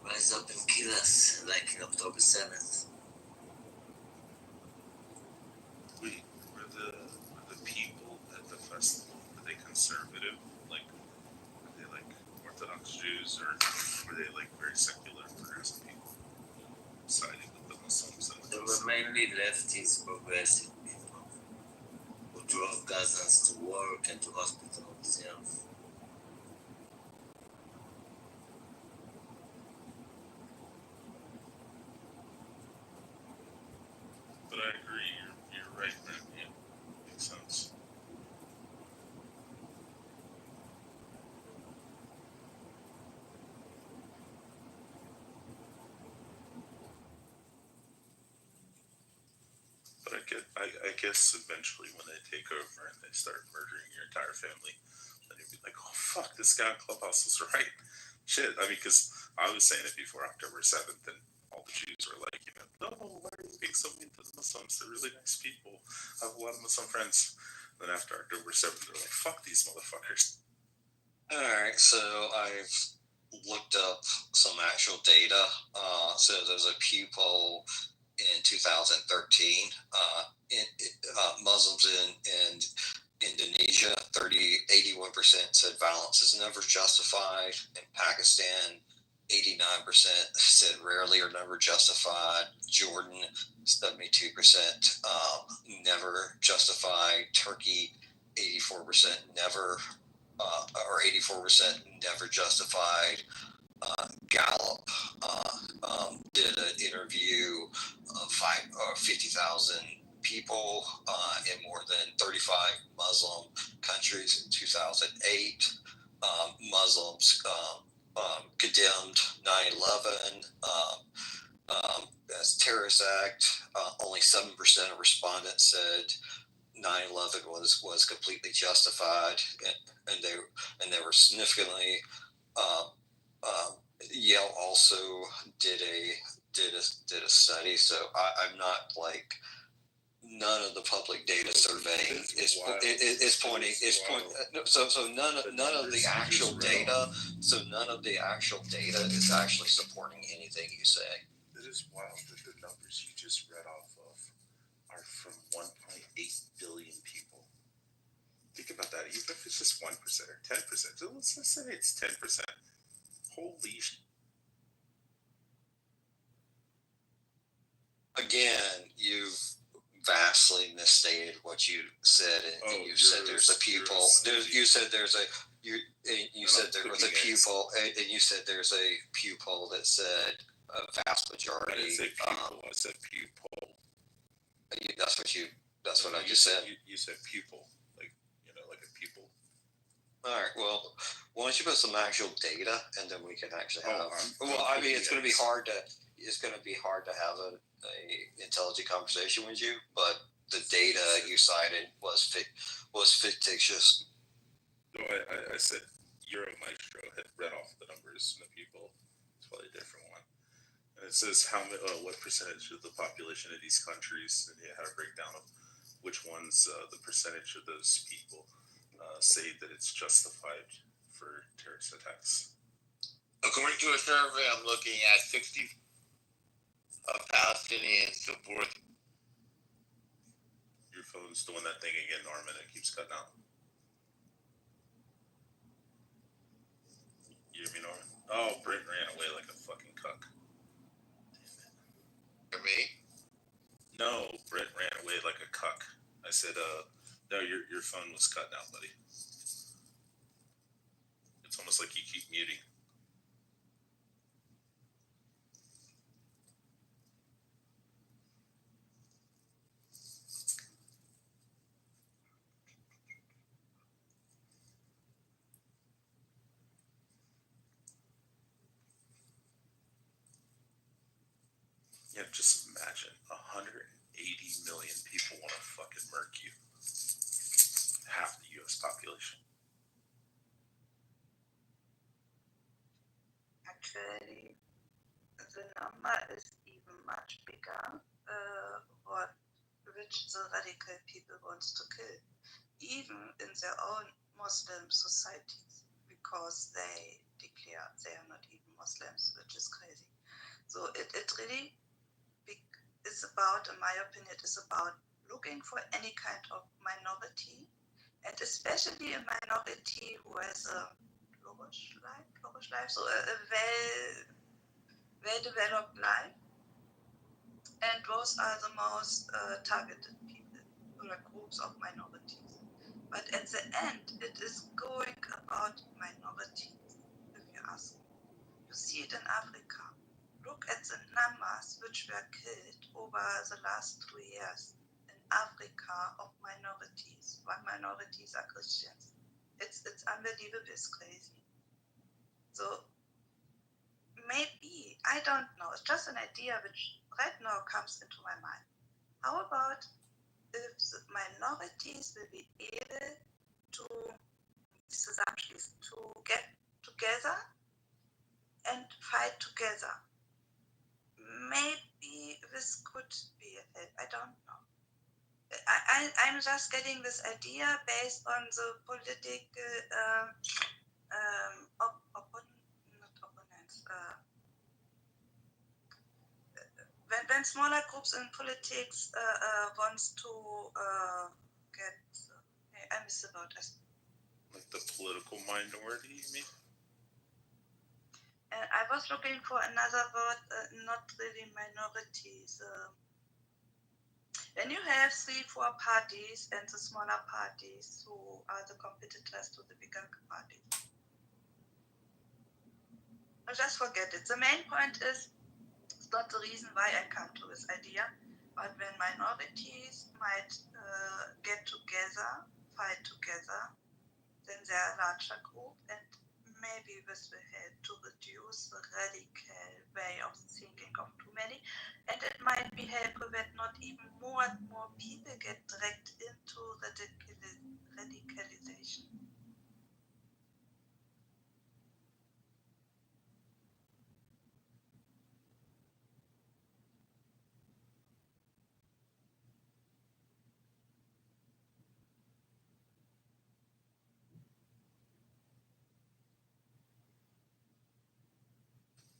rise up and kill us, like in October 7th. Wait, were the people at the festival, were they conservative? Like, were they like Orthodox Jews, or were they like very secular progressive people siding with the Muslims? They were mainly lefties, progressive people who drove Gazans to work and to hospitals, yeah. But I agree, you're right, man. Yeah, makes sense. But I guess eventually when they take over and they start murdering your entire family, then you'll be like, oh fuck, this guy on Clubhouse was right. Shit, I mean, because I was saying it before October 7th, and all the Jews were like, no, why are you being so mean to the Muslims? They're really nice people. I have a lot of Muslim friends. Then after October 7th, they're like, fuck these motherfuckers. Alright, so I've looked up some actual data. So there's a Pew poll in 2013. Muslims in Indonesia, 81% said violence is never justified. In Pakistan, 89% said rarely or never justified. Jordan, 72% never justified. Turkey, 84% never, or 84% never justified. Gallup did an interview of 50,000 people in more than 35 Muslim countries in 2008. Muslims condemned 9/11 as terrorist act. Only 7% of respondents said 9/11 was completely justified, and they were significantly. Yale also did a study, so I'm not like none of the public data surveying is pointing. So none of the actual data. So none of the actual data is actually supporting anything you say. It is wild that the numbers you just read off of are from 1.8 billion people. Think about that. Even if it's just 1% or 10%, so let's say it's 10%. Holy shit. Again, you've vastly misstated what you said, and you said there's a Pew poll. You said there was a Pew poll, and you said there's a Pew poll that said a vast majority. I didn't say Pew poll. I said Pew poll. That's what I just said. You said pupil, like a pupil. All right. Well, why don't you put some actual data, and then we can actually have. I mean, it's going to be hard to have a intelligent conversation with you, but the data you cited was fictitious. No, I said Euro Maestro had read off the numbers from the people. It's probably a different one. And it says what percentage of the population of these countries, and you had a breakdown of which ones, the percentage of those people say that it's justified for terrorist attacks. According to a survey I'm looking at, 60 of Palestinians support. Your phone's doing that thing again, Norman. It keeps cutting out. You hear me, Norman? Oh, Brent ran away like a fucking cuck. For me? No, Brent ran away like a cuck. I said, no, your phone was cutting out, buddy. It's almost like you keep muting. Yeah, just imagine 180 million people want to fucking murk you. Half the U.S. population. Actually, the number is even much bigger. Which the radical people wants to kill, even in their own Muslim societies, because they declare they are not even Muslims, which is crazy. So it really is about, in my opinion, it is about looking for any kind of minority, and especially a minority who has a flourish life, so a well-developed life. And those are the most targeted people, or groups of minorities. But at the end, it is going about minorities, if you ask me. You see it in Africa. Look at the numbers which were killed over the last 2 years in Africa of minorities. One minorities are Christians. It's unbelievable, it's crazy. So maybe, I don't know, it's just an idea which right now comes into my mind. How about if the minorities will be able to get together and fight together? Maybe this could be a help, I don't know. I'm just getting this idea based on the political opponents. When smaller groups in politics wants to get, I miss the word. Like the political minority, you mean? I was looking for another word, not really minorities. When you have 3-4 parties and the smaller parties who are the competitors to the bigger parties. I just forget it. The main point is, it's not the reason why I come to this idea, but when minorities might get together, fight together, then they are a larger group, and maybe this will help to reduce the radical way of thinking of too many, and it might be helpful that not even more and more people get dragged into radicalization.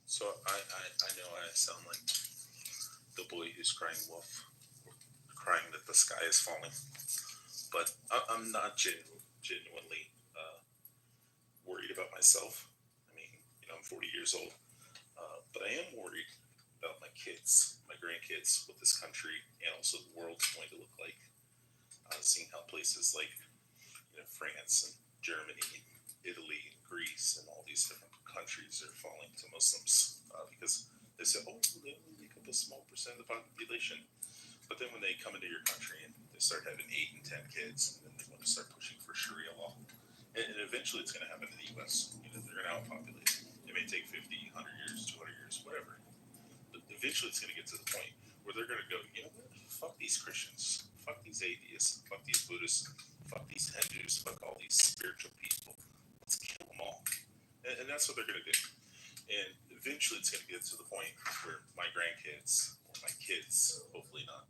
So I know I sound like the boy who's crying wolf, crying that the sky is falling, but I'm not genuinely worried about myself. I mean, I'm 40 years old, but I am worried about my kids, my grandkids, what this country and also the world's going to look like. Seeing how places like France and Germany, and Italy, and Greece, and all these different countries are falling to Muslims because they say, oh, they only make up a small percent of the population. But then when they come into your country and they start having 8 and 10 kids, and then they want to start pushing for Sharia law, and eventually it's going to happen in the U.S. They're going to outpopulate. It may take 50, 100 years, 200 years, whatever. But eventually it's going to get to the point where they're going to go, fuck these Christians, fuck these atheists, fuck these Buddhists, fuck these Hindus, fuck all these spiritual people. Let's kill them all. And that's what they're going to do. And eventually it's going to get to the point where my grandkids, or my kids, hopefully not,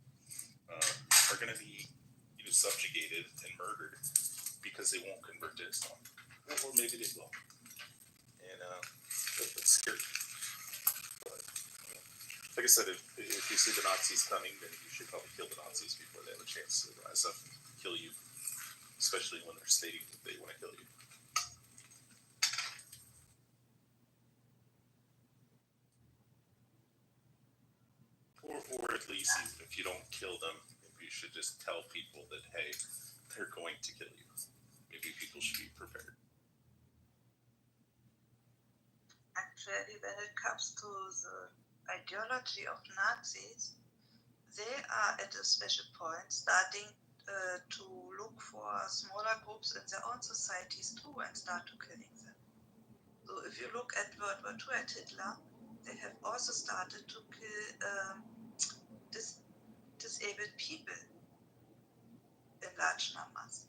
are going to be subjugated and murdered because they won't convert to Islam. Or maybe they will. And that's scary. But, like I said, if you see the Nazis coming, then you should probably kill the Nazis before they have a chance to rise up and kill you. Especially when they're stating that they want to kill you. Or at least, even if you don't kill them, maybe you should just tell people that, hey, they're going to kill you. Maybe people should be prepared. Actually, when it comes to the ideology of Nazis, they are at a special point starting to look for smaller groups in their own societies too and start to killing them. So if you look at World War II at Hitler, they have also started to kill disabled people in large numbers.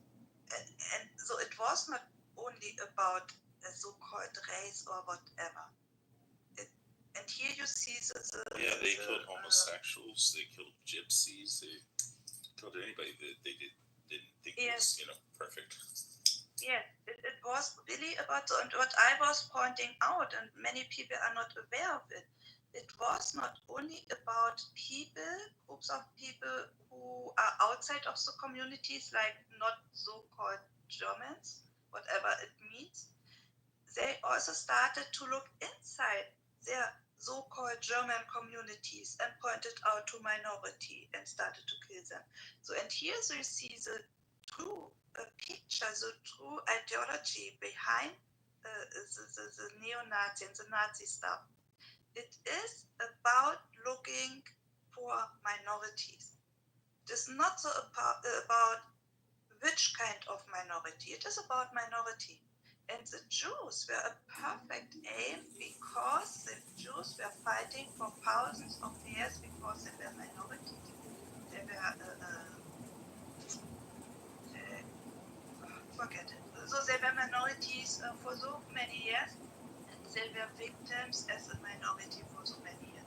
And so it was not only about a so-called race or whatever. And here you see they killed homosexuals, they killed gypsies, they killed anybody that they didn't think was, perfect. Yeah, it was really about, and what I was pointing out, and many people are not aware of it, it was not only about people, groups of people who are outside of the communities, like not so-called Germans, whatever it means. They also started to look inside their so-called German communities and pointed out to minority and started to kill them. So, and here you see the true picture, the true ideology behind the neo-Nazi and the Nazi stuff. It is about looking for minorities. It is not so about which kind of minority. It is about minority. And the Jews were a perfect aim because the Jews were fighting for thousands of years because they were minorities. They were, forget it. So they were minorities for so many years, and they were victims as a minority for so many years.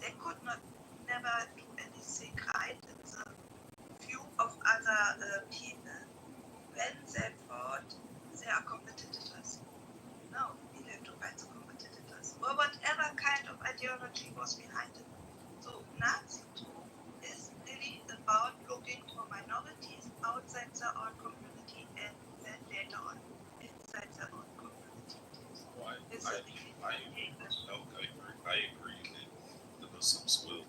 They could never do anything right in the view of other people when they thought they are competitors. No, we have to fight the competitors, or whatever kind of ideology was behind it. So Nazi is really about looking for minorities outside their own community and then later on inside their own community. I agree that the Muslims will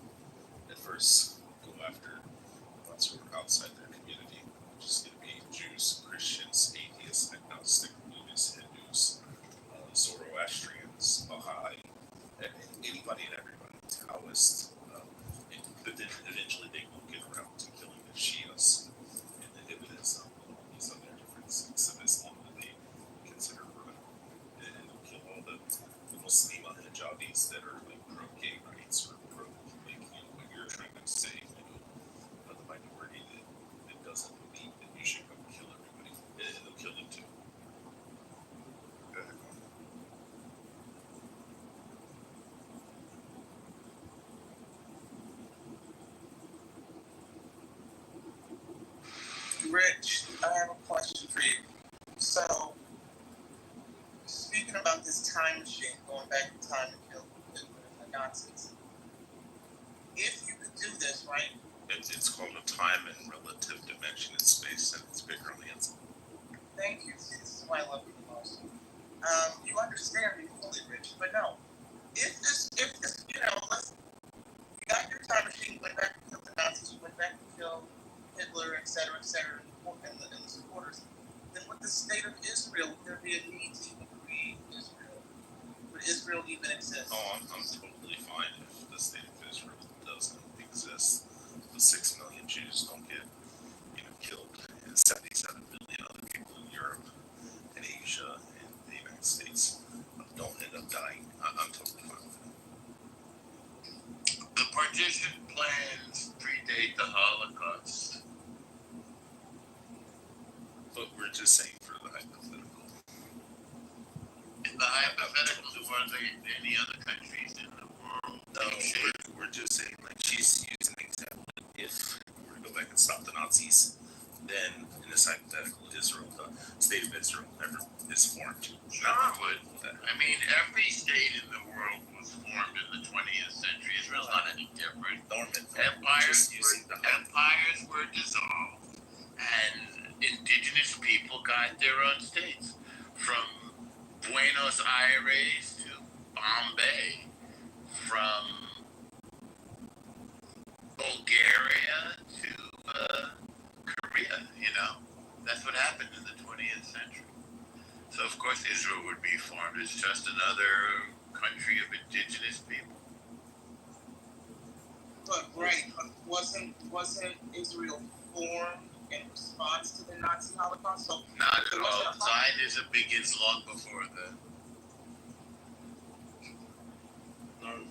at first go after ones who are outside their community, which is going to be Jews, Christians, atheists, agnostic, Buddhists, Hindus, Zoroastrians, Baha'i, anybody and everybody, Taoists. But then eventually they will get around to killing the Shias and the Ibadism and all these other different sects of Islam that they consider ruined. And they'll kill all the Muslim hijabis that are like pro-gay rights or pro, like, what you're trying to say, the minority that doesn't believe that you should go kill everybody. And they'll kill them too. Rich, I have a question for you. So, speaking about this time machine, going back in time to kill the Nazis, if you could do this, right? It's called a time and relative dimension in space, and it's bigger on the inside. Thank you. See, this is why I love you the most. You understand me fully, Rich, but no. If this, you got your time machine, went back to kill the Nazis, you went back to kill Hitler, etc., and the supporters, then with the state of Israel, would there be a need to even create Israel? Would Israel even exist? Oh, I'm totally fine if the state of Israel doesn't exist. The 6 million Jews don't get, killed, and 77 million other people in Europe and Asia and the United States don't end up dying. I'm totally fine with it. The partition plans predate the Holocaust. But we're just saying for the hypothetical. the hypotheticals were any other countries in the world? No, we're just saying, like, she's using an example. If we were to go back and stop the Nazis, then in this hypothetical, Israel, the state of Israel, never is formed. Sure would. I mean, every state in the world was formed in the 20th century. Israel's not any different. Empires were dissolved, and indigenous people got their own states. From Buenos Aires to Bombay, from Bulgaria to Korea, that's what happened in the 20th century. So of course Israel would be formed as just another country of indigenous people. But wasn't Israel formed in response to the Nazi Holocaust? So not at all. Zionism begins long before that. No,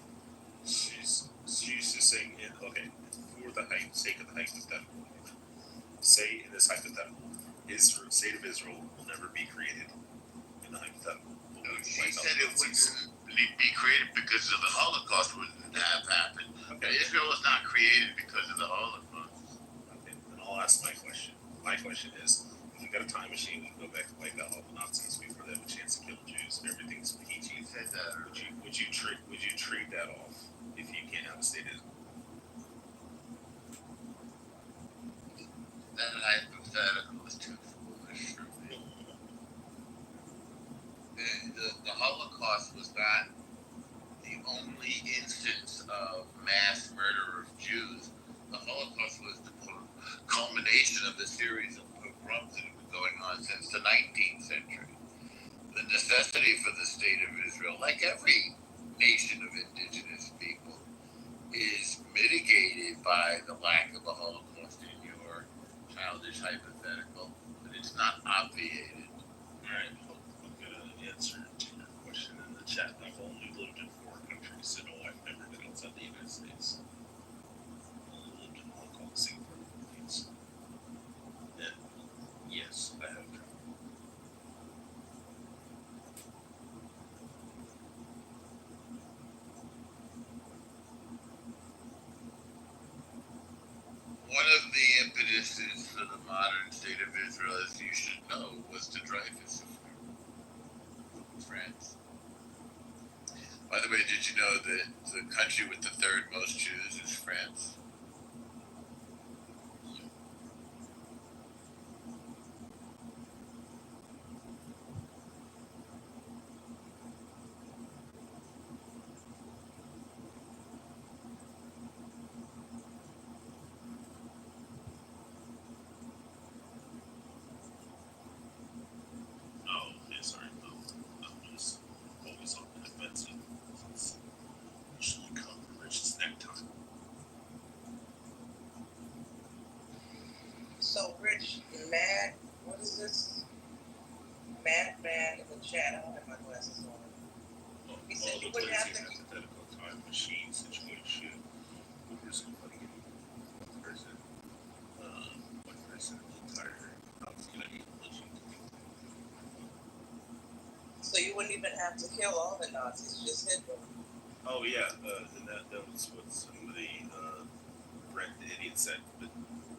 she's just saying, okay, for the sake of the hypothetical, say in this hypothetical, Israel, state of Israel will never be created in the hypothetical. No, she said it wouldn't be created because of the Holocaust wouldn't have happened. Okay. Israel was not created because of the Holocaust. Okay, then I'll ask my question. My question is, if we got a time machine, we can go back and wipe out all the Nazis before they have a chance to kill the Jews and everything's peachy. Said that. Would you trade that off if you can't have a state of Israel? That hypothetical is too foolish. The Holocaust was not the only instance of mass murder of Jews. The Holocaust was the culmination of a series of pogroms that have been going on since the 19th century. The necessity for the state of Israel, like every nation of indigenous people, is mitigated by the lack of a Holocaust in your childish hypothetical, but it's not obviated. Alright, I'm gonna answer your question in the chat. I've only lived in 4 countries, so no, I've never been outside the United States. I've only lived in Hong Kong, Singapore, and the Philippines. And yes, I have traveled. One of the impetuses for the modern state of Israel, as you should know, was the Dreyfus Affair in France. By the way, did you know that the country with the third most Jews is France? Oh, yeah, sorry. I'm just always on the defensive. It's usually come from Rich's necktie. So Rich, Mad, what is this? Madman in the chat. I don't have my glasses on. He said you wouldn't have to. Hypothetical time machine situation. One person fighting one person. One person entire. So you wouldn't even have to kill all the Nazis, just hit them. Oh yeah, and that was what somebody, Brent the idiot said. But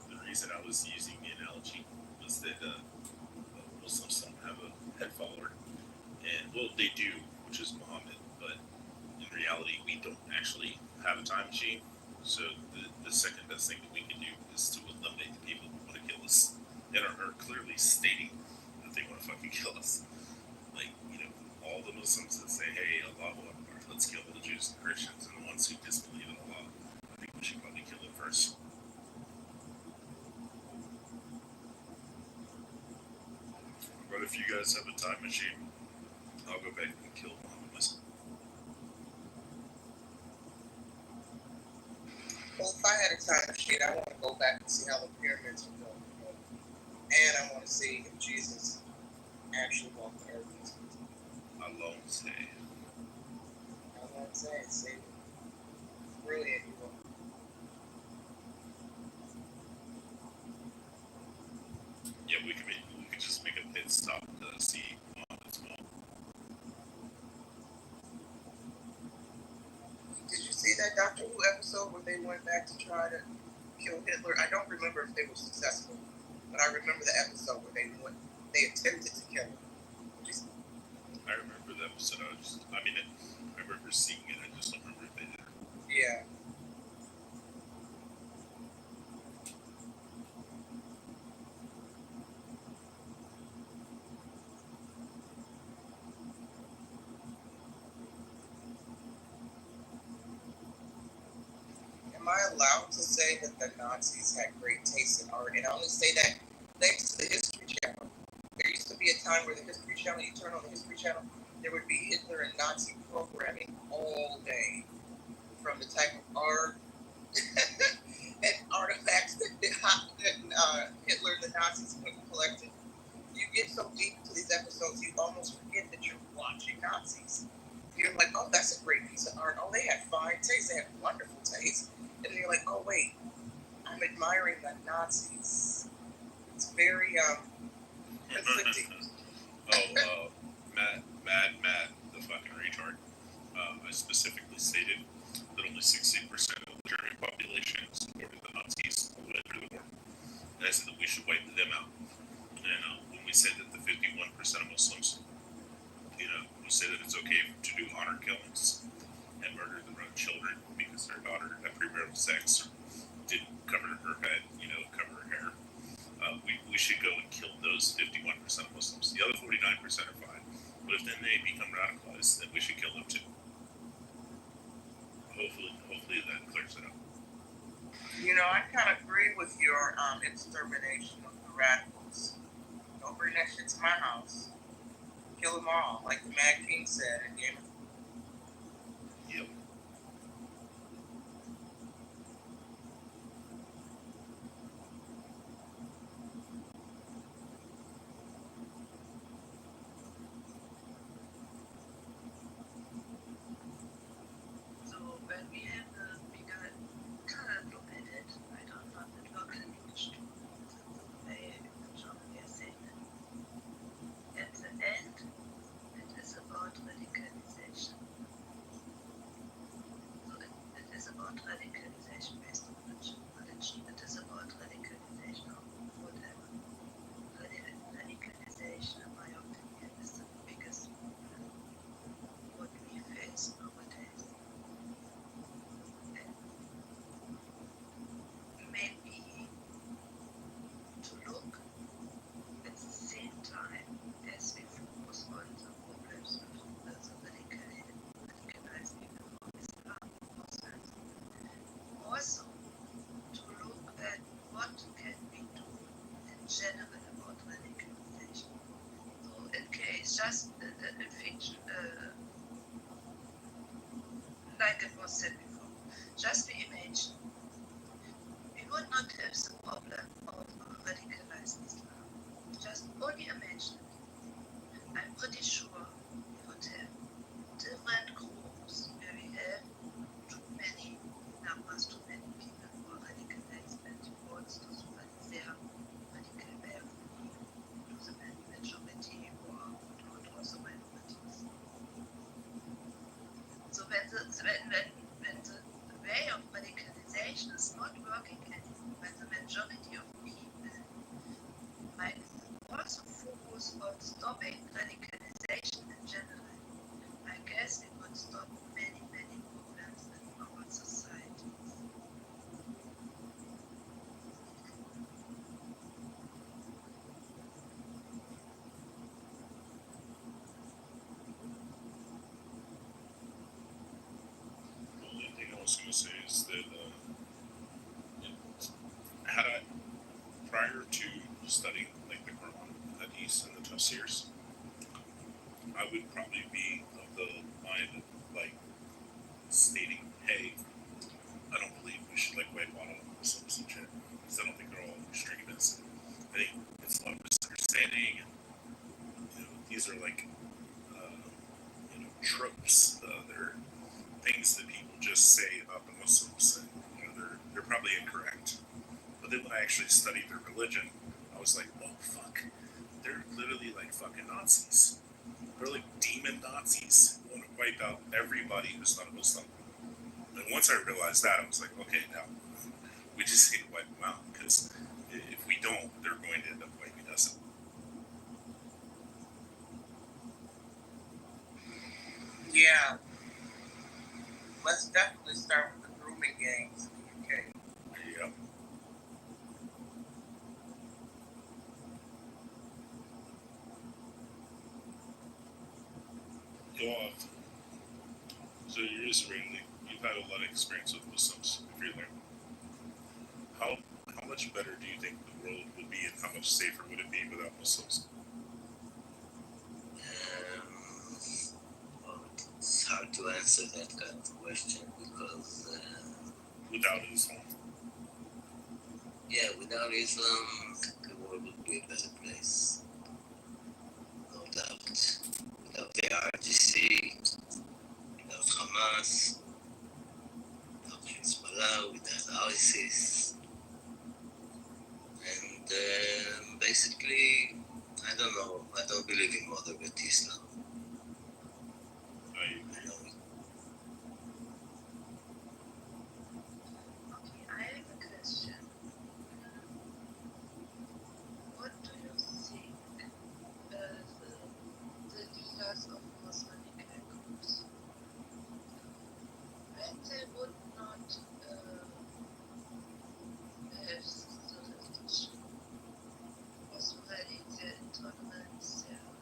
the reason I was using the analogy was that Muslims don't have a head follower, and well, they do, which is Muhammad. But in reality, we don't actually have a time machine. So the second best thing that we can do is to eliminate the people who want to kill us and are clearly stating that they want to fucking kill us. Like, all the Muslims that say, hey, Allahu Akbar, let's kill the Jews and Christians, and the ones who disbelieve in Allah, I think we should probably kill them first. But if you guys have a time machine, I'll go back and kill Muhammad myself. Well, if I had a time machine, I want to go back and see how the pyramids were built. And I want to see if Jesus actually walked the earth. Alone say. See, brilliant you are. Yeah, we could just make a pit stop to see Muhammad's mom. episode where they went back to try to kill Hitler? I don't remember if they were successful, but I remember the episode where they attempted to kill him. I remember the episode. I remember seeing it. I just don't remember if they did it. Yeah. Am I allowed to say that the Nazis had great taste in art? And I only say that thanks to the History Channel. There used to be a time where the History Channel, you turn on the History Channel, there would be Hitler and Nazi programming all day. From the type of art and artifacts that Hitler and the Nazis collected. You get so deep into these episodes, you almost forget that you're watching Nazis. You're like, oh, that's a great piece of art. Oh, they had fine taste. They had wonderful taste. And then you're like, oh, wait, I'm admiring the Nazis. It's very conflicting. Matt, the fucking retard. I specifically stated that only 60% of the German population supported the Nazis who entered the war. And I said that we should wipe them out. And when we said that the 51% of Muslims, who say that it's okay to do honor killings and murder their own children because their daughter had premarital sex or didn't cover her head, cover her hair, we should go and kill those 51% of Muslims. The other 49% are fine. But if then they become radicalized, then we should kill them too. Hopefully that clears it up. I kind of agree with your extermination of the radicals. Don't bring that shit to my house. Kill them all, like the Mad King said in Game of Thrones. Yep. So when we have a bigger kind of look at it, I don't know if it works in English too. The way we are saying it. At the end, it is about radicalization. So it is about radicalization based on religion. It is about radicalization of whatever. Radicalization, in my opinion, is the biggest problem what we face nowadays. Maybe to look at the same time as we focus on the problems with the radicalized people from Islam also to look at what can we do in general about radicalization. So in case just in fiction, like it was said before, just we imagine we would not have the problem of radicalized Islam. Just only imagine it. I'm pretty sure we would have different groups where we have too many numbers, too many people who are radicalized and wants to support their radical way of thinking to the majority or not also minorities. So when the way of radicalization is not working anymore, when the majority of people might also focus on stopping radicalization in general, I guess it would stop many, many problems in our society. The only thing I was going to say is that prior to studying like the Quran, Hadith, and the Tafsirs, I would probably be of the mind of like stating, "Hey, I don't believe we should like wipe out all Muslims and shit, because I don't think they're all extremists. I think it's a lot of misunderstanding, and these are like tropes. They're things that people just say about the Muslims, and they're probably incorrect." But then when I actually studied their religion, I was like, "Oh fuck, they're literally like fucking Nazis. They're like demon Nazis who want to wipe out everybody who's not a Muslim." And once I realized that, I was like, okay, now we just need to wipe them out, because if we don't, they're going to end up wiping us out. Yeah. Let's definitely start with the grooming gangs in the UK. Yeah. Go off. So you're Israeli. You've had a lot of experience with Muslims. If you're there, how much better do you think the world would be, and how much safer would it be without Muslims? Well, it's hard to answer that kind of question because without Islam. Yeah, without Islam, the world would be a better place. No doubt. Without the RGC, without Hamas, without Hezbollah, without ISIS. And basically, I don't know. I don't believe in moderate Islam. I agree. Okay, I have a question. What do you think the leaders of Muslim groups, when they would not have the religion, was radical intolerance,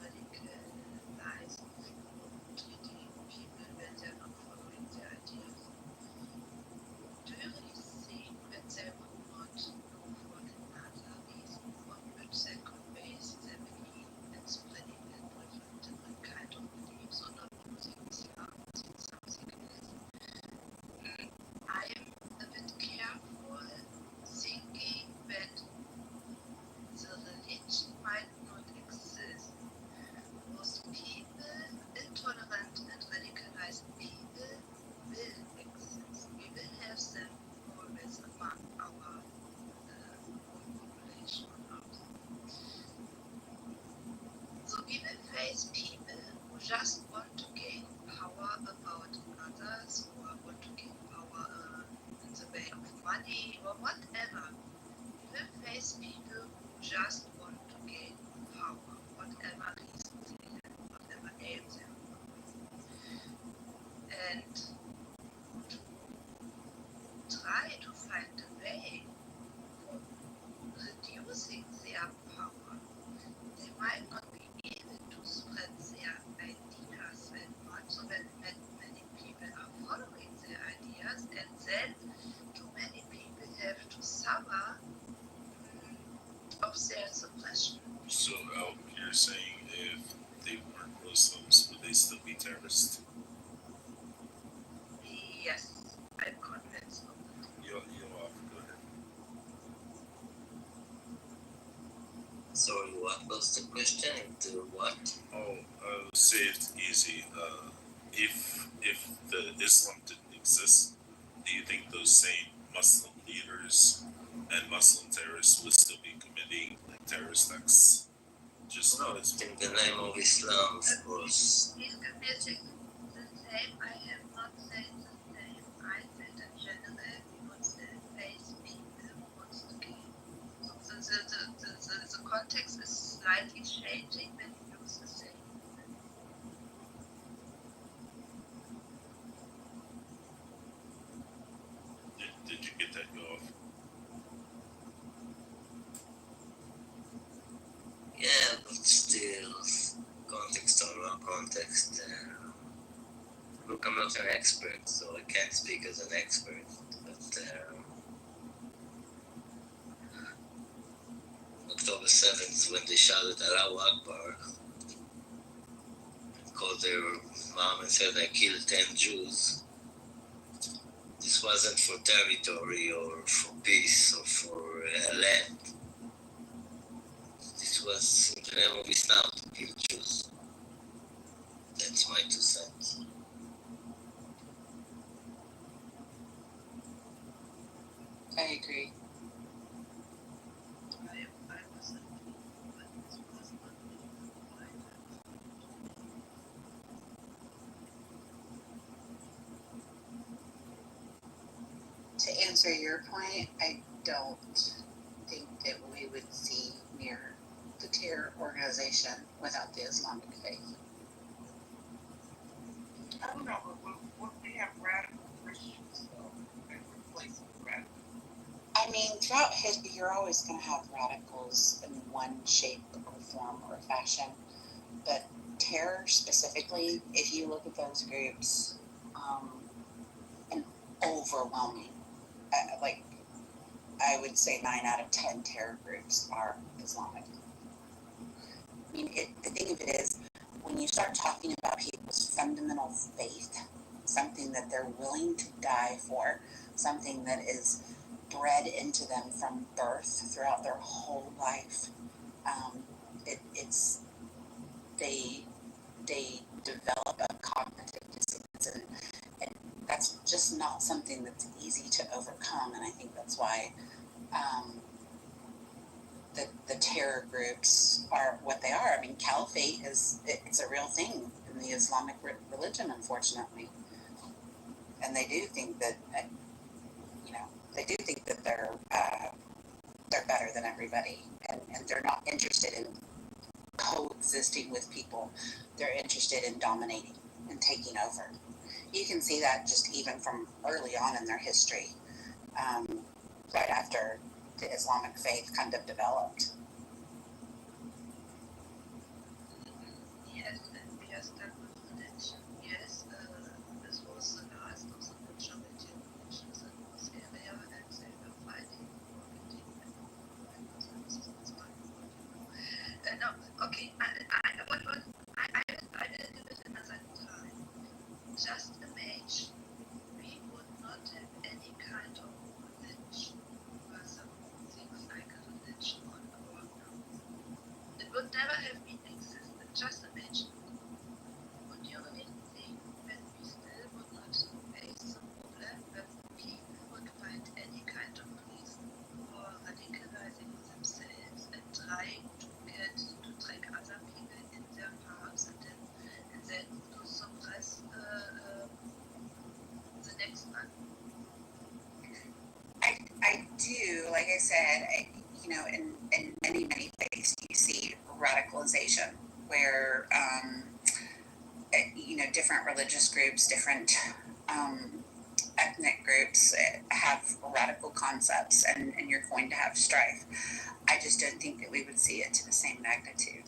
radicalizing people, treating people when they're not following their ideas? Do you really think that they would not look for another reason on which they could base their belief and spreading it with different kind of beliefs or not using Islam as something else? I am a bit careful thinking that the religion might not exist. Most people, intolerant and radicalized people, will exist. We will have them always among our population on Earth. So we will face people who just want to gain power about others, or want to gain power in the way of money or whatever. We will face people who just want to gain power, whatever reasons they have, whatever aims they have. And to try to find a way for reducing their power, they might not be able to spread their ideas that much, so that many people are following their ideas, and then too many people have to suffer of their suppression. So, you're saying if they weren't Muslims, would they still be terrorists? Yes, I'm convinced of that. You off. Go ahead. Sorry, what was the question? To what? Oh, say it's easy. If the Islam didn't exist, do you think those same Muslim leaders and Muslim terrorists would still be committing like terrorist acts? Just not as in the name of Islam, of course. Please committing the same. I am not saying the same. I said in general, we would still face people who want to gain. So the context is slightly changing when you use the same. Did you get that, go off? Yeah, but still, context or wrong context. Look, I'm not an expert, so I can't speak as an expert. But October 7th, when they shouted Allahu Akbar, called their mom and said, I killed 10 Jews. This wasn't for territory or for peace or for land. This was in the name of Islam to kill Jews. That's my 2 cents. I agree. answer your point, I don't think that we would see near the terror organization without the Islamic faith. I don't know, but we have radical Christians, though, that replace radical. I mean, throughout history, you're always going to have radicals in one shape or form or fashion. But terror specifically, if you look at those groups, an overwhelming, like I would say 9 out of 10 terror groups are Islamic. I mean, the thing of it is, when you start talking about people's fundamental faith, something that they're willing to die for, something that is bred into them from birth throughout their whole life, they develop a cognitive dissonance, and that's just not something that's easy to overcome. And I think that's why the terror groups are what they are. I mean, caliphate it's a real thing in the Islamic religion, unfortunately, and they do think that they're better than everybody, and they're not interested in coexisting with people. They're interested in dominating and taking over. You can see that just even from early on in their history, right after the Islamic faith kind of developed. Yes, that was religion. Yes, this was the last of the majority religions in this area, and they were fighting for continuing. No, okay, I did it another time. Just imagine we would not have any kind of religion, or something like a religion on our ground. It would never have been existed. Just imagine. Would you really think that we still would not face the problem that people would find any kind of reason for radicalizing themselves and trying to drag other people in their paths and then to suppress the next one? I do, like I said, in many ways, you see radicalization where, different religious groups, different ethnic groups have radical concepts, and you're going to have strife. I just don't think that we would see it to the same magnitude.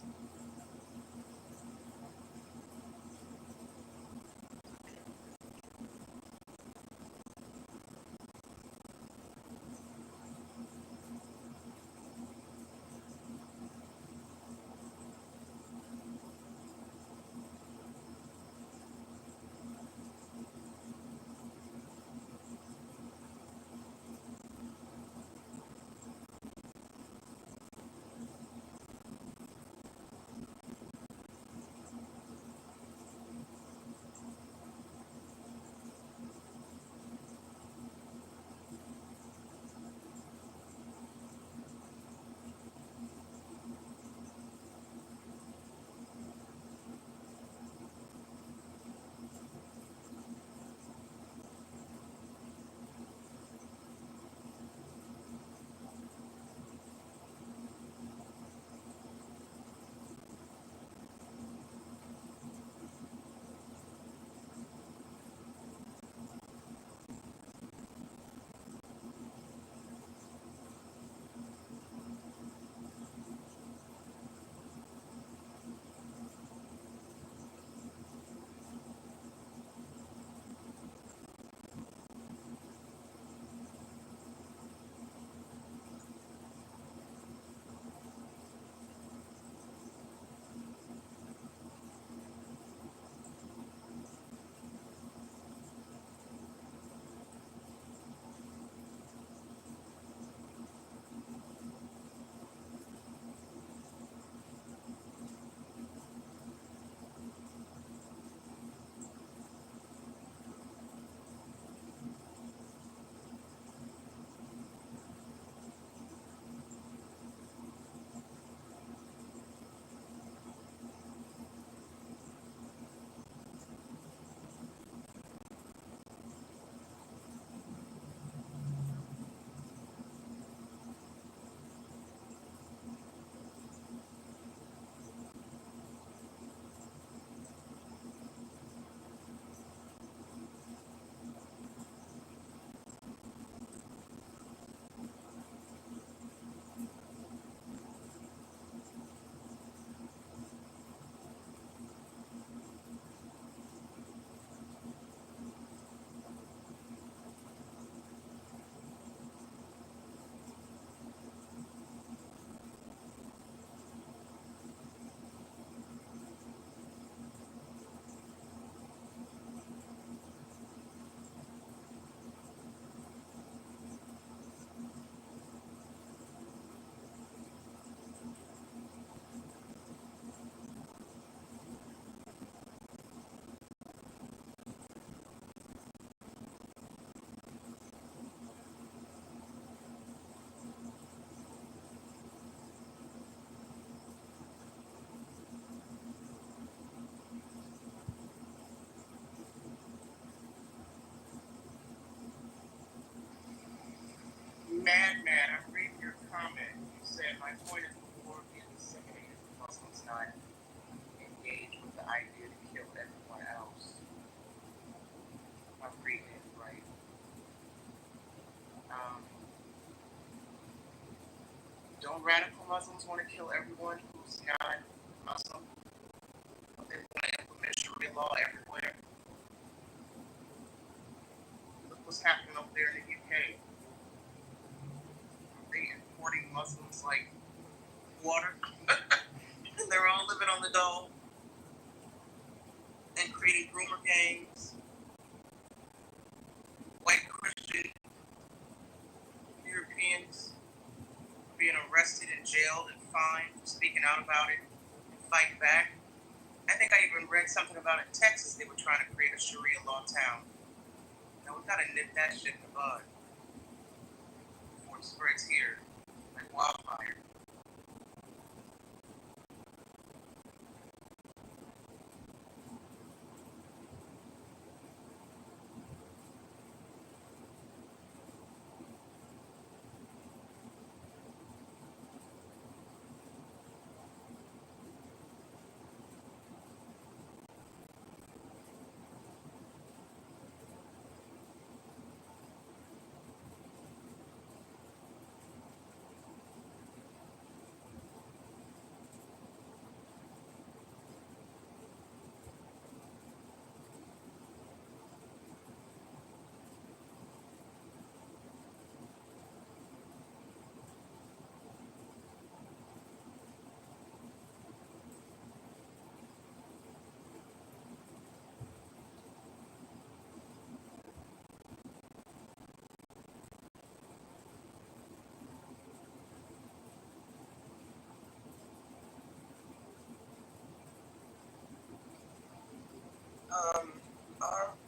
Madman, I'm reading your comment. You said, my point is the war being disseminated for Muslims not engage with the idea to kill everyone else. I'm reading it right. Don't radical Muslims want to kill everyone who's not Muslim? They want to implement Sharia law everywhere. Look what's happening over there in the UK. They importing Muslims like water. They're all living on the dole and creating rumor gangs. White Christian Europeans being arrested and jailed and fined for speaking out about it and fighting back. I think I even read something about in Texas they were trying to create a Sharia law town. Now we've got to nip that shit in the bud before it spreads here like wildfire.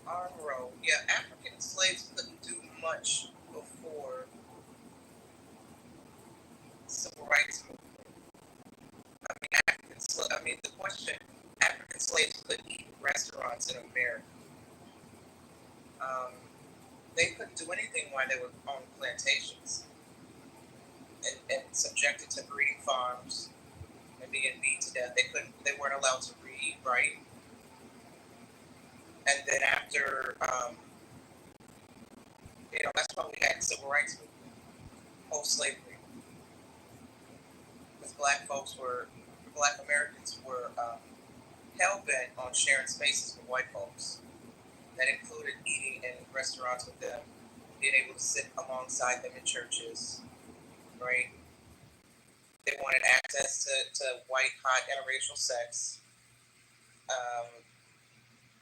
Armro. Yeah, African slaves couldn't do much before civil rights movement. The question: African slaves could eat in restaurants in America. They couldn't do anything while they were on plantations and subjected to breeding farms and being beat to death. They weren't allowed to read, right? And then after, that's why we had civil rights movement, post-slavery, because Black Americans were hell-bent on sharing spaces with white folks. That included eating in restaurants with them, being able to sit alongside them in churches, right? They wanted access to white, hot, interracial sex.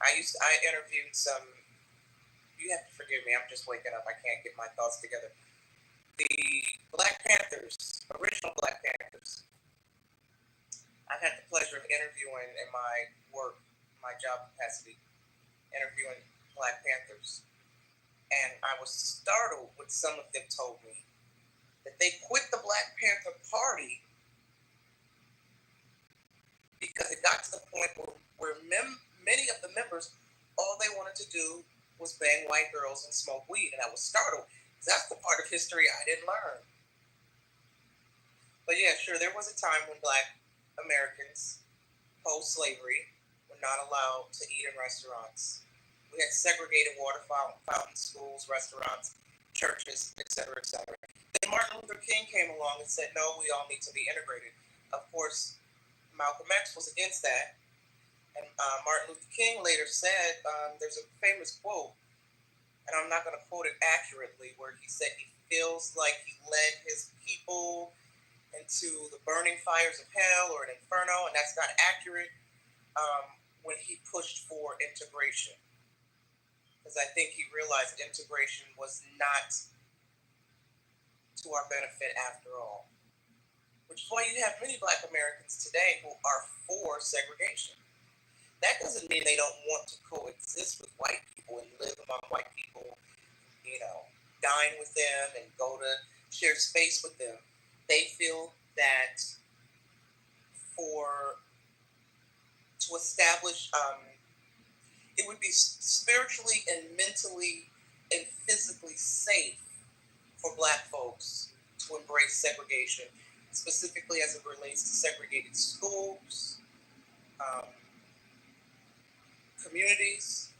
I interviewed some, you have to forgive me, I'm just waking up, I can't get my thoughts together. The Black Panthers, original Black Panthers. I've had the pleasure of interviewing in my work, my job capacity, interviewing Black Panthers. And I was startled when some of them told me that they quit the Black Panther Party because it got to the point where many of the members, all they wanted to do was bang white girls and smoke weed. And I was startled because that's the part of history I didn't learn. But yeah, sure, there was a time when Black Americans, post-slavery, were not allowed to eat in restaurants. We had segregated water fountains, schools, restaurants, churches, etc., etc. Then Martin Luther King came along and said, no, we all need to be integrated. Of course, Malcolm X was against that. And Martin Luther King later said, there's a famous quote, and I'm not going to quote it accurately, where he said he feels like he led his people into the burning fires of hell or an inferno, and that's not accurate, when he pushed for integration. Because I think he realized integration was not to our benefit after all. Which is why you have many Black Americans today who are for segregation. That doesn't mean they don't want to coexist with white people and live among white people, dine with them and go to share space with them. They feel that to establish, it would be spiritually and mentally and physically safe for Black folks to embrace segregation, specifically as it relates to segregated schools, communities.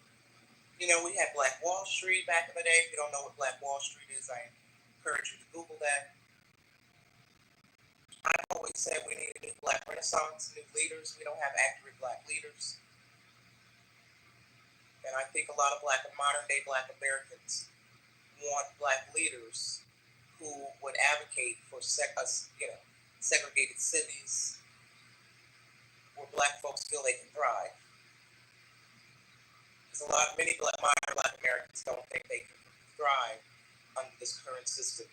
You know, we had Black Wall Street back in the day. If you don't know what Black Wall Street is, I encourage you to Google that. I've always said we need a new Black Renaissance, new leaders. We don't have accurate Black leaders. And I think a lot of modern day Black Americans want Black leaders who would advocate for segregated cities where Black folks feel they can thrive. Because many modern Black Americans don't think they can thrive under this current system.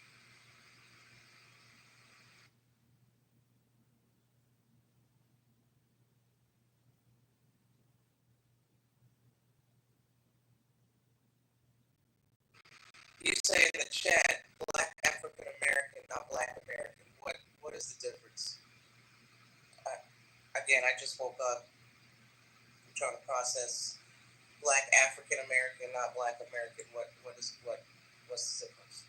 You say in the chat, Black African American, not Black American. What is the difference? Again, I just woke up. I'm trying to process Black African American, not Black American. What's the difference?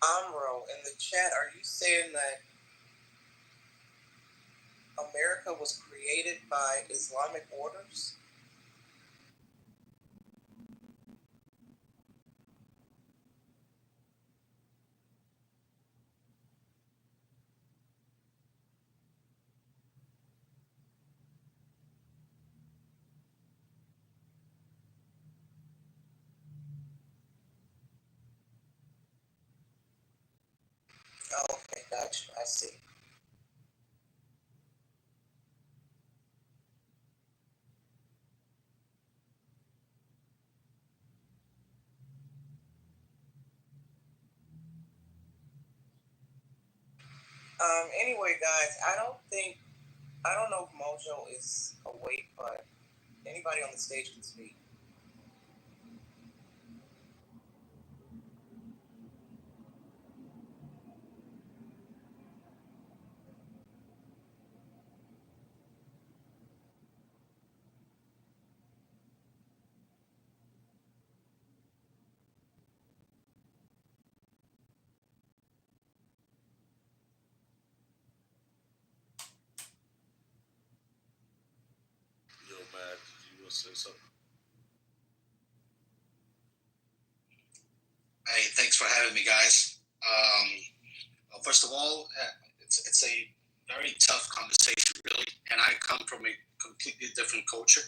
Amro, in the chat, are you saying that America was created by Islamic orders? Oh, okay, gotcha. I see. Anyway, guys, I don't know if Mojo is awake, but anybody on the stage can speak. Yo, Matt, did you want to say something? Hey, thanks for having me, guys. Well, first of all, it's a very tough conversation, really, and I come from a completely different culture.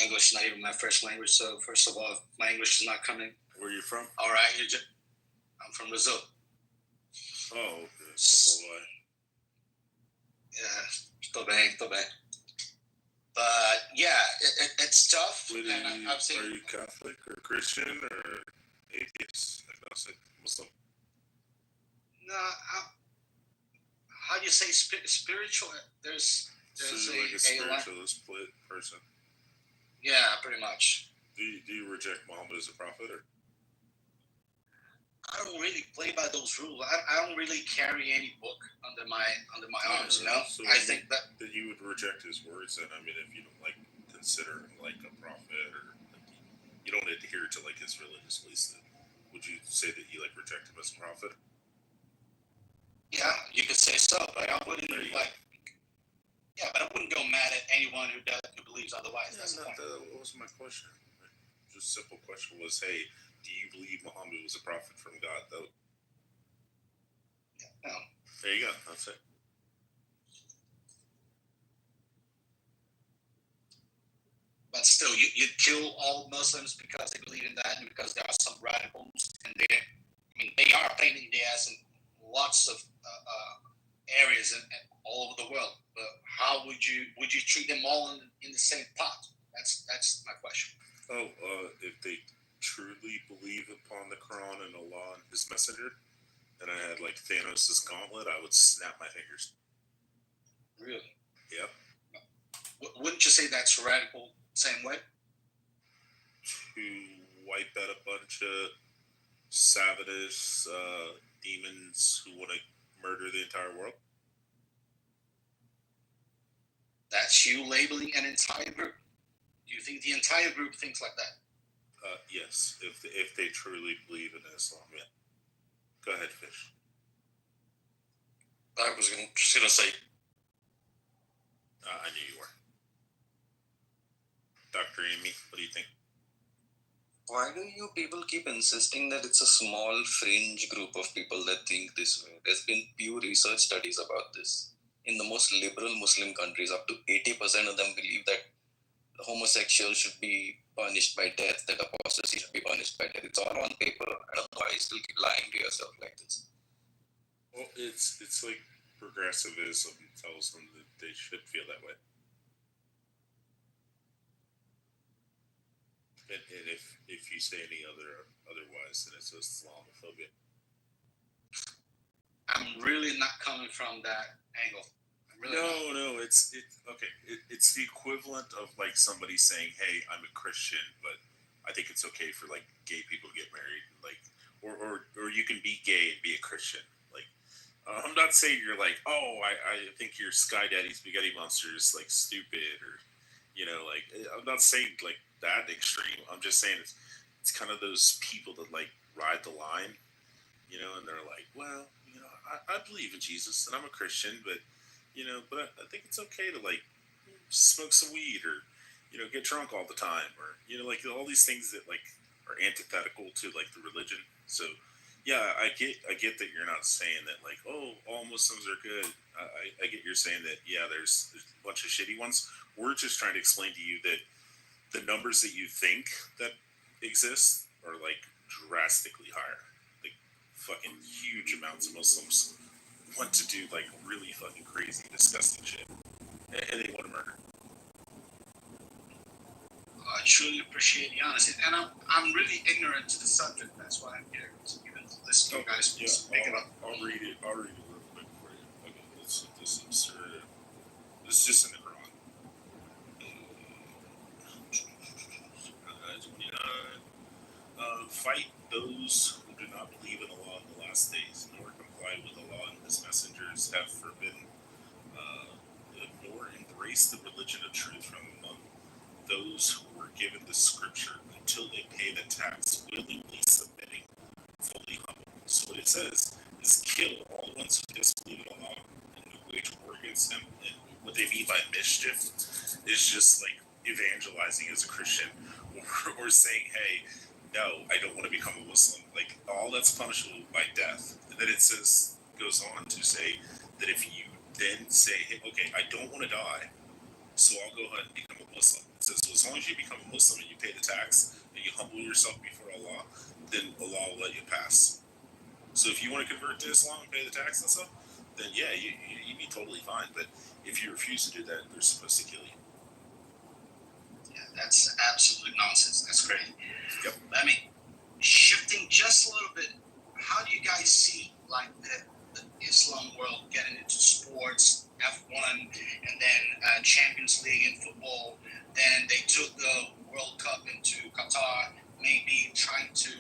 English is not even my first language, so first of all, my English is not coming. Where are you from? All right, I'm from Brazil. Oh, okay. Yeah, tô bem. But yeah, it's tough. Are you Catholic or Christian or atheist, agnostic, Muslim? No, how do you say spiritual? There's so you're like a spiritualist person. Yeah, pretty much. Do you reject Muhammad as a prophet, or? I don't really play by those rules. I don't really carry any book under my arms, you know. So I think that you would reject his words, and I mean, if you don't consider him like a prophet, or you don't adhere to his religious beliefs, then would you say that you reject him as a prophet? Yeah, Yeah, you could say so, but I wouldn't Yeah, but I wouldn't go mad at anyone who believes otherwise. Yeah, That's the point. what was my question? Just simple question was, hey, do you believe Muhammad was a prophet from God? Though. No. There you go. That's it. But still, you'd kill all Muslims because they believe in that, and because there are some radicals, and they are painting the ass in lots of areas and all over the world. But how would you treat them all in the same pot? That's my question. Oh, if they truly believe upon the Quran and Allah and His Messenger, and I had like Thanos' gauntlet, I would snap my fingers. Really? Yep. Wouldn't you say that's radical same way? To wipe out a bunch of Savadis, demons who want to murder the entire world? That's you labeling an entire group. Do you think the entire group thinks like that? Yes, if they truly believe in Islam, yeah. Go ahead, Fish. I was just gonna say. I knew you were. Dr. Amy, what do you think? Why do you people keep insisting that it's a small fringe group of people that think this way? There's been Pew Research studies about this. In the most liberal Muslim countries, up to 80% of them believe that homosexuals should be punished by death, that apostasy should be punished by death. It's all on paper. I don't know why you still keep lying to yourself like this. Well, it's like progressivism tells them that they should feel that way. And if you say any otherwise, then it's Islamophobia. I'm really not coming from that angle. No, it's okay. It's the equivalent of like somebody saying, "Hey, I'm a Christian, but I think it's okay for like gay people to get married." Like, or you can be gay and be a Christian. Like, I'm not saying you're like, "Oh, I think your Sky Daddy Spaghetti Monster is like stupid," or like I'm not saying like that extreme. I'm just saying it's kind of those people that like ride the line, and they're like, well, I believe in Jesus and I'm a Christian, but but I think it's okay to like smoke some weed or get drunk all the time, or like all these things that like are antithetical to like the religion. So yeah, I get that you're not saying that like, oh, all Muslims are good. I get you're saying that, yeah, there's a bunch of shitty ones. We're just trying to explain to you that the numbers that you think that exist are like drastically higher. Like fucking huge amounts of Muslims want to do like really fucking crazy, disgusting shit, and they want to murder. I truly appreciate the honesty, and I'm really ignorant to the subject. That's why I'm here to even listen to you guys. I'll read it real quick for you. Okay, this absurd. This is just in the Quran. 29. Fight those who do not believe in Allah in the last days, nor comply with Allah and His messengers have forbidden, nor embrace the religion of truth from among those who were given the scripture until they pay the tax, willingly submitting, fully humble. So what it says is kill all the ones who disbelieve in Allah and who wage war against Him. And what they mean by mischief is just like evangelizing as a Christian, or saying, hey, no, I don't want to become a Muslim. Like, all that's punishable by death. And then it goes on to say that if you then say, hey, okay, I don't want to die, so I'll go ahead and become a Muslim. It says, so as long as you become a Muslim and you pay the tax and you humble yourself before Allah, then Allah will let you pass. So if you want to convert to Islam and pay the tax and stuff, then yeah, you'd be totally fine. But if you refuse to do that, they're supposed to kill you. Yeah, that's absolute nonsense. That's crazy. Yep. I mean, shifting just a little bit, how do you guys see like the Islam world getting into sports, F1, and then Champions League in football? Then they took the World Cup into Qatar, maybe trying to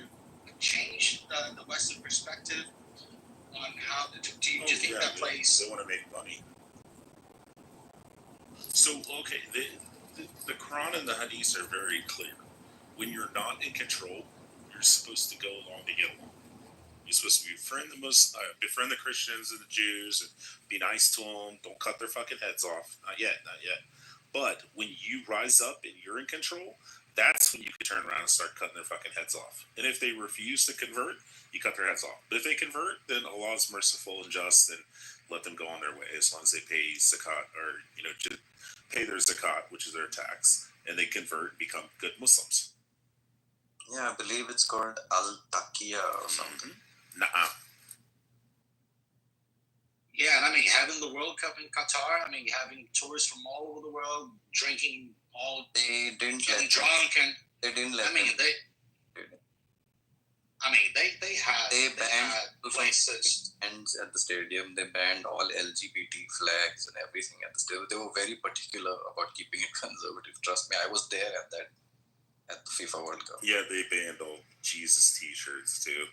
change the Western perspective on how do you think that plays? They want to make money. So, okay, the Quran and the Hadith are very clear. When you're not in control, you're supposed to go along to get along. You're supposed to befriend the Christians and the Jews, and be nice to them. Don't cut their fucking heads off. Not yet. But when you rise up and you're in control, that's when you can turn around and start cutting their fucking heads off. And if they refuse to convert, you cut their heads off. But if they convert, then Allah is merciful and just, and let them go on their way as long as they pay zakat, or just pay their zakat, which is their tax, and they convert and become good Muslims. Yeah, I believe it's called Al-Taqiyya or something. Nah. Yeah, and I mean, having the World Cup in Qatar, I mean, having tourists from all over the world drinking all they didn't getting let drunk, and they didn't let I mean, them. they had places. And at the stadium, they banned all LGBT flags and everything at the stadium. They were very particular about keeping it conservative. Trust me, I was there at the FIFA World Cup. Yeah, they banned all Jesus T-shirts too.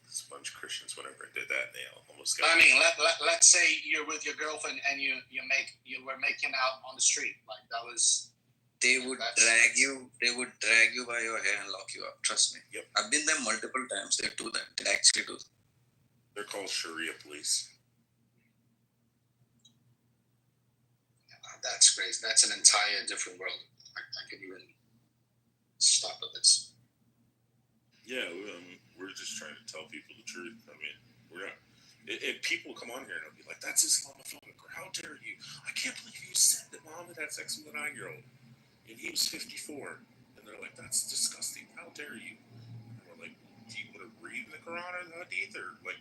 There's a bunch of Christians, whenever I did that, they almost got. I mean, let's say you're with your girlfriend and you were making out on the street, like that was. They would drag you by your hair and lock you up. Trust me. Yep. I've been there multiple times. They do that. They actually do. They're called Sharia police. That's crazy. That's an entire different world. I could even stop at this. Yeah, we're just trying to tell people the truth. I mean, we're not. If people come on here and they'll be like, "That's Islamophobic," or "How dare you? I can't believe you said that Muhammad had sex with a 9-year-old and he was 54." And they're like, "That's disgusting. How dare you?" And we're like, "Do you want to read the Quran or the Hadith?" Or like,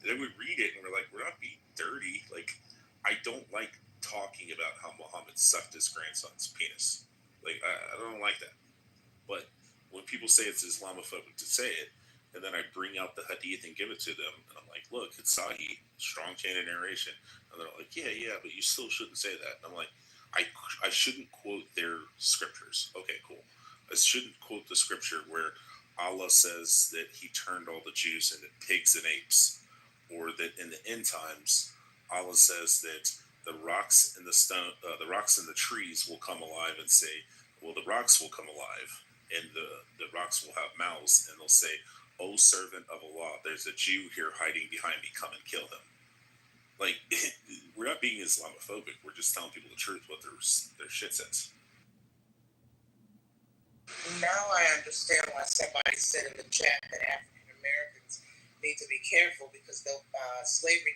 then we read it and we're like, "We're not being dirty." Like, I don't like talking about how Muhammad sucked his grandson's penis. Like, I don't like that. But when people say it's Islamophobic to say it, and then I bring out the Hadith and give it to them, and I'm like, "Look, it's Sahih, strong chain of narration," and they're like, "Yeah, but you still shouldn't say that." And I'm like, I shouldn't quote their scriptures. Okay, cool. I shouldn't quote the scripture where Allah says that He turned all the Jews into pigs and apes, or that in the end times Allah says that the rocks and the rocks and the trees will come alive and say, "Well, the rocks will come alive, and the rocks will have mouths, and they'll say, 'O servant of Allah, there's a Jew here hiding behind me. Come and kill him.'" Like, we're not being Islamophobic. We're just telling people the truth, what their shit says. Now I understand why somebody said in the chat that African Americans need to be careful because slavery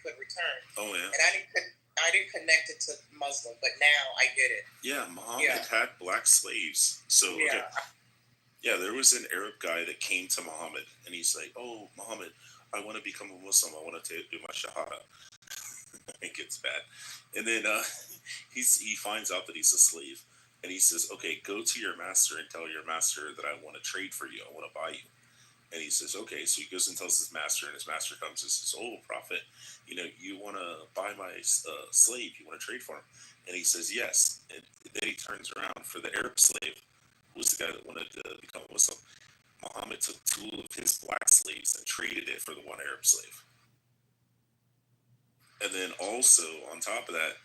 could return. Oh yeah. And I didn't connect it to Muslim, but now I get it. Yeah, Muhammad had black slaves. So yeah. Yeah, there was an Arab guy that came to Muhammad, and he's like, "Oh, Muhammad, I want to become a Muslim. I want to do my shahada." It gets bad. And then he finds out that he's a slave. And he says, "Okay, go to your master and tell your master that I want to trade for you. I want to buy you." And he says, "Okay." So he goes and tells his master, and his master comes and says, "Oh, Prophet, you want to buy my slave? You want to trade for him?" And he says, "Yes." And then he turns around for the Arab slave, who was the guy that wanted to become a Muslim. Muhammad took 2 of his black slaves and traded it for the 1 Arab slave. And then also, on top of that,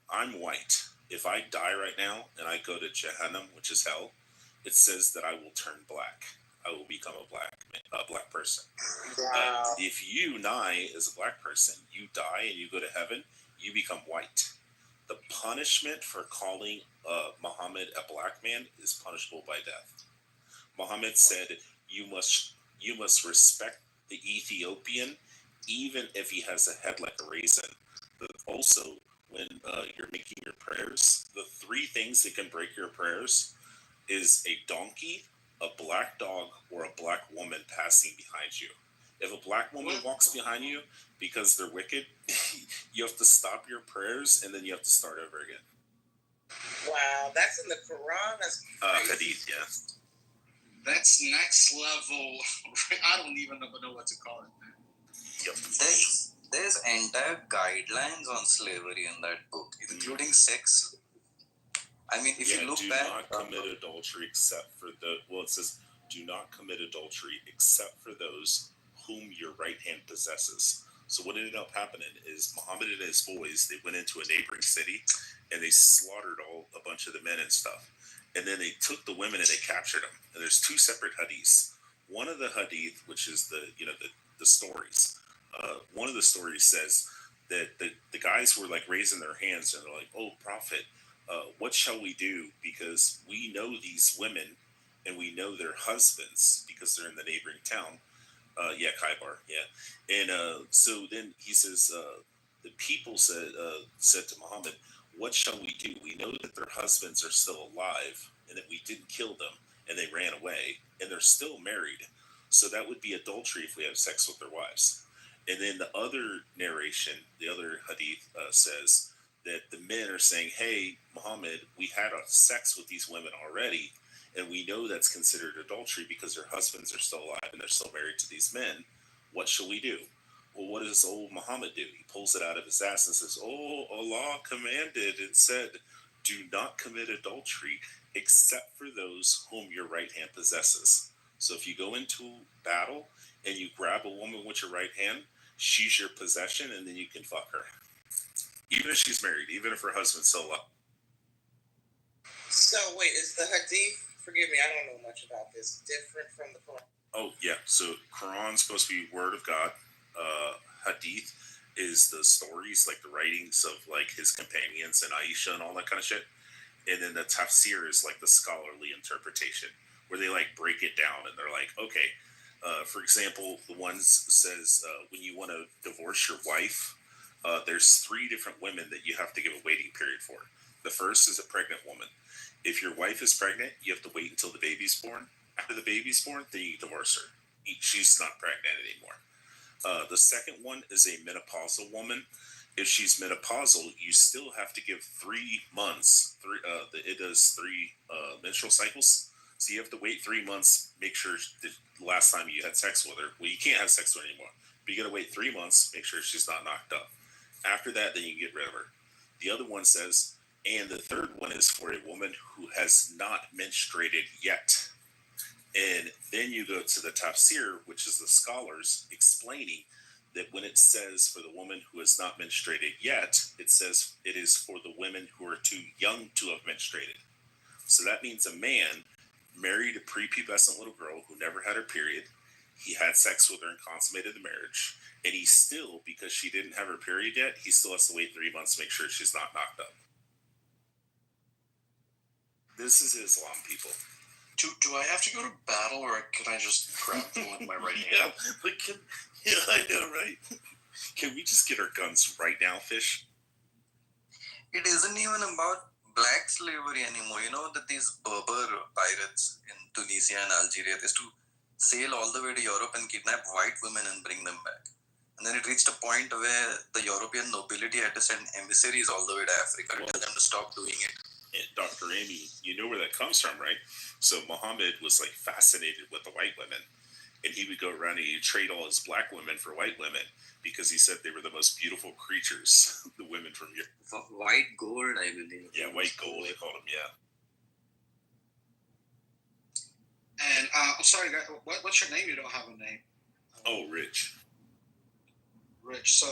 I'm white. If I die right now and I go to Jahannam, which is hell, it says that I will turn black. I will become a black person. Wow. If you, Nai, as a black person, you die and you go to heaven, you become white. The punishment for calling Muhammad a black man is punishable by death. Muhammad said, you must respect the Ethiopian, even if he has a head like a raisin. But also, when you're making your prayers, the 3 things that can break your prayers is a donkey, a black dog, or a black woman passing behind you. If a black woman walks behind you because they're wicked, you have to stop your prayers and then you have to start over again. Wow, that's in the Quran. That's Hadith, yeah. That's next level. I don't even know what to call it. Yep. There's entire guidelines on slavery in that book, including sex. I mean, if you look do back, not commit adultery except for it says, "Do not commit adultery except for those whom your right hand possesses." So what ended up happening is Muhammad and his boys, they went into a neighboring city and they slaughtered a bunch of the men and stuff. and then they took the women and they captured them. And there's two separate hadiths. One of the hadith, which is the stories. One of the stories says that the guys were like raising their hands and they're like, "Oh, Prophet, what shall we do? Because we know these women and we know their husbands because they're in the neighboring town." Khaybar, yeah. And so then he says, the people said to Muhammad, "What shall we do? We know that their husbands are still alive and that we didn't kill them and they ran away and they're still married. So that would be adultery if we have sex with their wives." And then the other narration, the other hadith says that the men are saying, "Hey, Muhammad, we had sex with these women already, and we know that's considered adultery because their husbands are still alive and they're still married to these men. What shall we do?" Well, what does old Muhammad do? He pulls it out of his ass and says, "Oh, Allah commanded and said, do not commit adultery except for those whom your right hand possesses. So if you go into battle and you grab a woman with your right hand, she's your possession, and then you can fuck her. Even if she's married, even if her husband's still alive." So wait, is the hadith, forgive me, I don't know much about this, different from the Quran? Oh, yeah. So Quran's supposed to be word of God. Hadith is the stories, like the writings of like his companions and Aisha and all that kind of shit. And then the tafsir is like the scholarly interpretation where they like break it down and they're like, okay, for example, the one says when you want to divorce your wife, there's 3 different women that you have to give a waiting period for. The first is a pregnant woman. If your wife is pregnant, you have to wait until the baby's born. After the baby's born, then you divorce her. She's not pregnant anymore. The second one is a menopausal woman. If she's menopausal, you still have to give 3 months. It does 3 menstrual cycles. So you have to wait 3 months, make sure the last time you had sex with her, well, you can't have sex with her anymore. But you got to wait 3 months, make sure she's not knocked up. After that, then you get rid of her. The other one says, and the third one is for a woman who has not menstruated yet. And then you go to the tafsir, which is the scholars explaining that when it says for the woman who has not menstruated yet, it says it is for the women who are too young to have menstruated. So that means a man married a prepubescent little girl who never had her period. He had sex with her and consummated the marriage. And he still, because she didn't have her period yet, he still has to wait 3 months to make sure she's not knocked up. This is Islam, people. Do I have to go to battle, or can I just grab the one with my right hand? Yeah, I know, right? Can we just get our guns right now, Fish? It isn't even about black slavery anymore. You know that these Berber pirates in Tunisia and Algeria, they used to sail all the way to Europe and kidnap white women and bring them back. And then it reached a point where the European nobility had to send emissaries all the way to Africa to tell them to stop doing it. And Dr. Amy, you know where that comes from, right? So Muhammad was like fascinated with the white women, and he would go around and he'd trade all his black women for white women because he said they were the most beautiful creatures, the women from Europe. White gold, I believe. Yeah, white gold, they called them, yeah. And I'm sorry, guys, what's your name? You don't have a name. Oh, Rich. Rich. So,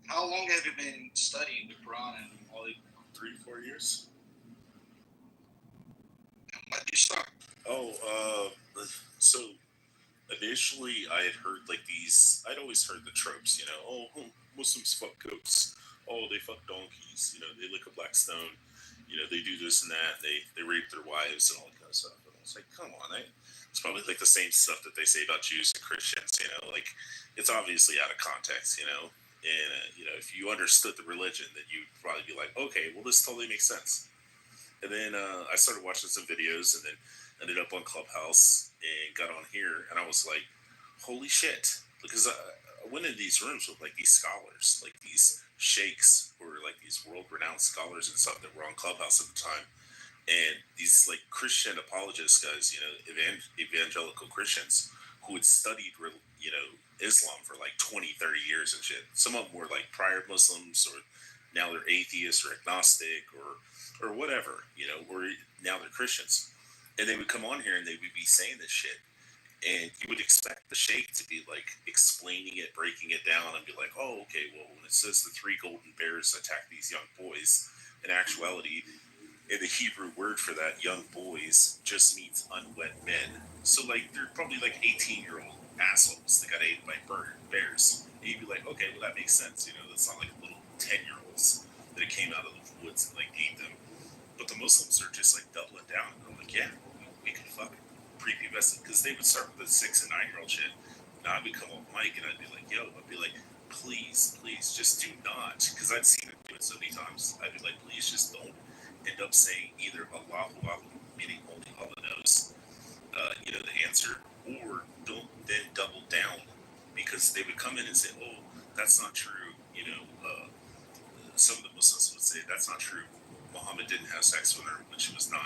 how long have you been studying the Quran and all the 3-4 years? When did you start? So initially I had heard like these, I'd always heard the tropes, you know, oh, Muslims fuck goats, oh, they fuck donkeys, you know, they lick a black stone, you know, they do this and that, they rape their wives and all that kind of stuff. And I was like, come on, it's probably like the same stuff that they say about Jews and Christians, you know, like it's obviously out of context, you know. And, you know, if you understood the religion, then you'd probably be like, okay, well, this totally makes sense. And then I started watching some videos and then ended up on Clubhouse and got on here. And I was like, holy shit. Because I went in these rooms with, like, these scholars, like these sheikhs who were, like, these world-renowned scholars and stuff that were on Clubhouse at the time. And these, like, Christian apologist guys, you know, evangelical Christians who had studied, you know, Islam for like 20, 30 years and shit. Some of them were like prior Muslims, or now they're atheists or agnostic or whatever, you know, or now they're Christians. And they would come on here and they would be saying this shit. And you would expect the sheikh to be like explaining it, breaking it down, and be like, oh, okay, well, when it says the 3 golden bears attack these young boys, in actuality, And the Hebrew word for that, young boys, just means unwed men. So, like, they're probably like 18-year-old assholes that got ate by bears. And you'd be like, okay, well, that makes sense. You know, that's not like little 10-year-olds that came out of the woods and, like, ate them. But the Muslims are just, like, doubling down. And I'm like, yeah, we can fuck prepubescent. Because they would start with the 6 and 9-year-old shit. Now I'd be coming with Mike and I'd be like, please, just do not. Because I'd seen it do it so many times. I'd be like, please just don't end up saying either Allahu Alam, meaning only Allah knows, the answer, or don't then double down, because they would come in and say, oh, that's not true. Some of the Muslims would say, that's not true. Muhammad didn't have sex with her when she was 9.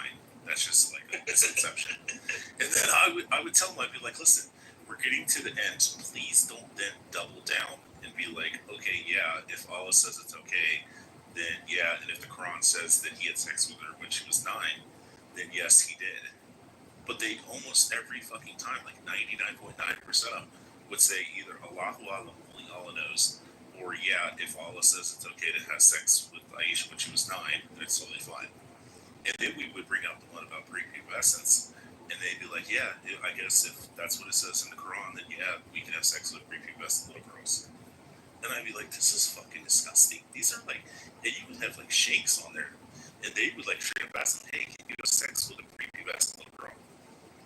That's just like a misconception. And then I would tell them, I'd be like, listen, we're getting to the end. Please don't then double down and be like, okay, yeah, if Allah says it's okay, then yeah, and if the Quran says that he had sex with her when she was 9, then yes, he did. But they almost every fucking time, like 99.9% of them, would say either Allahu Alam, only Allah knows, or yeah, if Allah says it's okay to have sex with Aisha when she was 9, then it's totally fine. And then we would bring out the one about prepubescence, and they'd be like, yeah, I guess if that's what it says in the Quran, then yeah, we can have sex with prepubescent little girls. And I'd be like, this is fucking disgusting. These are like, and you would have like sheikhs on there, and they would like straight up ask them, hey, can you have sex with a prepubescent little girl?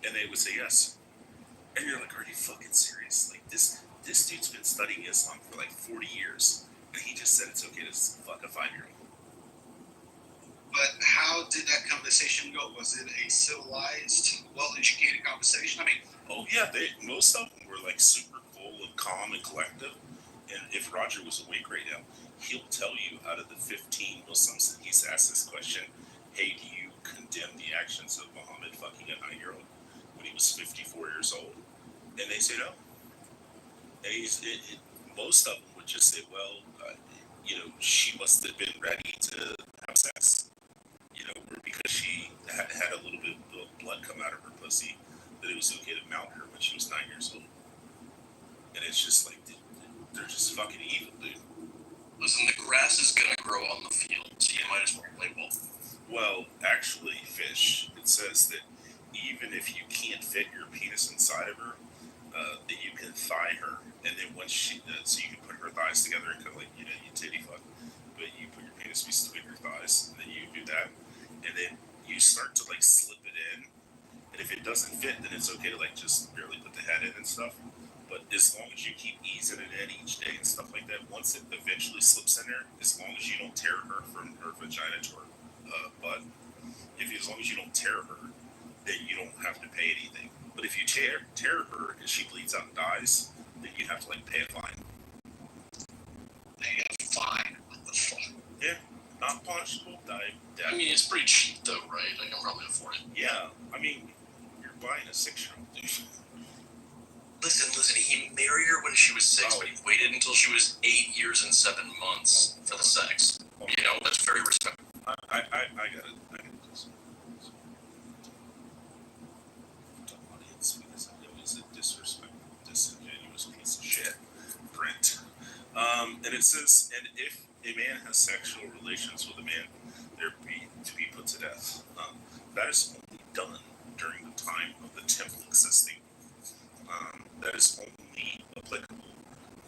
And they would say yes. And you're like, are you fucking serious? Like this dude's been studying Islam for like 40 years, and he just said it's okay to fuck a 5-year-old. But how did that conversation go? Was it a civilized, well-educated conversation? I mean, oh yeah, most of them were like super cool and calm and collective. And if Roger was awake right now, he'll tell you out of the 15 Muslims that he's asked this question, hey, do you condemn the actions of Muhammad fucking a 9-year-old when he was 54 years old? And they say no. And most of them would just say, well, she must have been ready to have sex. Or because she had a little bit of blood come out of her pussy, that it was okay to mount her when she was 9 years old. And it's just like, they're just fucking evil, dude. Listen, the grass is gonna grow on the field, so you might as well play ball. Well, actually, Fish, it says that even if you can't fit your penis inside of her, that you can thigh her, and then once so you can put her thighs together and kind of like, you titty fuck, but you put your penis between her thighs, and then you do that, and then you start to like slip it in, and if it doesn't fit, then it's okay to like just barely put the head in and stuff. But as long as you keep easing it in each day and stuff like that, once it eventually slips in there, as long as you don't tear her from her vagina to her butt, as long as you don't tear her, then you don't have to pay anything. But if you tear her and she bleeds out and dies, then you have to like pay a fine. Pay a fine? What the fuck? Yeah, not punishable. I mean, it's pretty cheap though, right? I can probably afford it. Yeah, I mean, you're buying a 6-year-old, dude. Listen, he married her when she was 6, but he waited until she was 8 years and 7 months for the sex. That's very respectable. I got it. I got it. Audience, because I know he's a disrespectful, disingenuous piece of shit. Brent. And it says, and if a man has sexual relations with a man, they're to be put to death. That is only done during the time of the temple existing. That is only applicable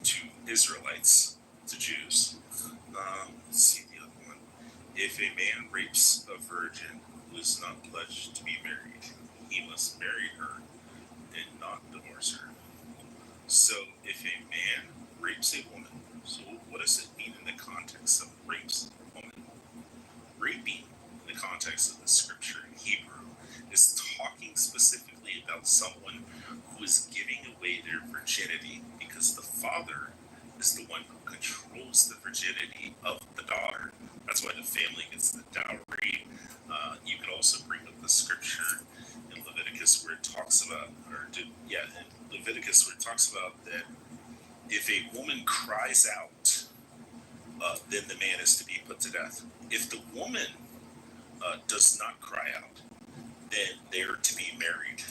to Israelites, to Jews. Let's see the other one. If a man rapes a virgin who is not pledged to be married, he must marry her and not divorce her. So if a man rapes a woman, so what does it mean in the context of rapes a woman? Raping, in the context of the scripture in Hebrew, is talking specifically about someone who is giving away their virginity because the father is the one who controls the virginity of the daughter. That's why the family gets the dowry. You could also bring up the scripture in Leviticus where it talks about, in Leviticus where it talks about that if a woman cries out, then the man is to be put to death. If the woman does not cry out, then they're to be married.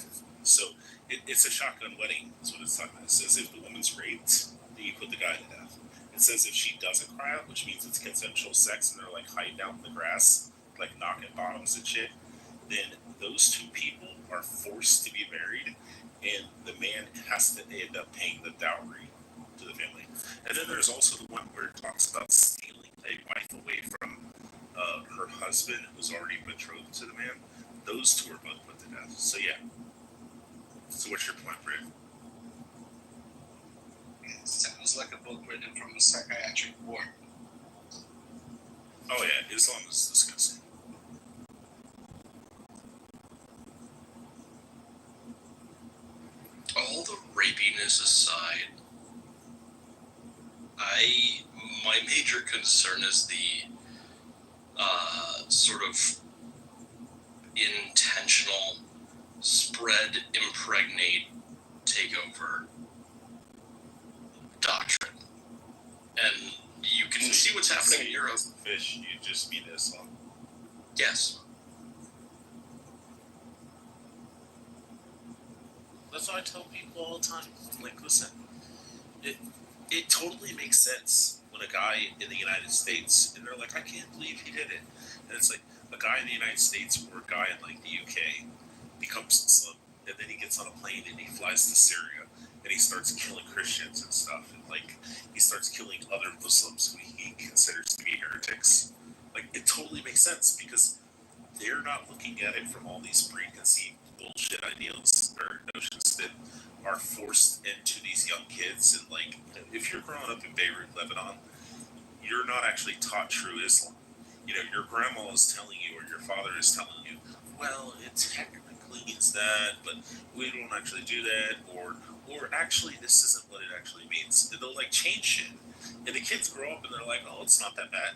So it's a shotgun wedding, is what it's talking about. It says if the woman's raped, then you put the guy to death. It says if she doesn't cry out, which means it's consensual sex and they're like hiding out in the grass, like knocking bottoms and shit, then those two people are forced to be married, and the man has to end up paying the dowry to the family. And then there's also the one where it talks about stealing a wife away from her husband who's already betrothed to the man. Those two are both put to death. So yeah. So what's your point, Britt? It sounds like a book written from a psychiatric ward. Oh yeah, Islam is disgusting. All the rapiness aside, my major concern is the sort of intentional spread, impregnate, takeover doctrine. And you can see what's happening in Europe. Fish, you just mean Islam. Yes. That's what I tell people all the time. I'm like, listen, it totally makes sense when a guy in the United States, and they're like, I can't believe he did it. And it's like, a guy in the United States or a guy in like the UK becomes Muslim, and then he gets on a plane and he flies to Syria, and he starts killing Christians and stuff, and like, he starts killing other Muslims who he considers to be heretics. Like, it totally makes sense, because they're not looking at it from all these preconceived bullshit ideals or notions that are forced into these young kids. And like, if you're growing up in Beirut, Lebanon, you're not actually taught true Islam. You know, your grandma is telling you, or your father is telling you, well, it technically means that, but we don't actually do that, or actually this isn't what it actually means. And they'll like change shit, and the kids grow up and they're like, oh, it's not that bad.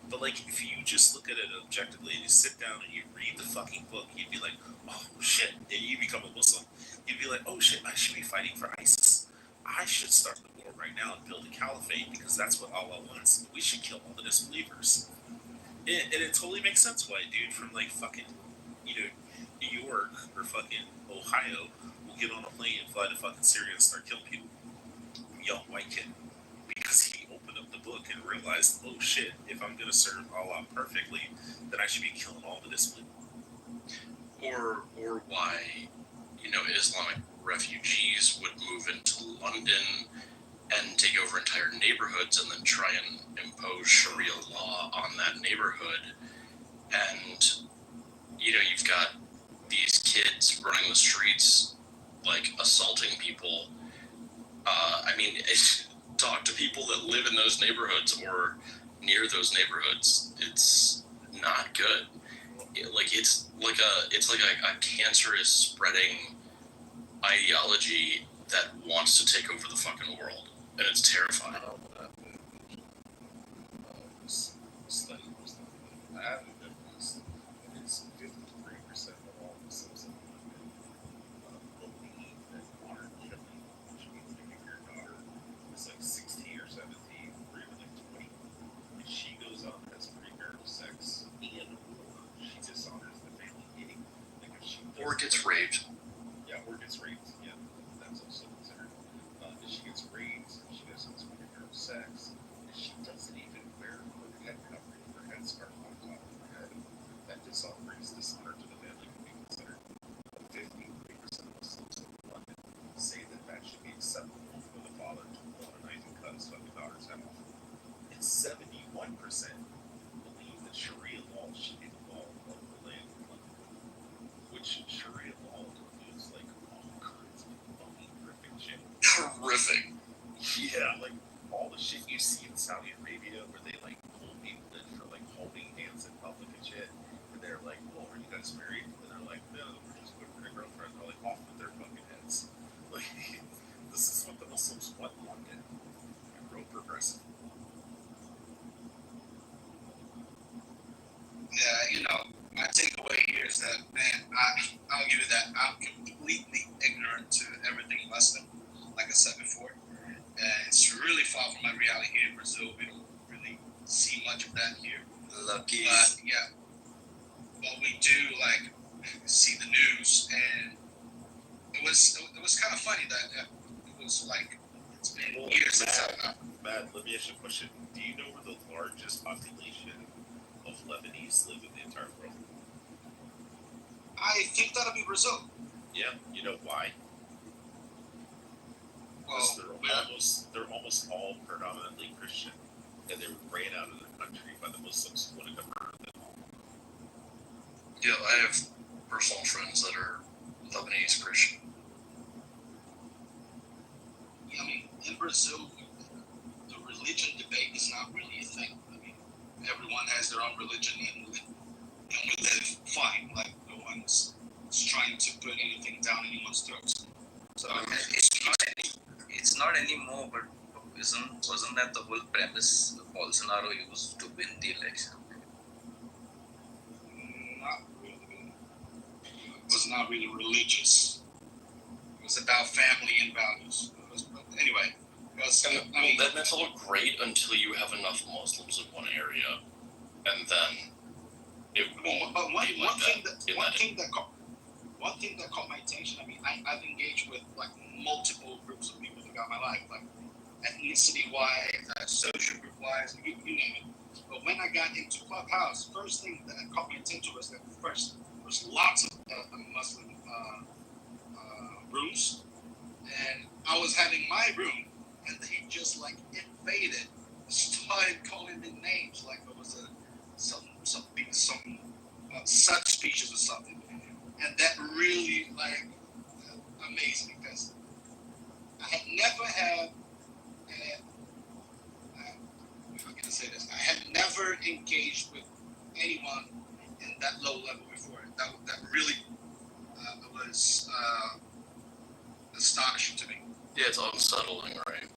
But like, if you just look at it objectively and you sit down and you read the fucking book, you'd be like, oh shit, and you become a Muslim. You'd be like, oh shit, I should be fighting for ISIS. I should start the war right now and build a caliphate, because that's what Allah wants. We should kill all the disbelievers. And it totally makes sense why a dude from like fucking, you know, New York or fucking Ohio will get on a plane and fly to fucking Syria and start killing people. Young white kid. Because he opened up the book and realized, oh shit, if I'm gonna serve Allah perfectly, then I should be killing all the disbelievers. Or why, you know, Islamic refugees would move into London and take over entire neighborhoods and then try and impose Sharia law on that neighborhood. And, you know, you've got these kids running the streets, like assaulting people. I mean, talk to people that live in those neighborhoods or near those neighborhoods. It's not good. It's like a cancerous spreading ideology that wants to take over the fucking world, and it's terrifying. I haven't been Muslim. It's 53% of all Muslims in London believe that modern killing, which means that if your daughter is like 16 or 17 or even like 20, and she goes out and has premarital sex, and or she dishonors the family meeting, like if she Or gets raped. Yeah, or gets raped. Yeah, that's also considered. If she gets raped, if she doesn't have premarital sex, if she doesn't even wear her head covering, her headscarf on top of her head, that brings dishonor to the family can be considered. 53% of Muslims in London say that that should be acceptable for the father to pull out a knife and cut his fucking daughter's head off. And 71% believe that Sharia law should be the law of the land of London, which Sharia law includes like all kinds of fucking horrific shit. Horrific. Yeah, like all the shit you see in Saudi Arabia where they like pull people in for like holding hands in public and shit, and they're like, "Oh, are you guys married?" And they're like, "No, we're just boyfriend and girlfriend." They're like off with their fucking heads. Like, this is what the Muslims want in London. Real progressive. Yeah, you know, my takeaway here is that, man, I'll give you that. I'm completely ignorant to everything Muslim, like I said before. It's really far from my reality here in Brazil. We don't really see much of that here. Lucky. But yeah, but we do like see the news, and it was kind of funny that it was like it's been years since I've Matt, let me ask you a question. Do you know where the largest population of of Lebanese live in the entire world? I think that'll be Brazil. Yeah, you know why? Because they're almost all predominantly Christian, and they were ran out of the country by the Muslims who wanted to murder them all. Yeah, I have personal friends that are Lebanese Christian. Yeah, I mean, in Brazil, the religion debate is not really a thing. I mean, everyone has their own religion, and we live fine. Like, no one's trying to put anything down anyone's throats. So It's not anymore, but wasn't that the whole premise Bolsonaro used to win the election? Not really. It was not really religious. It was about family and values. But anyway, That's all great until you have enough Muslims in one area, and then it won't but one thing that caught my attention. I mean, I've engaged with like multiple groups of people throughout my life, like ethnicity-wise, social group-wise, you name it. But when I got into Clubhouse, first thing that caught my attention was that first there's lots of Muslim rooms, and I was having my room, and he just like invaded, started calling me names like it was some subspecies or something, and that really like amazed me because I had never had. I'm gonna say this. I had never engaged with anyone in that low level before. That really was astonishing to me. Yeah, it's unsettling, right?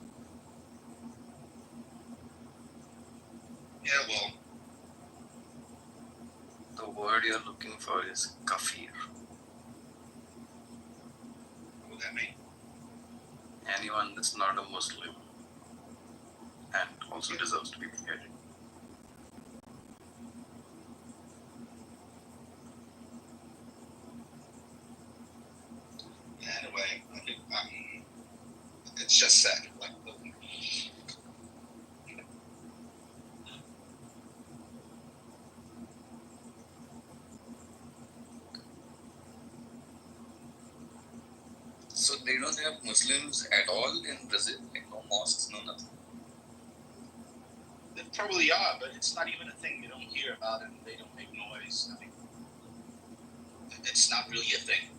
Yeah, well, The word you're looking for is kafir. what would that mean? Anyone that's not a Muslim and also deserves to be beheaded. Yeah, anyway, I think it's just sad. Like, So they don't have Muslims at all in Brazil? Like no mosques, no nothing? they probably are, but it's not even a thing. They don't hear about it. They don't make noise. I mean, it's not really a thing.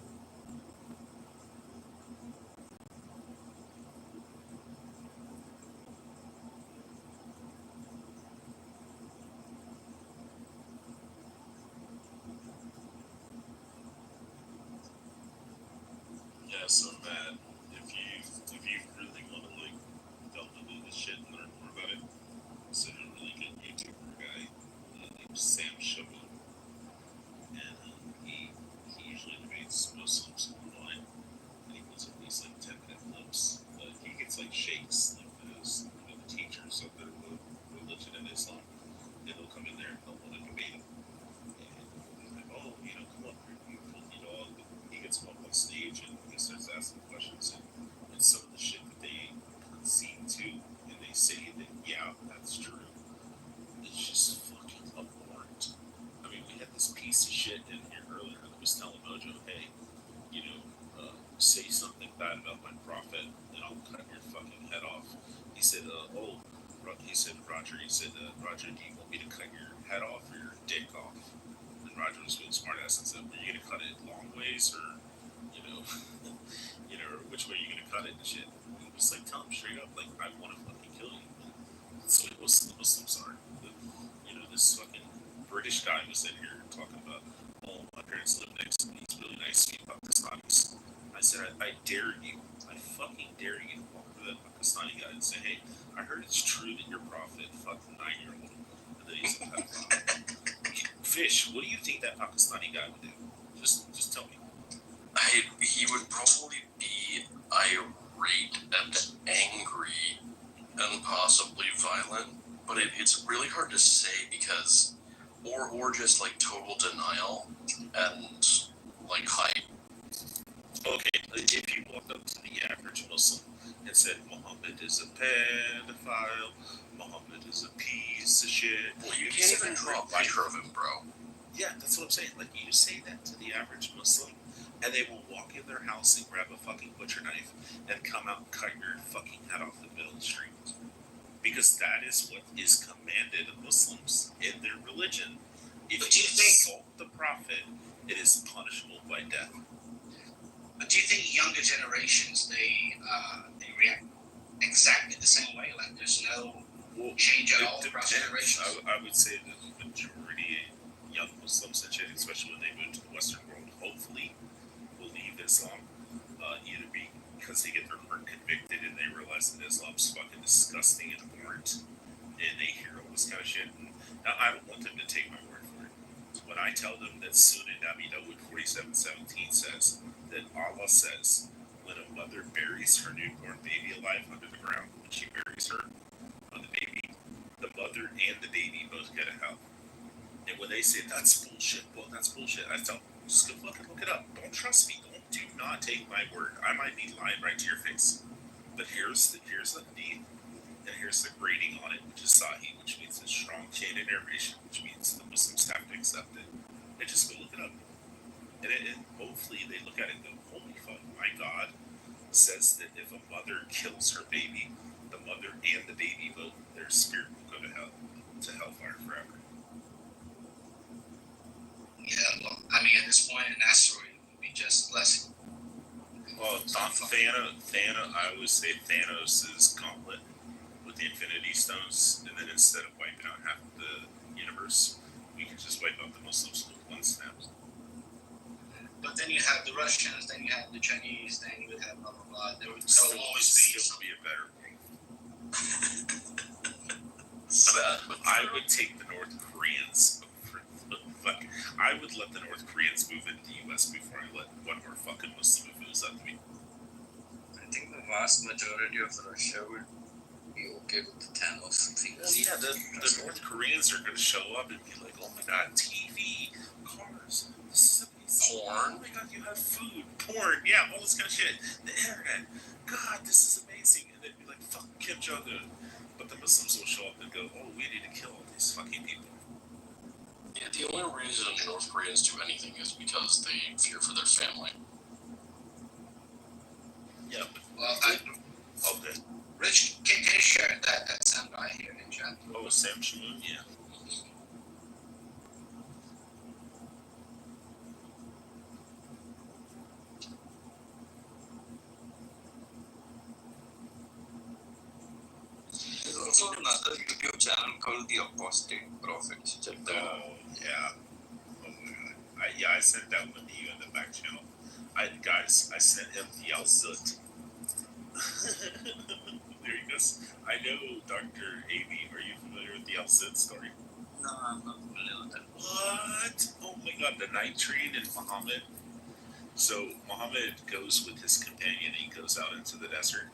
Yeah, so Matt, if you really want to like delve into this shit and learn more about it, there's a really good YouTuber guy named Sam Shogun, and he usually debates Muslims online, and he puts up these like 10-minute clips. He gets like sheikhs, like those the teachers of the religion in Islam, and they'll come in there and they'll want to debate him. And like, oh, come up here, you dog. He gets him up on stage and he starts asking questions, and some of the shit that they concede to, and they say that, yeah, that's true, it's just fucking abhorrent. I mean, we had this piece of shit in here earlier that was telling Mojo, hey, say something bad about my prophet, and I'll cut your fucking head off. He said, Roger, Roger, do you want me to cut your head off or your dick off? And Roger was being smart ass and said, are you gonna cut it long ways or, or which way are you gonna cut it and shit? And he was like, tell him straight up, like, I wanna fucking kill you. So the Muslims are. This fucking British guy was in here talking about, oh, my parents live next to me, he's really nice to me, Pakistanis. I said, I dare you, I fucking dare you to walk over to that Pakistani guy and say, hey, I heard it's true that your prophet fucked a 9-year-old and that he's a pedophile. Fish, what do you think that Pakistani guy would do? Just tell me. He would probably be irate and angry and possibly violent, but it's really hard to say because, or just like total denial and like hide. Okay, if you walked up to the average Muslim and said Muhammad is a pedophile, Muhammad is a piece of shit, Well, you can't even draw a picture of him, bro. Yeah, that's what I'm saying. Like, you say that to the average Muslim, and they will walk in their house and grab a fucking butcher knife and come out and cut your fucking head off the middle of the street. Because that is what is commanded of Muslims in their religion. If you insult the Prophet, it is punishable by death. But do you think younger generations they react exactly the same way? Like there's no change at all across generations? I would say that the majority of young Muslims, especially when they move to the Western world, hopefully will leave Islam, either because they get their heart convicted and they realize that Islam's fucking disgusting and abhorrent, and they hear all this kind of shit. And now, I don't want them to take my word for it. When I tell them that Sunan Abi Dawud 47:17 says that Allah says, when a mother buries her newborn baby alive under the ground, when she buries her, the baby, the mother and the baby both get a hell. And when they say that's bullshit, well, that's bullshit. I tell them, just go fucking look it up. Don't trust me. Do not take my word. I might be lying right to your face. But here's the hadith, and here's the grading on it, which is Sahih, which means it's strong chain of narration, which means the Muslims have to accept it. And just go look it up. And hopefully they look at it and go, holy fuck, my God says that if a mother kills her baby, the mother and the baby both, their spirit will go to hellfire forever. Yeah, well, I mean, at this point, an asteroid would be just less. Well, Thanos, I always say Thanos' gauntlet with the Infinity Stones, and then instead of wiping out half the universe, we can just wipe out the Muslims with one snap. But then you have the Russians, then you have the Chinese, then you would have blah blah blah. There would Still always be a better way. I would take the North Koreans. I would let the North Koreans move into the U.S. before I let one more fucking Muslim if it was up to me. I think the vast majority of Russia would be okay with the Thanos thing. Well, yeah, the North Koreans are going to show up and be like, oh my god, TV, cars, this is amazing. Porn. Oh my god, you have food, porn, yeah, all this kind of shit. The internet, god, this is amazing. And they'd be like, fuck Kim Jong-un. But the Muslims will show up and go, oh, we need to kill all these fucking people. Yeah, the only reason North Koreans do anything is because they fear for their family. Yeah. Well, okay. Rich, can you share that sound I hear in chat? Oh, Sam Shamoon, yeah. There's also another YouTube channel called The Apostate Prophet. Check that out. Oh, yeah. Oh my god. I sent that one to you in the back channel. I sent him the Al-Zut. There he goes. I know, Dr. A.B., are you familiar with the Al-Zut story? No, I'm not familiar with that. What? Oh my god, the night train in Muhammad. So Muhammad goes with his companion, he goes out into the desert,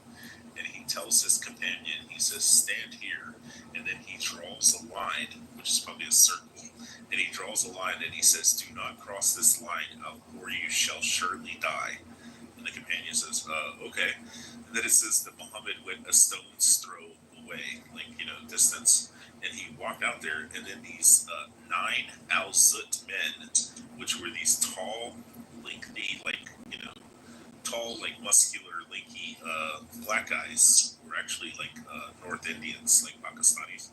and he tells his companion, he says, stand here, and then he draws a line, which is probably a circle, and he draws a line, and he says, do not cross this line, or you shall surely die. And the companion says, okay. And then it says that Muhammad went a stone's throw away, distance, and he walked out there, and then these 9 Al-Zut men, which were these tall, lengthy, muscular, lanky black guys, were actually North Indians, like Pakistanis.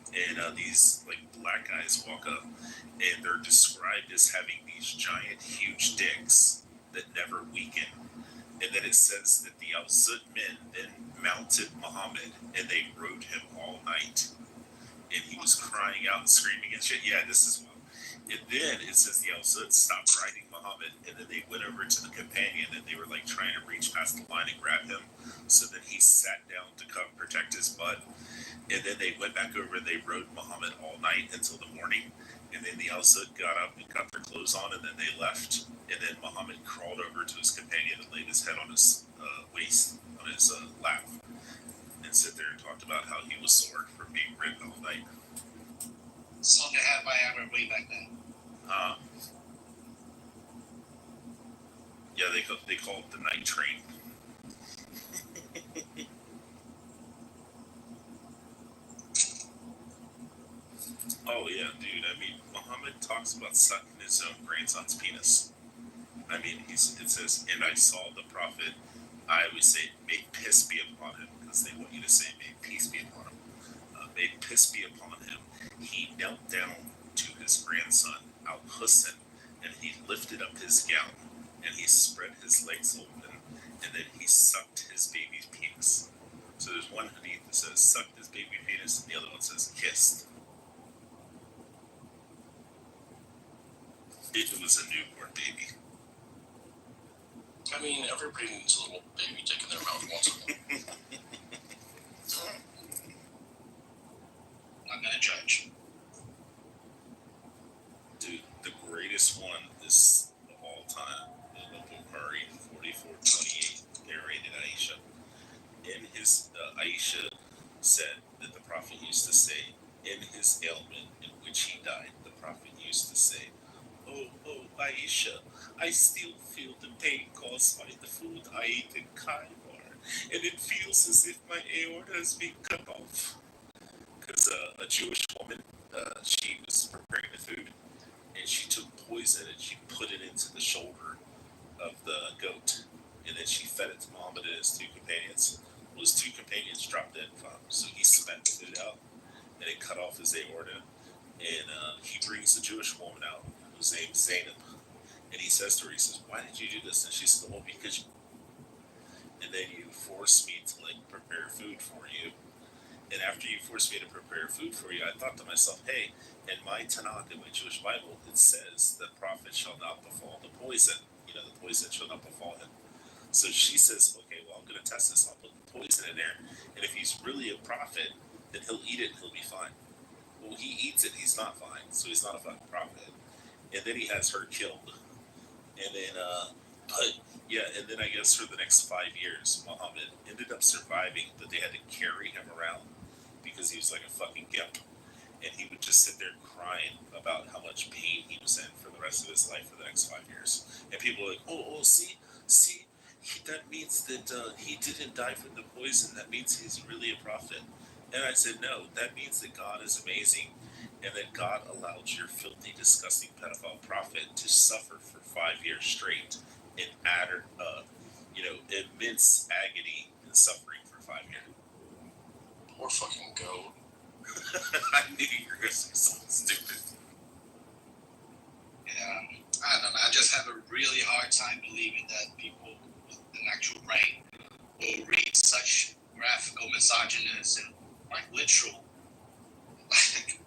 And these black guys walk up, and they're described as having these giant, huge dicks that never weaken. And then it says that the Al-Zut men then mounted Muhammad, and they rode him all night. And he was crying out and screaming and shit. Yeah, this is wild. And then it says the Al-Zut stopped riding Muhammad, and then they went over to the companion, and they were trying to reach past the line and grab him, so that he sat down to come protect his butt. And then they went back over and they rode Muhammad all night until the morning. And then the Al-Zut got up and got their clothes on, and then they left. And then Muhammad crawled over to his companion and laid his head on his waist, on his lap, and sat there and talked about how he was sore from being ridden all night. So they had Viagra way back then. Yeah, they call it the night train. Oh yeah, dude. I mean, Muhammad talks about sucking his own grandson's penis. I mean, it says, and I saw the prophet. I always say, may piss be upon him, because they want you to say, may peace be upon him. May piss be upon him. He knelt down to his grandson, Al Hussein, and he lifted up his gown, and he spread his legs open, and then he sucked his baby's penis. So there's one hadith that says sucked his baby penis, and the other one says kissed. It was a newborn baby. I mean, everybody needs a little baby dick in their mouth once in a while. I'm gonna judge. Dude, the greatest one is of all time, Bukhari 44:28, narrated Aisha. In his, Aisha said that the Prophet used to say, in his ailment in which he died, the Prophet used to say, oh, Aisha, I still feel the pain caused by the food I ate in Cairo, and it feels as if my aorta has been cut off. Because a Jewish woman, she was preparing the food, and she took poison and she put it into the shoulder of the goat, and then she fed it to Muhammad and his two companions. Well, his two companions dropped dead from him, so he spat the food out, and it cut off his aorta. And he brings the Jewish woman out, whose name is Zainab, and he says to her, he says, why did you do this? And she says, well, because you... And then you forced me to, like, prepare food for you. And after you forced me to prepare food for you, I thought to myself, hey, in my Tanakh, in my Jewish Bible, it says the prophet shall not befall the poison. You know, the poison shall not befall him. So she says, okay, well, I'm going to test this. I'll put the poison in there. And if he's really a prophet, then he'll eat it and he'll be fine. Well, he eats it, he's not fine. So he's not a fucking prophet. And then he has her killed. And then, and then I guess for the next 5 years, Muhammad ended up surviving, but they had to carry him around because he was like a fucking gimp. And he would just sit there crying about how much pain he was in for the rest of his life for the next 5 years. And people were like, see, that means that he didn't die from the poison. That means he's really a prophet. And I said, no, that means that God is amazing, and that God allowed your filthy, disgusting pedophile prophet to suffer for 5 years straight in immense agony and suffering for 5 years. Poor fucking goat. I knew you were going to say something stupid. Yeah, I don't know. I just have a really hard time believing that people with an actual brain will read such graphical, misogynist, and like literal, like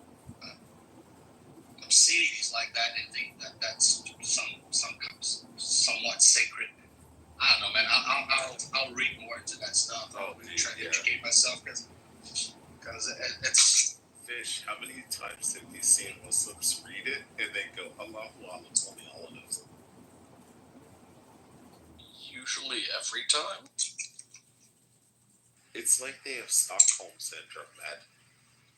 obscenities like that, and think that that's somewhat sacred. I don't know, man. I'll read more into that stuff. I'll try to educate myself because it's. Fish, how many times have you seen Muslims read it and then go, Allahu Alam, tell me all of it? Usually every time. It's like they have Stockholm syndrome, Matt.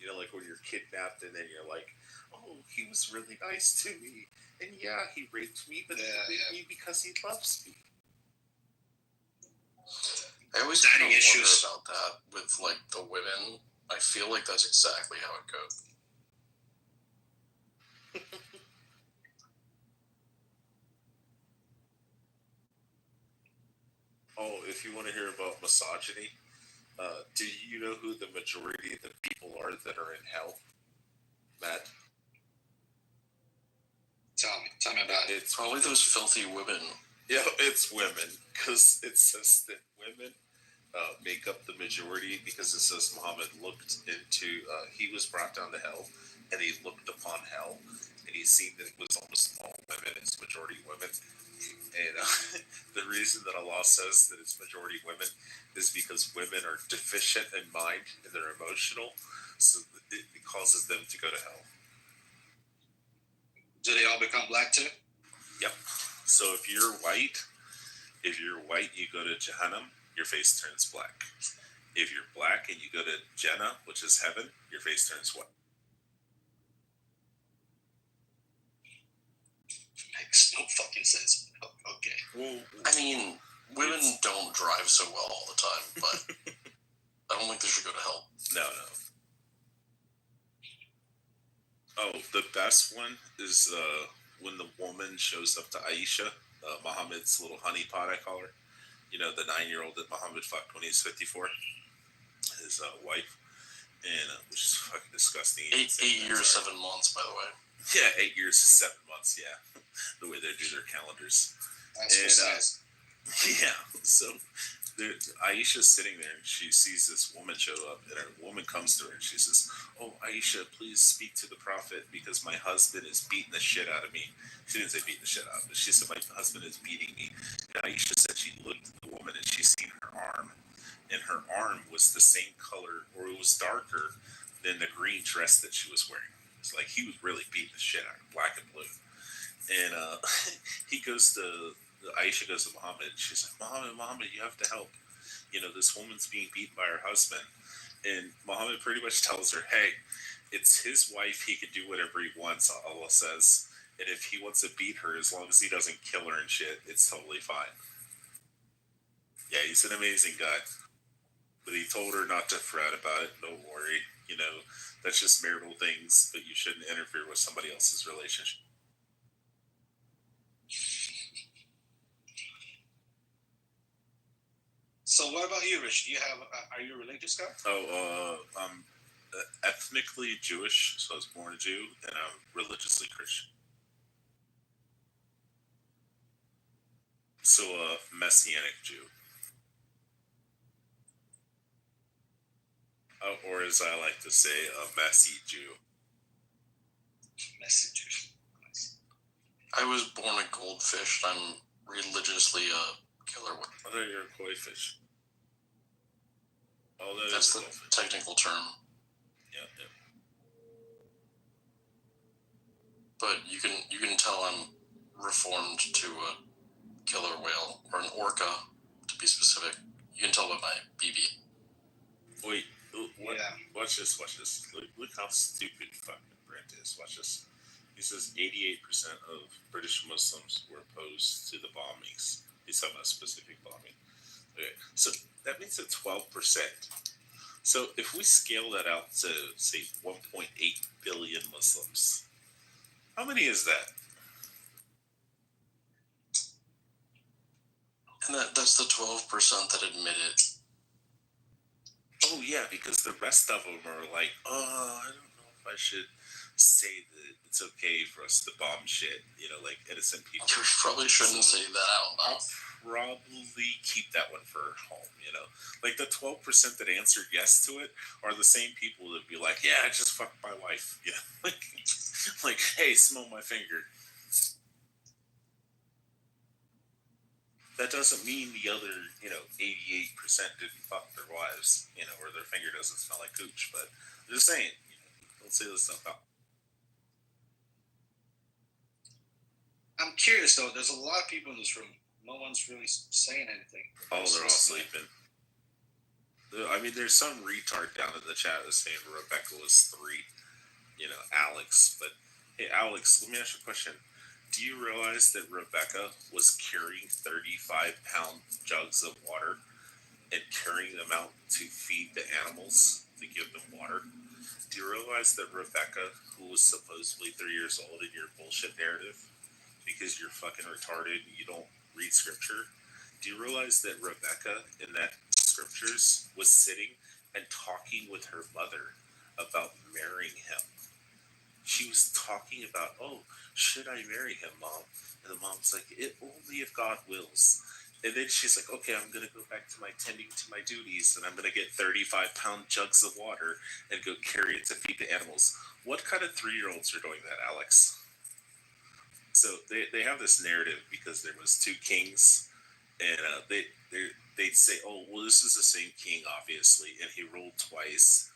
You know, like when you're kidnapped and then you're like, oh, he was really nice to me. And yeah, he raped me, but he raped me because he loves me. I always kind of wonder about that with like the women. I feel like that's exactly how it goes. Oh, if you want to hear about misogyny, do you know who the majority of the people are that are in hell, Matt? Tell me about it. It's probably those filthy women. Yeah, it's women, because it says that women make up the majority, because it says Muhammad looked into, he was brought down to hell, and he looked upon hell, and he seen that it was almost all women, it's majority women. And the reason that Allah says that it's majority women is because women are deficient in mind and they're emotional, so it causes them to go to hell. Do they all become black too? Yep. So if you're white, you go to Jahannam, your face turns black. If you're black and you go to Jannah, which is heaven, your face turns white. Makes no fucking sense. Okay. Well, I mean, women don't drive so well all the time, but I don't think they should go to hell. No. Oh, the best one is when the woman shows up to Aisha, Muhammad's little honeypot, I call her. You know, the 9-year-old that Muhammad fucked when he was 54, his wife, and which is fucking disgusting. 8 years, 7 months, by the way. Yeah, 8 years, 7 months. Yeah, the way they do their calendars. That's precise. Yeah, so Aisha's sitting there and she sees this woman show up, and a woman comes to her and she says, "Oh, Aisha, please speak to the prophet because my husband is beating the shit out of me." She didn't say beating the shit out, but she said, "My husband is beating me." And Aisha said she looked at the woman and she seen her arm, and her arm was the same color, or it was darker than the green dress that she was wearing. It's like he was really beating the shit out of her, black and blue. And Aisha goes to Muhammad, and she's like, Muhammad, you have to help. You know, this woman's being beaten by her husband. And Muhammad pretty much tells her, hey, it's his wife. He can do whatever he wants, Allah says. And if he wants to beat her, as long as he doesn't kill her and shit, it's totally fine. Yeah, he's an amazing guy. But he told her not to fret about it. Don't worry. You know, that's just marital things, but you shouldn't interfere with somebody else's relationship. So what about you, Rich? Do you have? Are you a religious guy? I'm ethnically Jewish, so I was born a Jew, and I'm religiously Christian. So a Messianic Jew. Or as I like to say, a messy Jew. Messy Jew. Nice. I was born a goldfish. I'm religiously a killer whale. I thought you were a koi fish. Oh, that's the technical term. Yeah. But you can tell I'm reformed to a killer whale, or an orca, to be specific. You can tell by my BB. Wait, watch this. Look how stupid fucking Brent is. Watch this. He says 88% of British Muslims were opposed to the bombings. He's talking about a specific bombing. Okay, so that means that 12%. So if we scale that out to, say, 1.8 billion Muslims, how many is that? And that's the 12% that admit it. Oh, yeah, because the rest of them are like, oh, I don't know if I should say that it's okay for us to bomb shit, you know, like innocent people. You probably shouldn't say that out loud. Probably keep that one for home, you know. Like the 12% that answered yes to it are the same people that be like, yeah, I just fucked my wife, you know. like, hey, smell my finger. That doesn't mean the other, 88% didn't fuck their wives, or their finger doesn't smell like cooch. But I'm just saying, don't say this stuff out. I'm curious though. There's a lot of people in this room. No one's really saying anything. Oh, they're all sleeping. I mean, there's some retard down in the chat that's saying Rebecca was 3. Alex. But hey, Alex, let me ask you a question. Do you realize that Rebecca was carrying 35-pound jugs of water and carrying them out to feed the animals, to give them water? Do you realize that Rebecca, who was supposedly 3 years old in your bullshit narrative, because you're fucking retarded and you don't read scripture, do you realize that Rebecca in that scriptures was sitting and talking with her mother about marrying him? She was talking about, oh, should I marry him, Mom? And the mom's like, only if God wills. And then she's like, okay, I'm going to go back to my tending to my duties, and I'm going to get 35-pound jugs of water and go carry it to feed the animals. What kind of 3-year-olds are doing that, Alex? So they have this narrative because there was 2 kings, and they'd say, oh, well, this is the same king, obviously, and he ruled twice.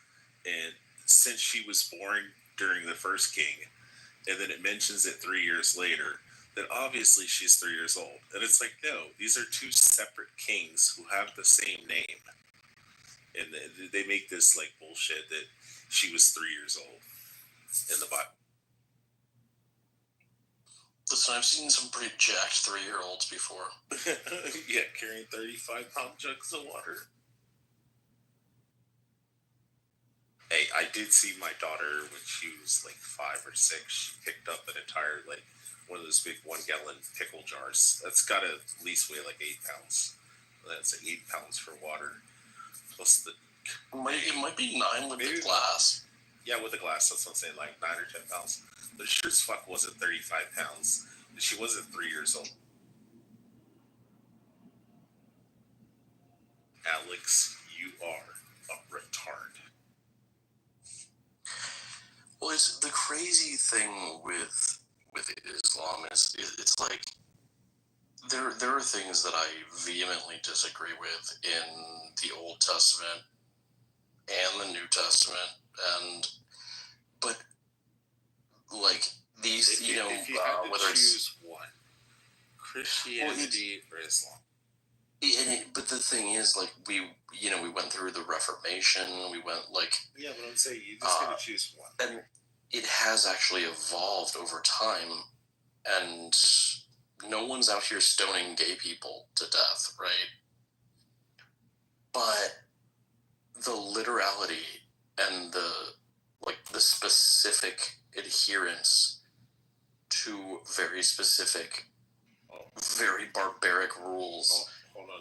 And since she was born during the first king, and then it mentions it 3 years later, that obviously she's 3 years old. And it's like, no, these are 2 separate kings who have the same name. And they make this like bullshit that she was 3 years old in the Bible. Listen, I've seen some pretty jacked 3-year-olds before. Yeah, carrying 35-pound jugs of water. Hey, I did see my daughter when she was like 5 or 6. She picked up an entire, like, one of those big 1-gallon pickle jars. That's got to at least weigh like 8 pounds. That's 8 pounds for water. Plus the. It might be 9 with the glass. Yeah, with the glass. That's what I'm saying, like 9 or 10 pounds. But it sure as fuck wasn't 35 pounds. And she wasn't 3 years old. Alex, you are a retard. Well, it's the crazy thing with Islam is it's like there are things that I vehemently disagree with in the Old Testament and the New Testament, but like these, If you had to whether choose one, Christianity or Islam. But the thing is, like we went through the Reformation. We went like Yeah, but I'm saying you just gotta choose one. and it has actually evolved over time, and no one's out here stoning gay people to death, right? But the literality and the specific adherence to very specific, very barbaric rules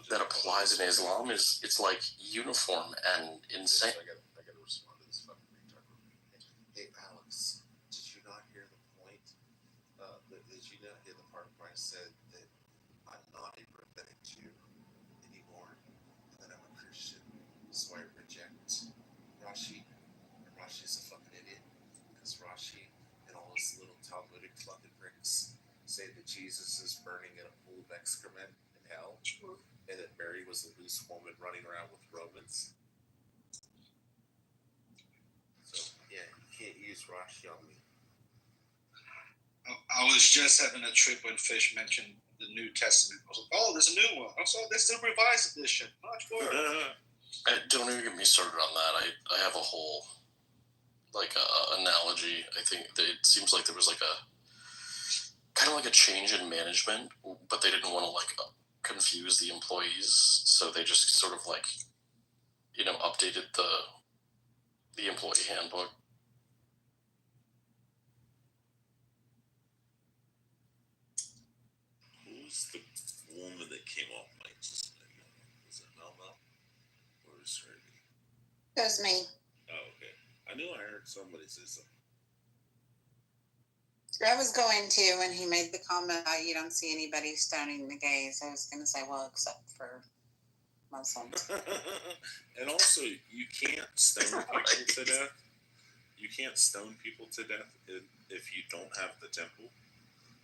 that applies in Islam it's like uniform and insane. I gotta respond to this fucking retard. Hey, Alex, did you not hear the point? Did you not hear the part where I said that I'm not a rabbinic Jew anymore, and that I'm a Christian, so I reject Rashi, and Rashi's a fucking idiot, because Rashi and all his little Talmudic fucking bricks say that Jesus is burning in a pool of excrement in hell, and that Mary was a loose woman running around with Romans. So, yeah, you can't use Rashi on me. I was just having a trip when Fish mentioned the New Testament. I was like, oh, there's a new one. Also, there's the revised edition. Much more. Don't even get me started on that. I have a whole analogy. I think that it seems like there was like a kind of like a change in management, but they didn't want to confuse the employees, so they just sort of updated the employee handbook. Who's the woman that came off mic just a minute? Was it Mel? Or was it It was me. Oh, okay. I knew I heard somebody say something. I was going to when he made the comment, you don't see anybody stoning the gays. I was going to say, well, except for Muslims. And also, you can't stone people to death. You can't stone people to death if you don't have the temple.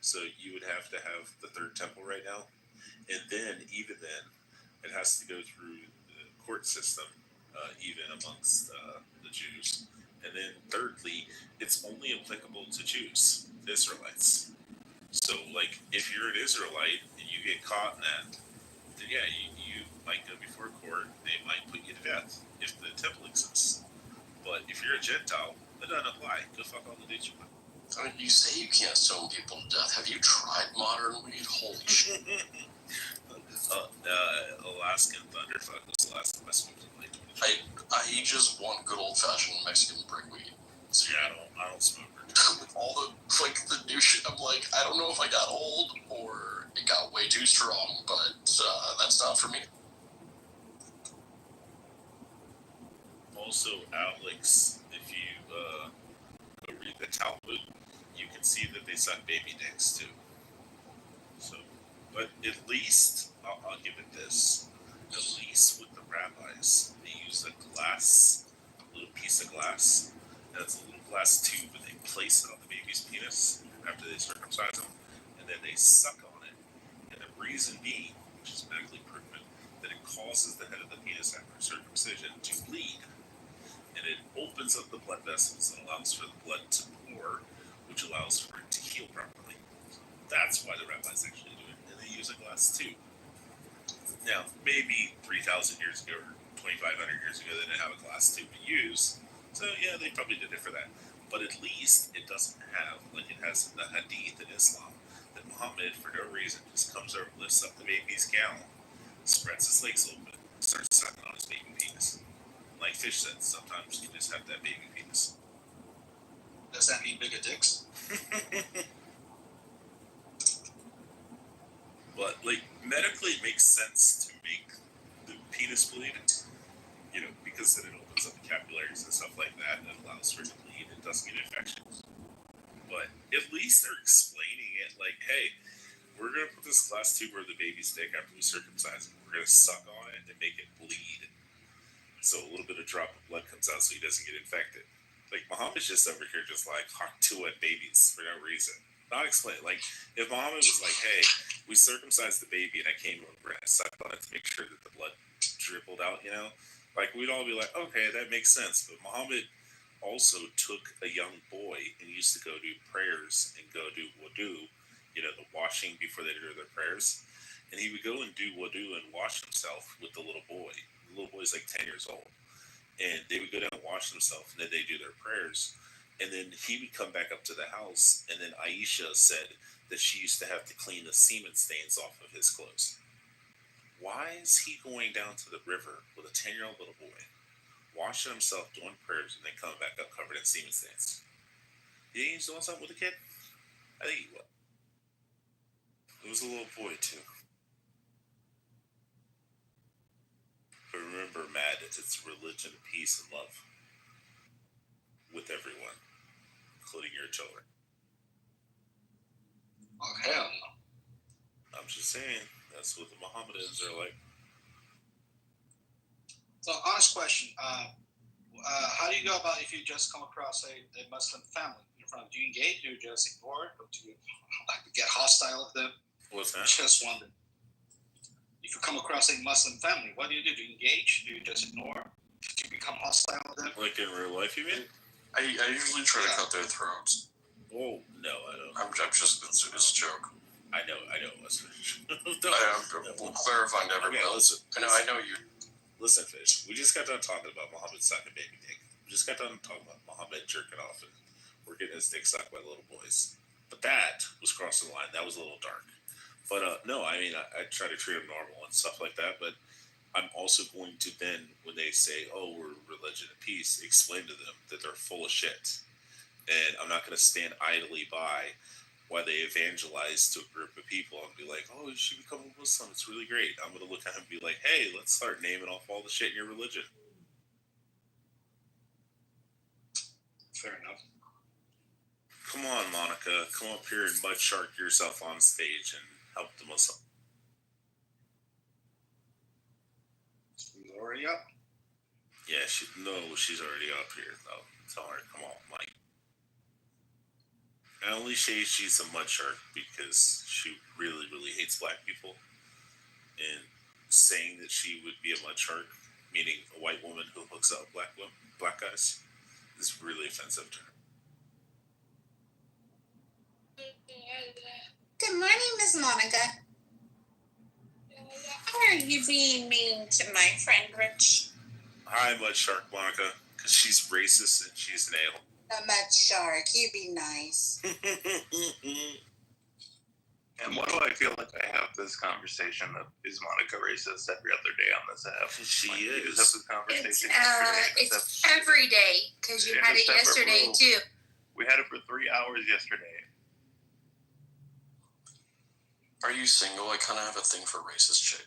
So you would have to have the third temple right now. And then, even then, it has to go through the court system, even amongst the Jews. And then thirdly, it's only applicable to Jews, Israelites. So, if you're an Israelite and you get caught in that, then yeah, you might go before court. They might put you to death if the temple exists. But if you're a Gentile, that doesn't apply. Go fuck all the dudes you want. I mean, you say you can't stone people to death. Have you tried modern weed? Holy shit. Alaskan Thunderfuck was the last time I smoked in like 20. I just want good old fashioned Mexican brick weed. So yeah, I don't smoke. With all the new shit, I'm like, I don't know if I got old or it got way too strong, but that's not for me. Also, Alex, if you go read the Talmud, you can see that they suck baby dicks too. So, but at least I'll give it this. At least with the rabbis, they use a little piece of glass. That's a little glass tube, and they place it on the baby's penis after they circumcise them, and then they suck on it. And the reason being, which is medically proven, that it causes the head of the penis after circumcision to bleed. And it opens up the blood vessels and allows for the blood to pour, which allows for it to heal properly. That's why the rabbis actually do it, and they use a glass tube. Now, maybe 3,000 years ago or 2,500 years ago, they didn't have a glass tube to use, so yeah, they probably did it for that. But at least it doesn't have, like it has in the Hadith in Islam, that Muhammad, for no reason, just comes over, lifts up the baby's gown, spreads his legs open, starts sucking on his baby penis. Like Fish said, sometimes you just have that baby penis. Does that mean bigger dicks? But, like, medically it makes sense to make the penis bleed, you know, because then it opens up the capillaries and stuff like that, and it allows for it to bleed and doesn't get infections. But at least they're explaining it like, hey, we're going to put this glass tube over the baby's dick after we circumcise him. We're going to suck on it and make it bleed. So a little bit of drop of blood comes out so he doesn't get infected. Like, Muhammad's just over here just like hot to wet babies for no reason. Not explain. Like, if Muhammad was like, hey, we circumcised the baby and I came over and I sucked on it to make sure that the blood dribbled out, you know? Like, we'd all be like, okay, that makes sense. But Muhammad also took a young boy and used to go do prayers and go do wudu, you know, the washing before they do their prayers. And he would go and do wudu and wash himself with the little boy. The little boy's like 10 years old. And they would go down and wash themselves, and then they do their prayers. And then he would come back up to the house, and then Aisha said that she used to have to clean the semen stains off of his clothes. Why is he going down to the river with a 10-year-old little boy, washing himself, doing prayers, and then coming back up covered in semen stains? Did he doing something with the kid? I think he was. It was a little boy, too. But remember, Matt, it's religion, peace, and love with everyone, including your children. Oh, hell no. I'm just saying, that's what the Mohammedans are like. So, honest question. How do you go about if you just come across a Muslim family in front? Do you engage? Do you just ignore it? Or do you get hostile with them? What's that? Just wondering. If you come across a Muslim family, what do? Do you engage? Do you just ignore? Do you become hostile with them? Like in real life, you mean? I usually try to cut their throats. Oh, no, I don't. I'm just, it's a joke. I know. Listen. We'll clarify to everybody. Okay, listen. I know you. Listen, Fish. We just got done talking about Muhammad sucking baby dick. We just got done talking about Muhammad jerking off and we're getting his dick sucked by little boys. But that was crossing the line. That was a little dark. But no, I mean, I try to treat them normal and stuff like that. But I'm also going to then, when they say, oh, we're religion and peace, explain to them that they're full of shit. And I'm not going to stand idly by while they evangelize to a group of people and be like, oh, you should become a Muslim. It's really great. I'm going to look at him and be like, hey, let's start naming off all the shit in your religion. Fair enough. Come on, Monica. Come up here and mud shark yourself on stage and help the Muslim. He's already up. Yeah, she's already up here, though. Tell her, come on, Mike. I only say she's a mud shark because she really, really hates black people. And saying that she would be a mud shark, meaning a white woman who hooks up black guys, is really offensive to her. Good morning, Miss Monica. How are you being mean to my friend Rich? Hi, mud shark Monica, because she's racist and she's an ale. A mud shark, you be nice. And why do I feel like I have this conversation of is Monica racist every other day on this app? She is. We just have this conversation It's every day because you had it yesterday too. We had it for 3 hours yesterday. Are you single? I kind of have a thing for racist chick.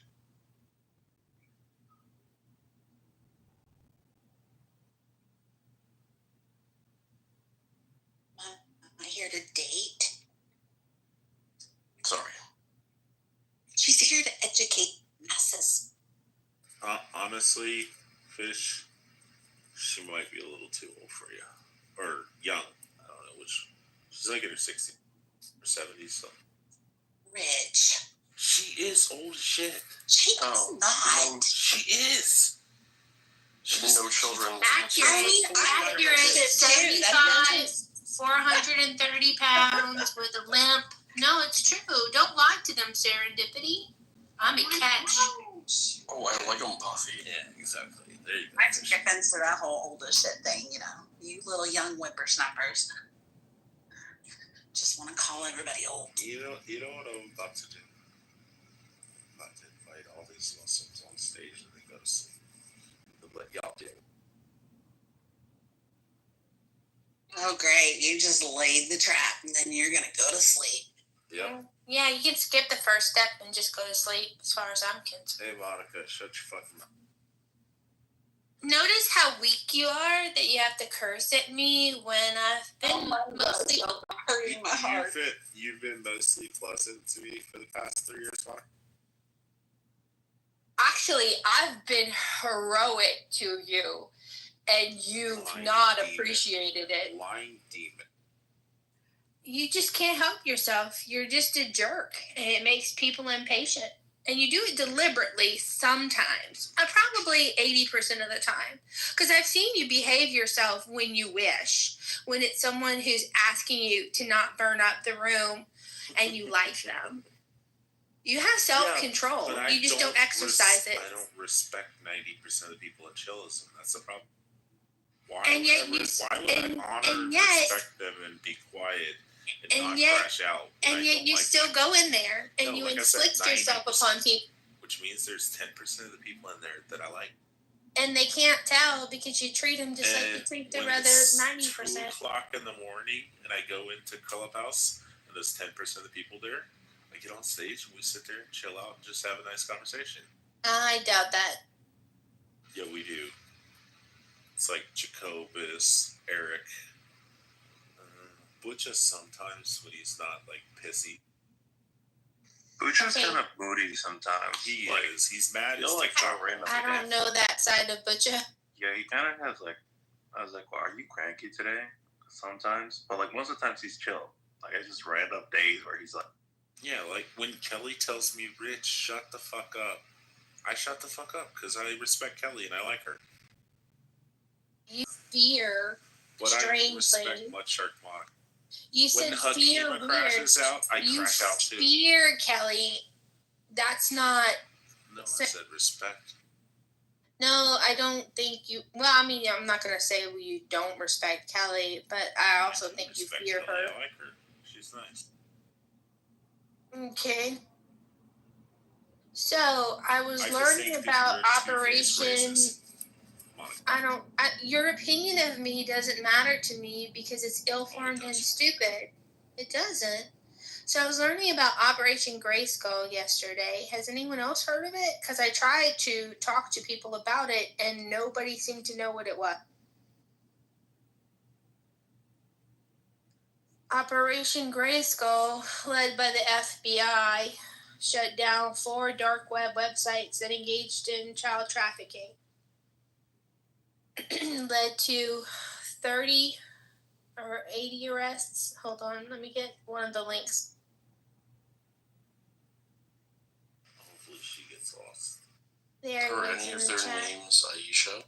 Am I here to date? Sorry. She's here to educate masses. Honestly, Fish, she might be a little too old for you. Or young. I don't know which. She's like in her 60s or 70s, so. Rich. She is old as shit. She is not. She is. She's no children. Accurate. 75, 430 pounds with a limp. No, it's true. Don't lie to them, Serendipity. I'm a catch. Oh, I like them puffy. Yeah, exactly. There you go. I take offense to that whole older shit thing, you know. You little young whippersnappers. just want to call everybody old. You know what I'm about to do? I'm about to invite all these Muslims on stage and they go to sleep. And let y'all do it. Oh, great. You just laid the trap, and then you're going to go to sleep. Yep. Yeah, you can skip the first step and just go to sleep, as far as I'm concerned. Hey, Monica, shut your fucking mouth. Notice how weak you are, that you have to curse at me when I've been mostly hurting my heart. You've been mostly pleasant to me for the past 3 years, Monica. Actually, I've been heroic to you, and you've not appreciated it. Lying demon. You just can't help yourself. You're just a jerk, and it makes people impatient. And you do it deliberately sometimes, probably 80% of the time. Because I've seen you behave yourself when you wish, when it's someone who's asking you to not burn up the room and you like them. You have self-control. Yeah, you just don't exercise it. I don't respect 90% of the people at Chillism. That's the problem. Why And would yet I honor and respect them and be quiet and not crash out? And yet you still go in there and you inflict yourself upon people. Which means there's 10% of the people in there that I like. And they can't tell because you treat them just like you treat the other 90%. 2 o'clock in the morning and I go into Clubhouse and there's 10% of the people there. I get on stage and we sit there and chill out and just have a nice conversation. I doubt that. Yeah, we do. It's like Jacobus, Eric, Butcha sometimes when he's not like pissy. Butcha's kind of moody sometimes. He is. He's mad. He'll like throw random. I don't know that side of Butcha. Yeah, he kind of has like. I was like, well, are you cranky today? Sometimes, but like most of the times he's chill. Like I just random days where he's like. Yeah, like when Kelly tells me, Rich, shut the fuck up. I shut the fuck up because I respect Kelly and I like her. You fear strangely. I respect Mudshark Mock. You said fear weird. Crashes out, I crash out too. Fear Kelly. That's not. No, I said respect. No, I don't think you. Well, I mean, I'm not gonna say you don't respect Kelly, but I also think you fear Kelly. her. I like her. She's nice. Okay. So I was learning about Operation. Your opinion of me doesn't matter to me because it's ill-formed and stupid. It doesn't. So I was learning about Operation Grayskull yesterday. Has anyone else heard of it? Because I tried to talk to people about it and nobody seemed to know what it was. Operation Grayskull, led by the FBI, shut down 4 dark web websites that engaged in child trafficking. Led to 30 or 80 arrests. Hold on, let me get one of the links. Hopefully she gets lost. There Are it any is of in the their chat. names Aisha?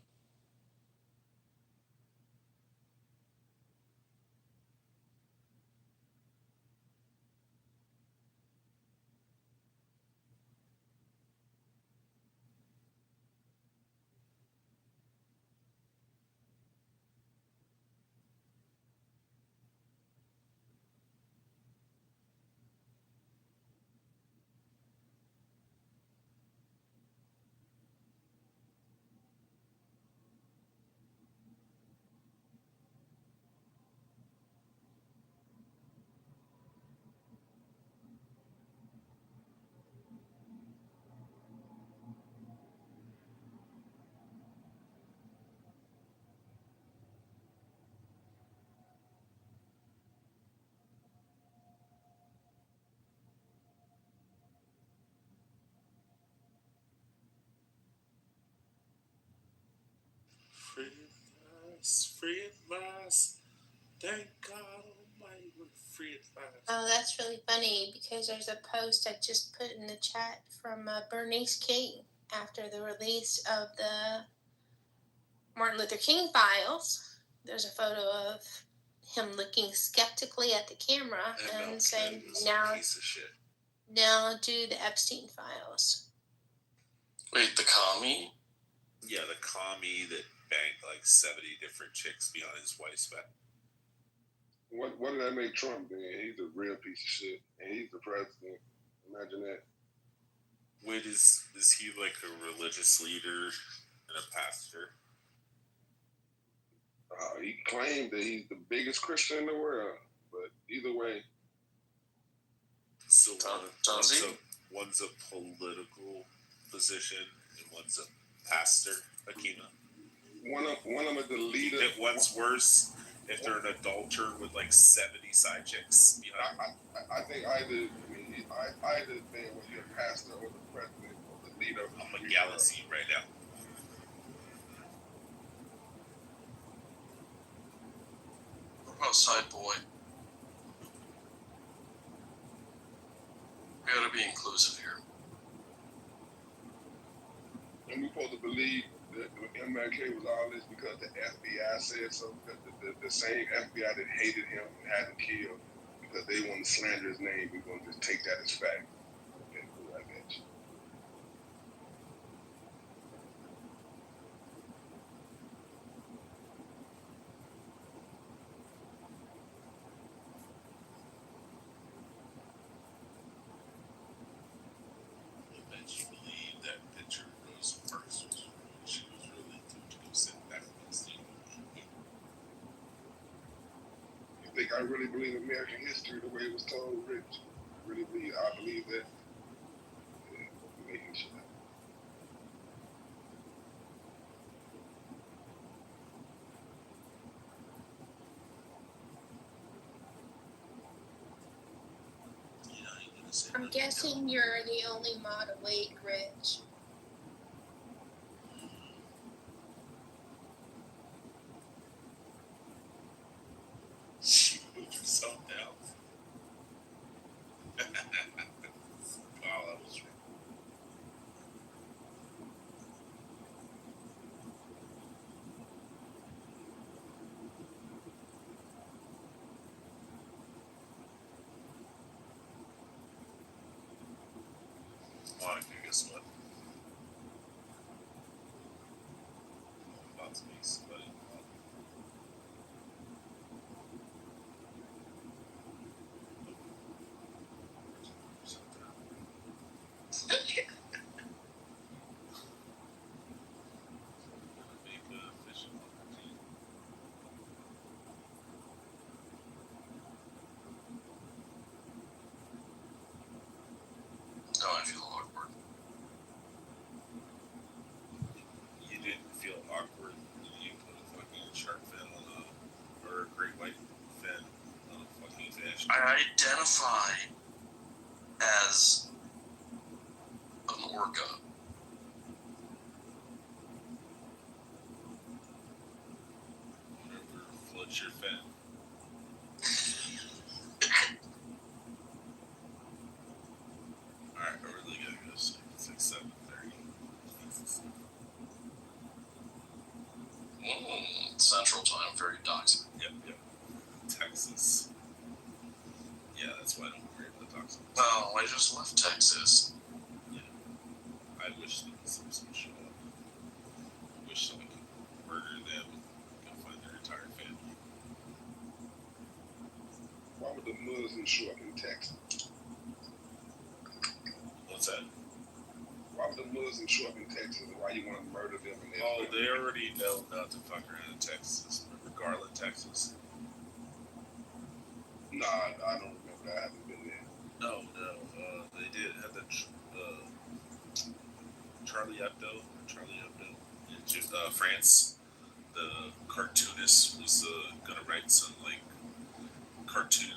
Free at last. Thank God Almighty, we're free at last. Oh, that's really funny because there's a post I just put in the chat from Bernice King after the release of the Martin Luther King files. There's a photo of him looking skeptically at the camera and saying, now do the Epstein files. Wait, the commie? Yeah, the commie that banged like 70 different chicks behind his wife's back. What did that make Trump then? He's a real piece of shit, and he's the president. Imagine that. Wait, is he like a religious leader and a pastor? He claimed that he's the biggest Christian in the world, but either way. So one's a political position and one's a pastor, Akina. One of them is the leader. If one's worse if they're an adulterer with like 70 side chicks. You know? I think either man, when you're a pastor or the president or the leader. I'm a galaxy right now. What about side boy? We gotta be inclusive here. And we're supposed to believe that MLK was all this because the FBI said so, because the same FBI that hated him and had him killed because they want to slander his name, we're going to just take that as fact. Okay, cool, I got you. Eventually, that picture goes first. She was really to go sit back on stage. You think I really believe American history the way it was told, Rich? I believe that. Yeah, making sure. I'm guessing you're the only mod awake, Rich. She moved herself down. Wow, that was wrong. Monica, guess what? I'm about to meet somebody. Oh, I feel awkward. You didn't feel awkward when you put a fucking shark fin on or a great white fin on a fucking fish. I identify as an orca. Remember, float your fin. Alright, I really gotta go sleep. It's like 7:30. Central time, very doxing. Yep. Texas. Yeah, that's why I don't worry about the doxing. Well, I just left Texas. Yeah. I wish there was some show up. I wish someone could murder them and find their entire family. Why would the Muslims show up in Texas? What's that? Why would the Muslims show up in Texas and why you want to murder them in their Oh, family? they already know not to fuck around in Texas. Remember Garland, Texas? Nah, I don't remember. I haven't been there. No. They did have the Charlie Hebdo in France. The cartoonist was gonna write some like cartoon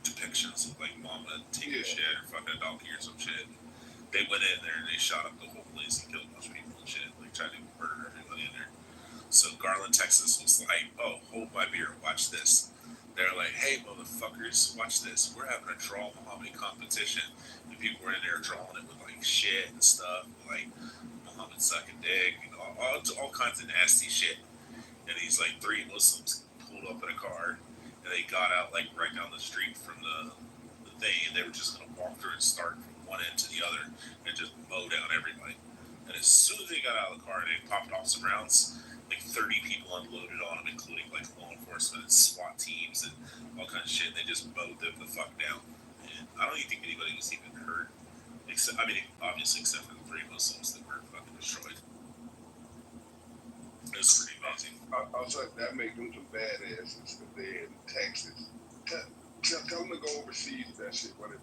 depictions of like mama taking a shit or fucking a donkey or some shit. They went in there and they shot up the whole place and killed a bunch of people and shit, like trying to murder everybody in there. So Garland, Texas was like, oh, hold my beer, watch this. They're like, hey, motherfuckers, watch this. We're having a draw Muhammad competition. And people were in there drawing it with like shit and stuff, like Muhammad sucking dick, and all kinds of nasty shit. And these like 3 Muslims pulled up in a car and they got out like right down the street from the thing, and they were just gonna walk through and start from one end to the other and just mow down everybody. And as soon as they got out of the car, they popped off some rounds. Like 30 people unloaded on them, including like law enforcement and SWAT teams and all kinds of shit. And they just mowed them the fuck down. And I don't even think anybody was even hurt. Except, I mean, obviously, except for the 3 Muslims that were fucking destroyed. It was pretty amazing. I was like, that make them some badasses if they're in Texas. Tell them to go overseas with that shit. When the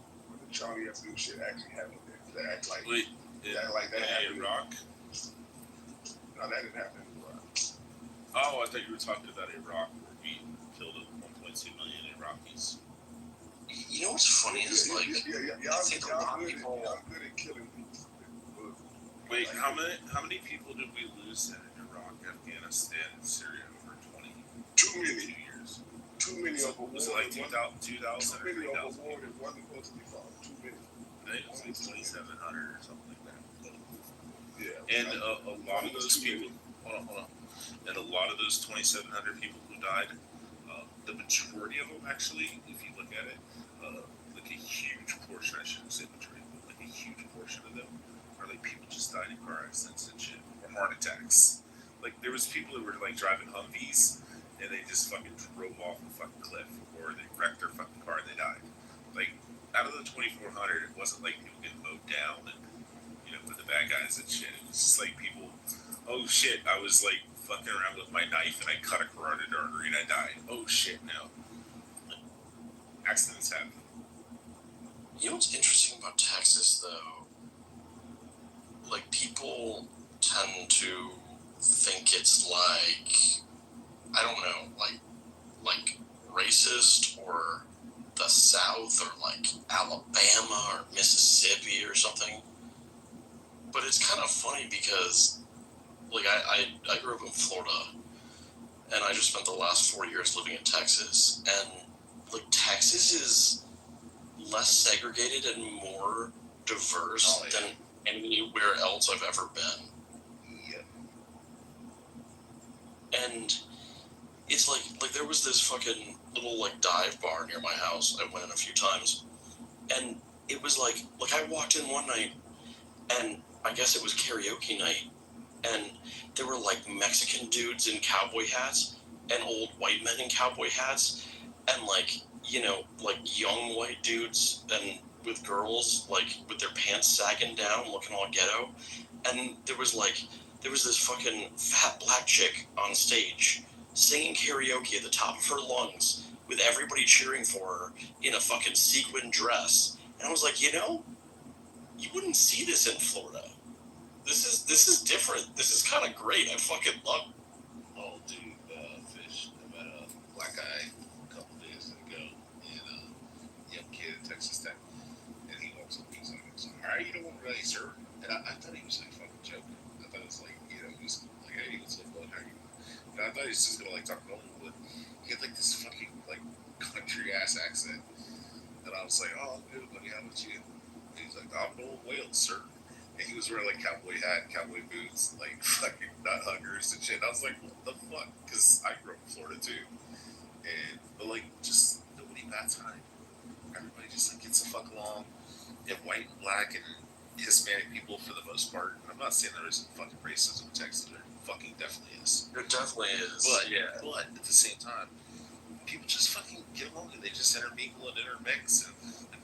Charlie Hebdo shit actually happened there. They act like, that happened in Iraq? No, that didn't happen in Iraq. Oh, I thought you were talking about Iraq, where we killed 1.2 million Iraqis. You know what's funny is I think a lot of people. Y'all good at killing people. Wait, how many people did we lose in Iraq, Afghanistan, and Syria over 2 many. 2 years? Too many of a war. Was it like 2,000 Too or many of a 3,000? war that wasn't supposed to be fought. Too many. I think it was like 2,700 or something like that. Yeah. And a lot of those people, hold on. And a lot of those 2,700 people who died, the majority of them actually, if you look at it, like a huge portion, I shouldn't say majority, but like a huge portion of them are like people just died in car accidents and shit, or heart attacks. Like there was people who were like driving Humvees and they just fucking drove off a fucking cliff, or they wrecked their fucking car and they died. Like out of the 2,400, it wasn't like people getting mowed down and with the bad guys and shit. It was just like people, oh shit, I was like fucking around with my knife and I cut a carotid artery and I died. Oh shit, no. Accidents happen. You know what's interesting about Texas, though? Like, people tend to think it's like, I don't know, like racist, or the South, or like Alabama or Mississippi or something. But it's kind of funny because, like, I grew up in Florida, and I just spent the last 4 years living in Texas, and like Texas is less segregated and more diverse than anywhere else I've ever been. Yeah. And it's like there was this fucking little like dive bar near my house. I went in a few times, and it was like I walked in one night, and I guess it was karaoke night, and there were like Mexican dudes in cowboy hats and old white men in cowboy hats, and like young white dudes and with girls like with their pants sagging down looking all ghetto, and there was this fucking fat black chick on stage singing karaoke at the top of her lungs with everybody cheering for her in a fucking sequin dress, and I was like, you wouldn't see this in Florida. This is different. This is kind of great. I fucking love it. Oh, dude, Fish, I met a black guy a couple days ago, and young kid at Texas Tech, and he walks up to me and he's like, "All right, you don't really, sir?" And I thought he was like fucking joking. I thought it was like, he was like, "Hey, what's up, bud? How are you?" And I thought he was just gonna like talk normal, but he had like this fucking like country ass accent, and I was like, "Oh, good, buddy. How about you?" And he's like, "I'm Noel Wales, sir." And he was wearing like cowboy hat, cowboy boots, like fucking nut huggers and shit. And I was like, what the fuck? Because I grew up in Florida too. But like, just nobody bats an eye. Everybody just like gets the fuck along. You have white and black and Hispanic people for the most part. And I'm not saying there isn't fucking racism in Texas. There fucking definitely is. There definitely is. But at the same time, people just fucking get along and they just intermingle and intermix, and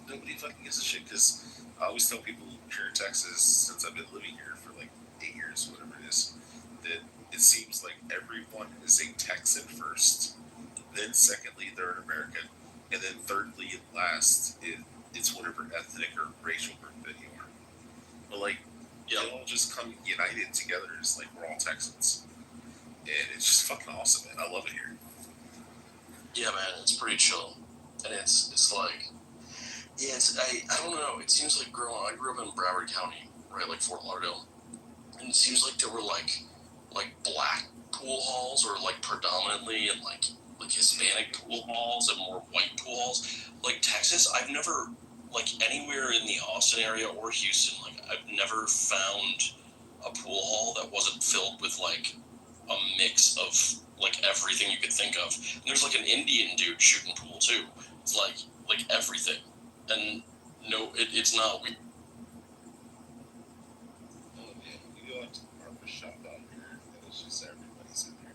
nobody fucking gives a shit. Because I always tell people here in Texas, since I've been living here for like 8 years, whatever it is, that it seems like everyone is a Texan first, then secondly they're an American, and then thirdly and last it's whatever ethnic or racial group that you are. But like, they all just come united together as like we're all Texans, and it's just fucking awesome, man. I love it here. Yeah, man, it's pretty chill, and it's like. Yeah, I don't know. It seems like I grew up in Broward County, right, like Fort Lauderdale, and it seems like there were like black pool halls, or like predominantly, and like Hispanic pool halls and more white pool halls. Like Texas, I've never, like anywhere in the Austin area or Houston, like I've never found a pool hall that wasn't filled with like a mix of like everything you could think of. And there's like an Indian dude shooting pool too. It's like everything. And no, it's not. Oh man, we go out to the barber shop out here, and it's just everybody's in there.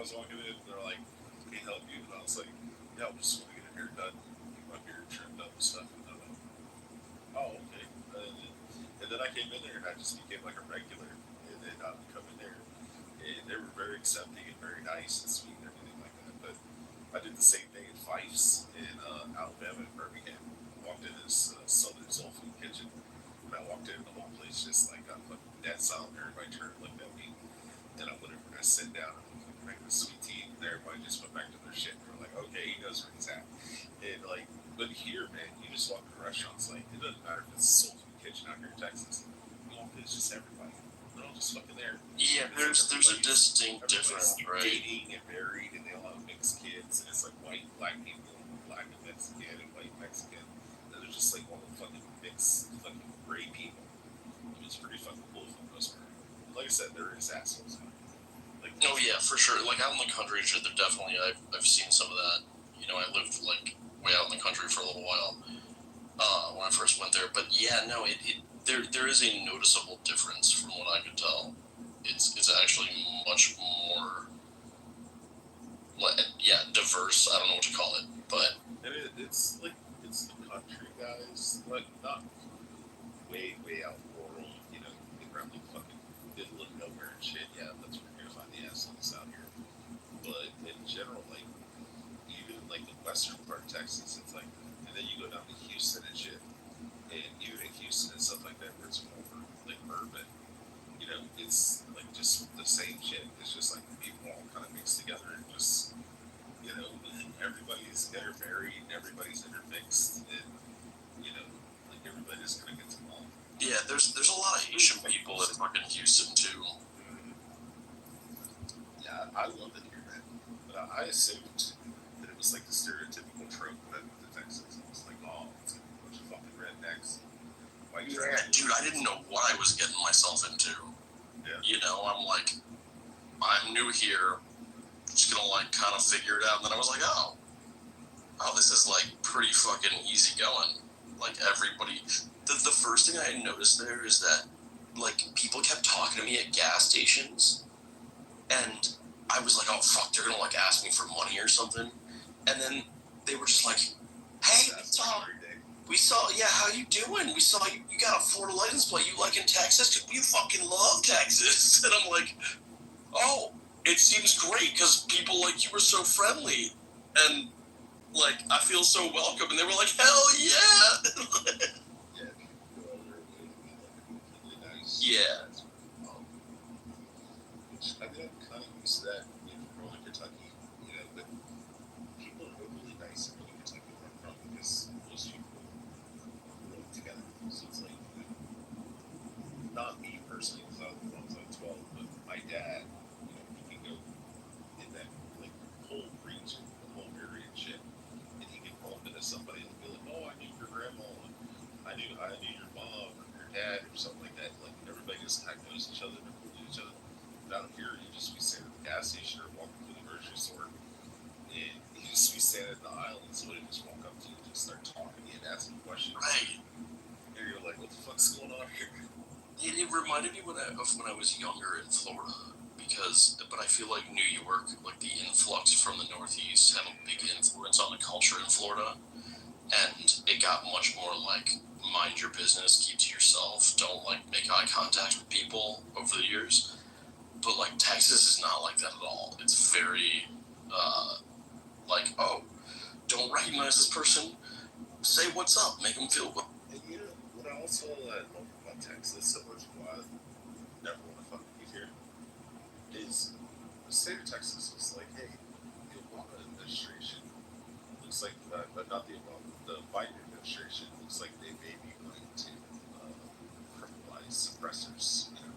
was walking in, they're like, "Can I help you?" And I was like, "Yeah, I just want to get a haircut, get my beard trimmed up and stuff." And I'm like, "Oh, okay." And then I came in there and I just became like a regular. And then I would come in there, and they were very accepting and very nice and sweet and everything like that. But I did the same thing at Fife's in Alabama and Birmingham. Walked in this Southern Soul Food kitchen, and I walked in, and the whole place just like got fucking dead silent. Everybody turned and looked at me, and I went over and I sat down and drank the sweet tea, and everybody just went back to their shit. They were like, "Okay, he knows where he's at." And like, but here, man, you just walk to restaurants, like it doesn't matter if it's a Soul Food kitchen out here in Texas. You walk in, it's just everybody. They're all just fucking there. Yeah, there's a distinct difference, right? Dating and married, and they all have mixed kids, and it's like white, black people, black and Mexican, and white Mexican. And they're just like all fucking mixed, fucking gray people. It's pretty fucking cool for the most part. Like I said, there is assholes. Like, Oh yeah, for sure. Like out in the country, there definitely I've seen some of that. You know, I lived like way out in the country for a little while when I first went there. But yeah, no, there is a noticeable difference from what I could tell. It's actually much more, diverse. I don't know what to call it, but it's like it's the country guys, like not way out rural, you know, around the fucking middle of nowhere and shit. Yeah, that's where you're gonna find the assholes out here. But in general, like even like the western part of Texas, it's like, and then you go down to Houston and shit, and even in Houston and stuff like that, where it's more like urban, you know, it's like just the same shit. It's just like people all kind of mixed together and just, you know, everybody's intermarried, everybody's intermixed, and you know, like everybody just kind of gets along. yeah, there's a lot of Asian people in fucking Houston too. Yeah, I love it here, man. But I assumed that it was like the stereotypical trope that the Texas. It was like, oh, it's like a bunch of fucking rednecks. White Yeah, dude, I didn't know what I was getting myself into. Yeah. You know, I'm like, I'm new here, just gonna like kind of figure it out. And then I was like, oh, this is like pretty fucking easy going. Like everybody, the first thing I noticed there is that like people kept talking to me at gas stations, and I was like, oh fuck, they're gonna like ask me for money or something. And then they were just like, hey, we saw, yeah, how you doing? We saw you got a Florida license plate. You like in Texas? We fucking love Texas. And I'm like, oh, it seems great because people like you were so friendly. And like, I feel so welcome. And they were like, hell yeah. Yeah. I mean, I'm kind of used to that in rural Kentucky, you know, but people are really nice in rural Kentucky where I'm from because most people grow up together. So it's like, not me personally, because I was like 12, but my dad, you know, he can go in that, like, whole region, the whole area and shit, and he can bump into somebody and be like, oh, I knew your grandma, I knew your mom or your dad or something like that. Like, everybody just kind of knows each other and cool to each other. Down here, you just be standing at the gas station or walking through the grocery store, and you just be standing in the aisle, and somebody just walk up to you and just start talking to you and asking questions. Right. And you're like, what the fuck's going on here? It reminded me of when I was younger in Florida, but I feel like New York, like the influx from the Northeast, had a big influence on the culture in Florida, and it got much more like mind your business, keep to yourself, don't like make eye contact with people over the years. But like Texas is not like that at all. It's very like, oh, don't recognize this person, say what's up, make them feel well. And you know what I also love about Texas so much, why I never want to fucking be here, is the state of Texas was like, hey, the Obama administration looks like, not the Obama, the Biden administration looks like they may be going to criminalize suppressors, you know,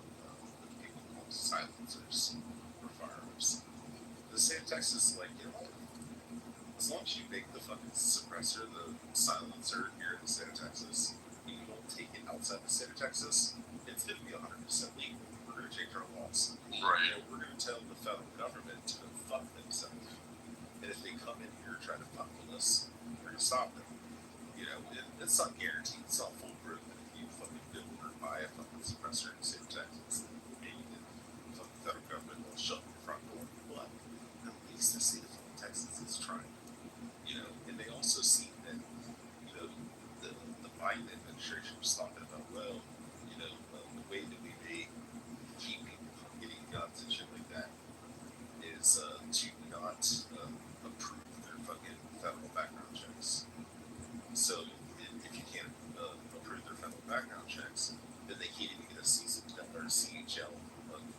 people call silencers for firearms. The state of Texas is like, you know, as long as you make the fucking suppressor the silencer here in the state of Texas, and you don't take it outside the state of Texas, it's going to be 100% legal. We're going to change our laws. Right. You know, we're going to tell the federal government to fuck themselves. And if they come in here and try to fuck with us, we're going to stop them. You know, it's not guaranteed. It's not foolproof. If you fucking build or buy a fucking suppressor in the state of Texas, maybe the fucking federal government will shut your front door. But least the state of Texas is trying. And they also see that, the Biden administration was talking about, well, the way that we may keep people from getting guns and shit like that is to not approve their fucking federal background checks. So if you can't approve their federal background checks, then they can't even get a CHL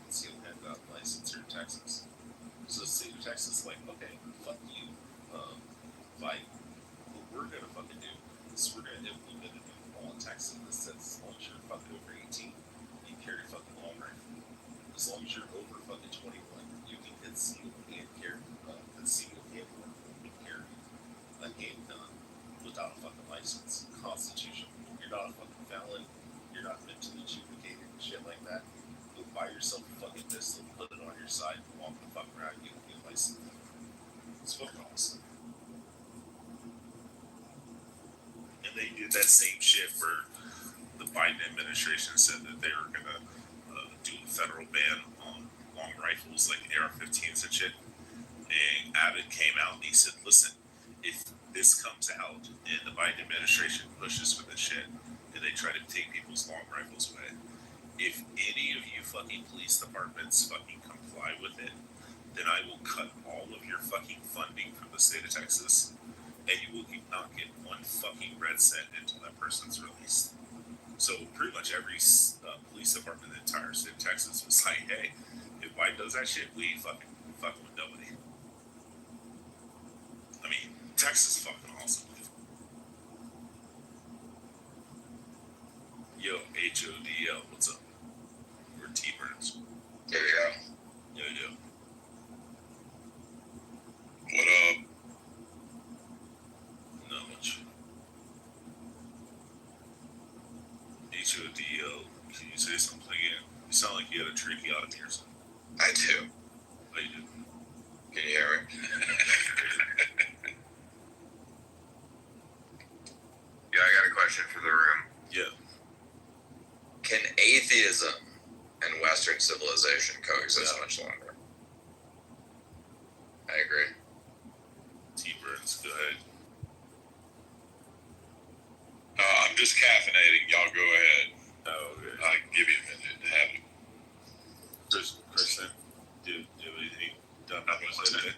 concealed handgun license here in Texas. So the state of Texas is like, okay, fuck you, Biden. What we're gonna fucking do is we're gonna implement a new law in Texas that says as long as you're fucking over 18, you carry a fucking long rifle. As long as you're over fucking 21, you can conceal and carry a handgun without a fucking license. Constitutional. You're not a fucking felon. You're not mentally adjudicated and shit like that. Go buy yourself a fucking pistol, put it on your side, and walk the fuck around. You can get a license. It's fucking awesome. And they did that same shit where the Biden administration said that they were gonna do a federal ban on long rifles like AR-15s and shit. And Abbott came out and he said, listen, if this comes out and the Biden administration pushes for this shit and they try to take people's long rifles away, if any of you fucking police departments fucking comply with it, then I will cut all of your fucking funding from the state of Texas, and you will not get one fucking red cent until that person's released. So pretty much every police department in the entire state of Texas was like, hey, if Biden does that shit, we ain't fucking with nobody. I mean, Texas is fucking awesome. Yo, HODL, what's up? We're T-Birds. There you go. Yo. What up? Not much. HODL, can you say something again? You sound like you had a tracheotomy or something. I do. Oh, you do? Can you hear me? Yeah, I got a question for the room. Yeah. Can atheism and Western civilization coexist much longer? I agree. T-Birds, go ahead. I'm just caffeinating. Y'all go ahead. Oh, okay. I'll give you a minute to have it. Kristen, do you have anything done nothing today?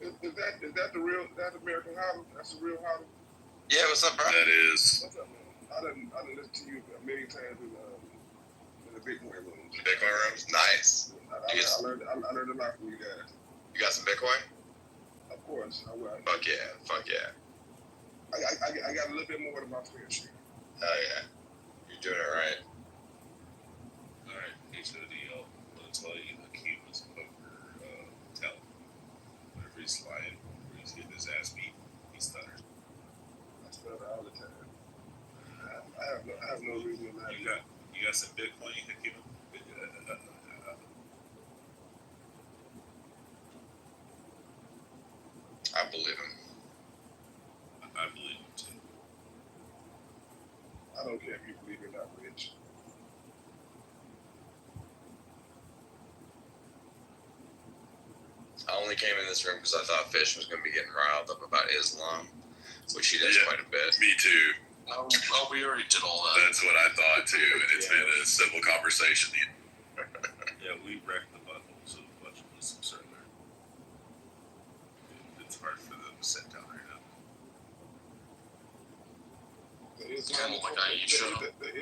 Is that the real, that American Hollow? That's the real Hollow? Yeah, what's up, bro? That is. What's up, man? I done listened to you a million times in the Bitcoin rooms. Bitcoin rooms? Nice. I learned a lot from you guys. You got some Bitcoin? Of course, I will. Fuck yeah. I got a little bit more than my fair share. Oh yeah. You're doing it right. Alright, HODL, I'll tell you the key was poker tell. Whenever he's lying, or he's getting his ass beat, he stutters. I stutter all the time. I have no reason to lie. You got some Bitcoin you can give him? I believe him. I believe him too. I don't care if you believe you're not rich. I only came in this room because I thought Fish was going to be getting riled up about Islam, which he does quite a bit. Me too. Oh, we already did all that. That's what I thought too, and it's been a civil conversation. Yeah, we wrecked the buttholes of a bunch of Muslims earlier. It's hard for them to sit down right now. The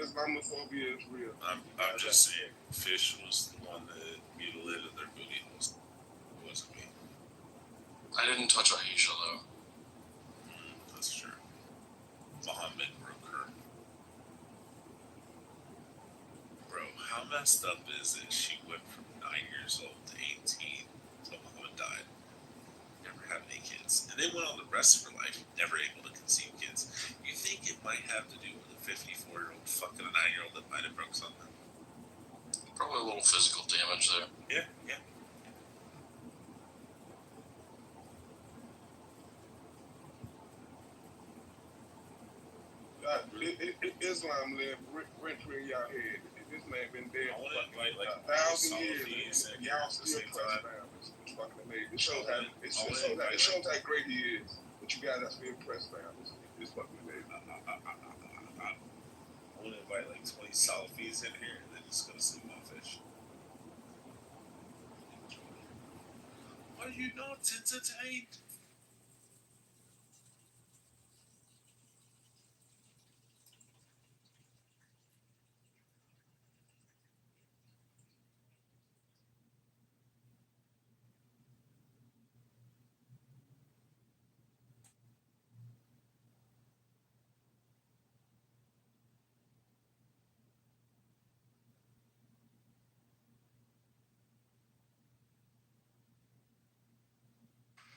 Islamophobia is real. I'm just saying, Fish was the one that mutilated their booty holes. It wasn't me. I didn't touch Aisha though. That's true. Muhammad broke her. Bro, how messed up is it? She went from 9 years old to 18 until Muhammad died. Never had any kids. And then went on the rest of her life, never able to conceive kids. You think it might have to do with a 54-year-old fucking a 9-year-old that might have broke something? Probably a little physical damage there. Yeah. Islam live rent free in y'all head. This man been dead for like 1,000 years. Y'all still touch down. fucking amazing. It shows how great he is. But you guys have to be impressed by him. It's fucking amazing. I want to invite like 20 Salafis in here, and then he's gonna sleep on fish. Are you not entertained?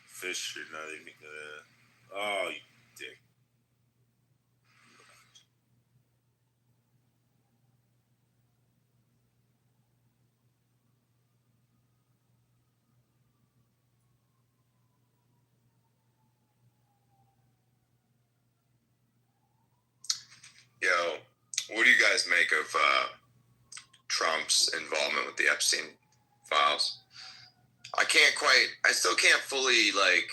Fish, you're not even gonna. Oh, you dick. Yo, what do you guys make of Trump's involvement with the Epstein files? I still can't fully, like,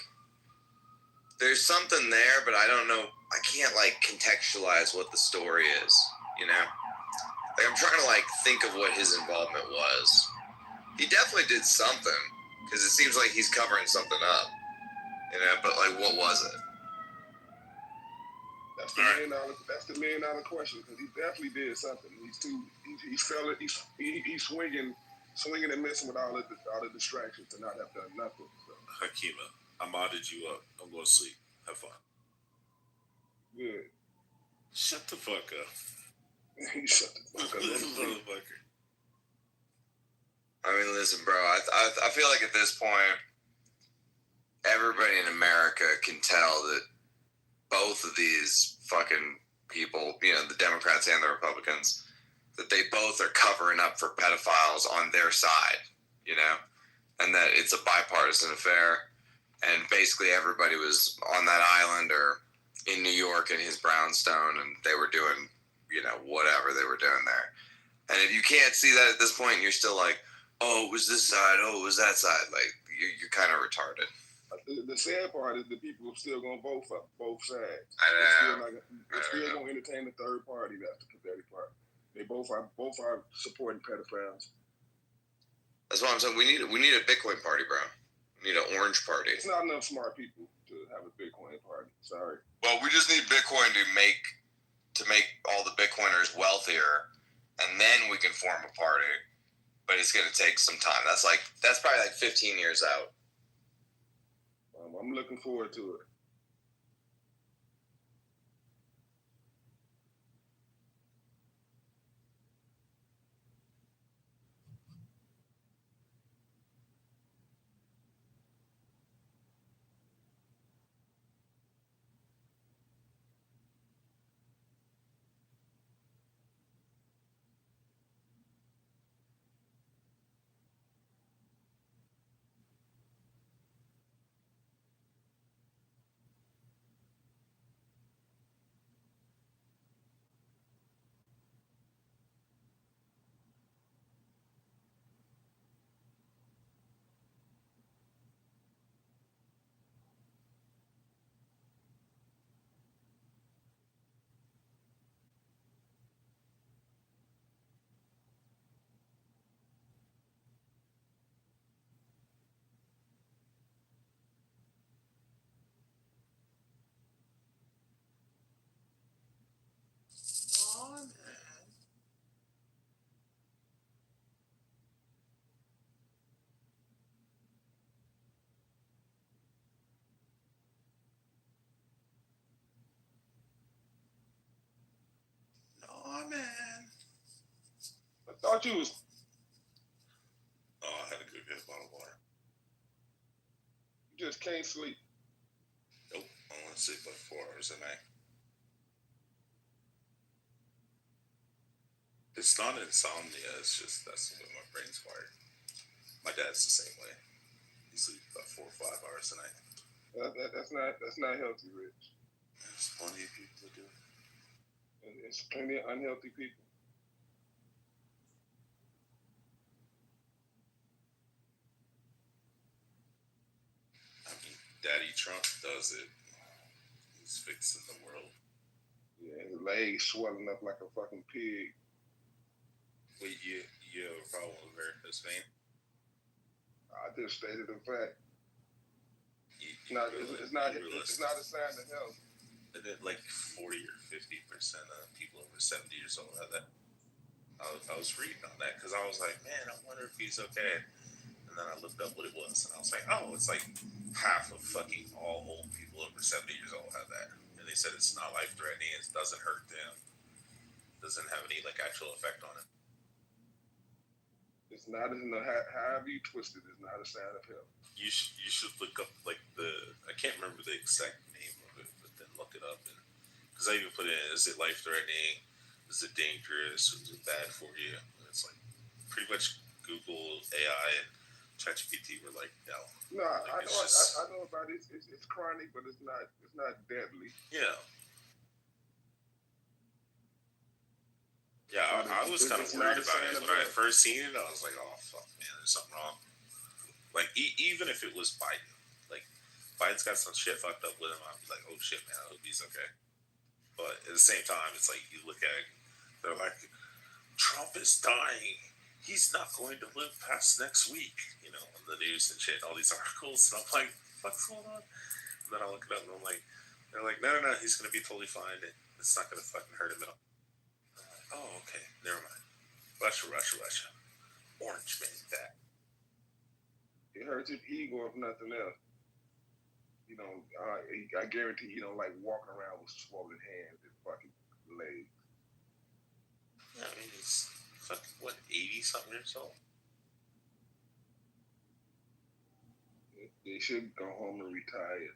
there's something there, but I don't know, I can't, like, contextualize what the story is, you know? Like, I'm trying to, like, think of what his involvement was. He definitely did something, because it seems like he's covering something up, you know, but, like, what was it? That's the $1 million question, because he definitely did something. He's swinging and missing with all the distractions to not have done nothing. So. Hakima, I modded you up. I'm going to sleep. Have fun. Good. Shut the fuck up. Shut the fuck up. Motherfucker. I mean, listen, bro, I feel like at this point, everybody in America can tell that both of these fucking people, you know, the Democrats and the Republicans, that they both are covering up for pedophiles on their side, you know, and that it's a bipartisan affair. And basically everybody was on that island or in New York in his brownstone, and they were doing, you know, whatever they were doing there. And if you can't see that at this point, you're still like, oh, it was this side, oh, it was that side. Like, you're kind of retarded. The sad part is the people are still going to vote for both sides. I know. They're still going to entertain the third party. That's the pathetic part. They both are supporting pedophiles. That's what I'm saying. We need a Bitcoin party, bro. We need an orange party. It's not enough smart people to have a Bitcoin party. Sorry. Well, we just need Bitcoin to make all the Bitcoiners wealthier, and then we can form a party. But it's going to take some time. That's probably like 15 years out. I'm looking forward to it. Oh, man. I thought you was... Oh, I had to go get a bottle of water. You just can't sleep. Nope. I want to sleep like 4 hours a night. It's not insomnia. It's just that's the way my brain's wired. My dad's the same way. He sleeps about 4 or 5 hours a night. That's not healthy, Rich. There's plenty of people that do it. And there's plenty of unhealthy people. Daddy Trump does it. He's fixing the world. Yeah, his legs swelling up like a fucking pig. Wait, you have a problem with varicose vein? I just stated the fact. It's not a sign of health. And then like 40 or 50% of people over 70 years old have that. I was reading on that because I was like, man, I wonder if he's okay. And then I looked up what it was, and I was like, oh, it's like half of fucking all old people over 70 years old have that. And they said it's not life-threatening, it doesn't hurt them, doesn't have any like actual effect on it. It's not, however you twist it, it's not a sign of health. You should look up like I can't remember the exact name of it, but then look it up. Because I even put in, is it life-threatening? Is it dangerous? Is it bad for you? And it's like pretty much Google, AI, and ChatGPT were like, no. No, like, I know about it. It's chronic, but it's not deadly. Yeah. Yeah, I was kind of worried about it when I first seen it. I was like, oh fuck, man, there's something wrong. Like even if it was Biden, like Biden's got some shit fucked up with him, I'd be like, oh shit, man, I hope he's okay. But at the same time, it's like you look at it, they're like, Trump is dying. He's not going to live past next week, you know, on the news and shit, all these articles. And I'm like, what's going on? And then I look it up and I'm like, they're like, no, he's going to be totally fine. It's not going to fucking hurt him at all. I'm like, oh, okay, never mind. Russia. Orange man back. It hurts his ego if nothing else. You know, I guarantee he don't like walking around with swollen hands and fucking legs. I mean, he's fucking, what, 80-something years old? They should go home and retire.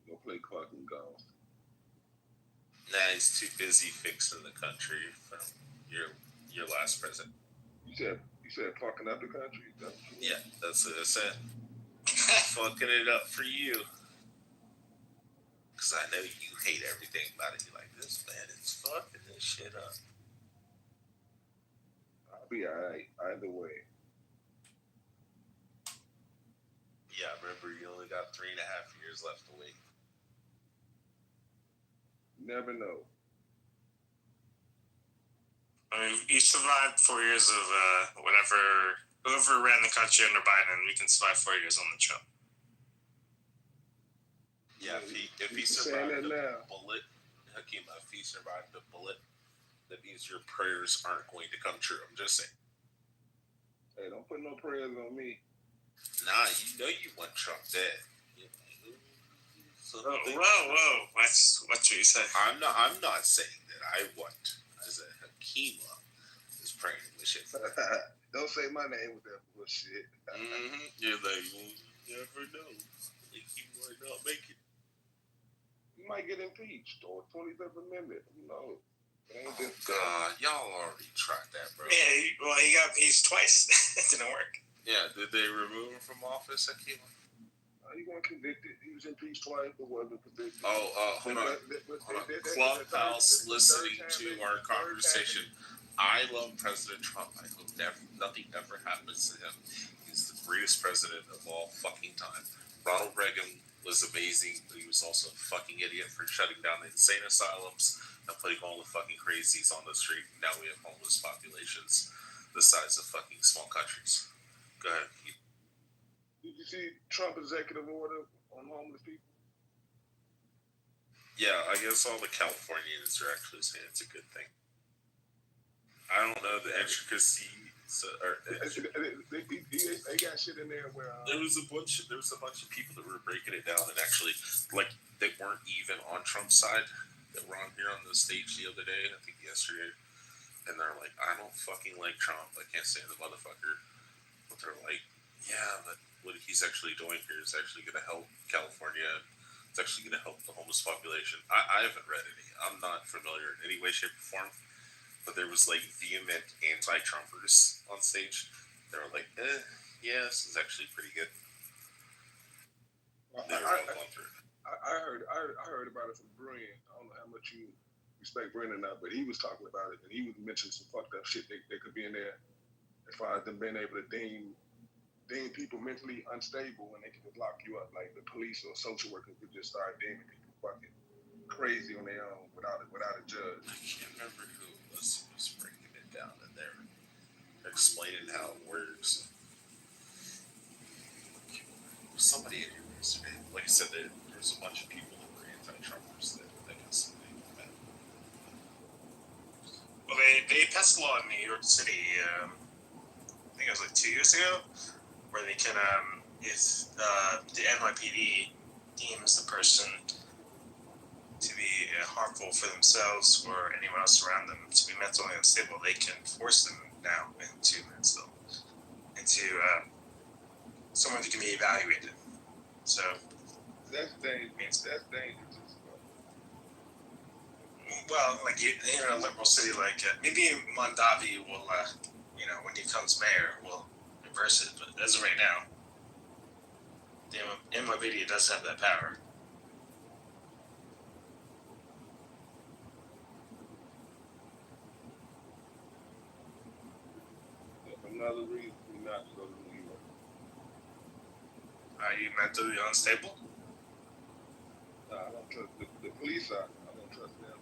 Go play fucking golf. Nah, he's too busy fixing the country from your last president. You said fucking up the country? Yeah, that's what I said. Fucking it up for you. Because I know you hate everything about it. You're like, this man is fucking this shit up. I'll be alright either way. Yeah, remember you only got 3.5 years left to wait. Never know. I mean, you survived 4 years of whoever ran the country under Biden. We can survive 4 years on the Trump. Yeah, if he survived a bullet, Hakeem, if he survived a bullet, that means your prayers aren't going to come true. I'm just saying. Hey, don't put no prayers on me. Nah, you know you want Trump dead. So whoa! What's what you say? I'm not saying that I want. I said Hakeem is praying this shit. Don't say my name with that bullshit. You're like, you never know. He might not make it. He might get impeached or 25th Amendment. Who knows? Oh, God, y'all already tried that, bro. Yeah, he got impeached twice. It didn't work. Yeah, did they remove him from office, Hakeem? He wasn't convicted. He was impeached twice, but wasn't convicted. Hold on. Clubhouse listening to our conversation. I love President Trump. I hope nothing ever happens to him. He's the greatest president of all fucking time. Ronald Reagan was amazing, but he was also a fucking idiot for shutting down the insane asylums and putting all the fucking crazies on the street. Now we have homeless populations the size of fucking small countries. Go ahead. Did you see Trump executive order on homeless people? Yeah, I guess all the Californians are actually saying it's a good thing. I don't know the intricacies. They got shit in there where there was a bunch of people that were breaking it down and actually like they weren't even on Trump's side that were on here on the stage the other day, I think yesterday, and they're like, I don't fucking like Trump. I can't stand the motherfucker. But they're like, yeah, but what he's actually doing here is actually going to help California. It's actually going to help the homeless population. I haven't read any. I'm not familiar in any way, shape, or form. But there was like vehement anti-Trumpers on stage. They were like, yeah, this is actually pretty good. I heard about it from Brian. I don't know how much you respect Brian or not, but he was talking about it, and he was mentioning some fucked up shit that could be in there as far as them being able to deem deem people mentally unstable when they can just lock you up. Like the police or social workers could just start deeming people fucking crazy on their own without a judge. I can't remember who was breaking it down in there, explaining how it works. Somebody in here yesterday, like I said, there was a bunch of people that were anti-Trumpers that got something like that. Well, they passed a law in New York City, I think it was like 2 years ago, where they can, if the NYPD deems the person to be harmful for themselves or anyone else around them to be mentally unstable, they can force them now into someone who can be evaluated. So that's dangerous. That's dangerous. Well, like in a liberal city like maybe Mondavi will, when he becomes mayor, will reverse it. But as of right now, the NYPD does have that power. Another reason not to go to New York. Are you mentally unstable? I don't trust the police. I don't trust them.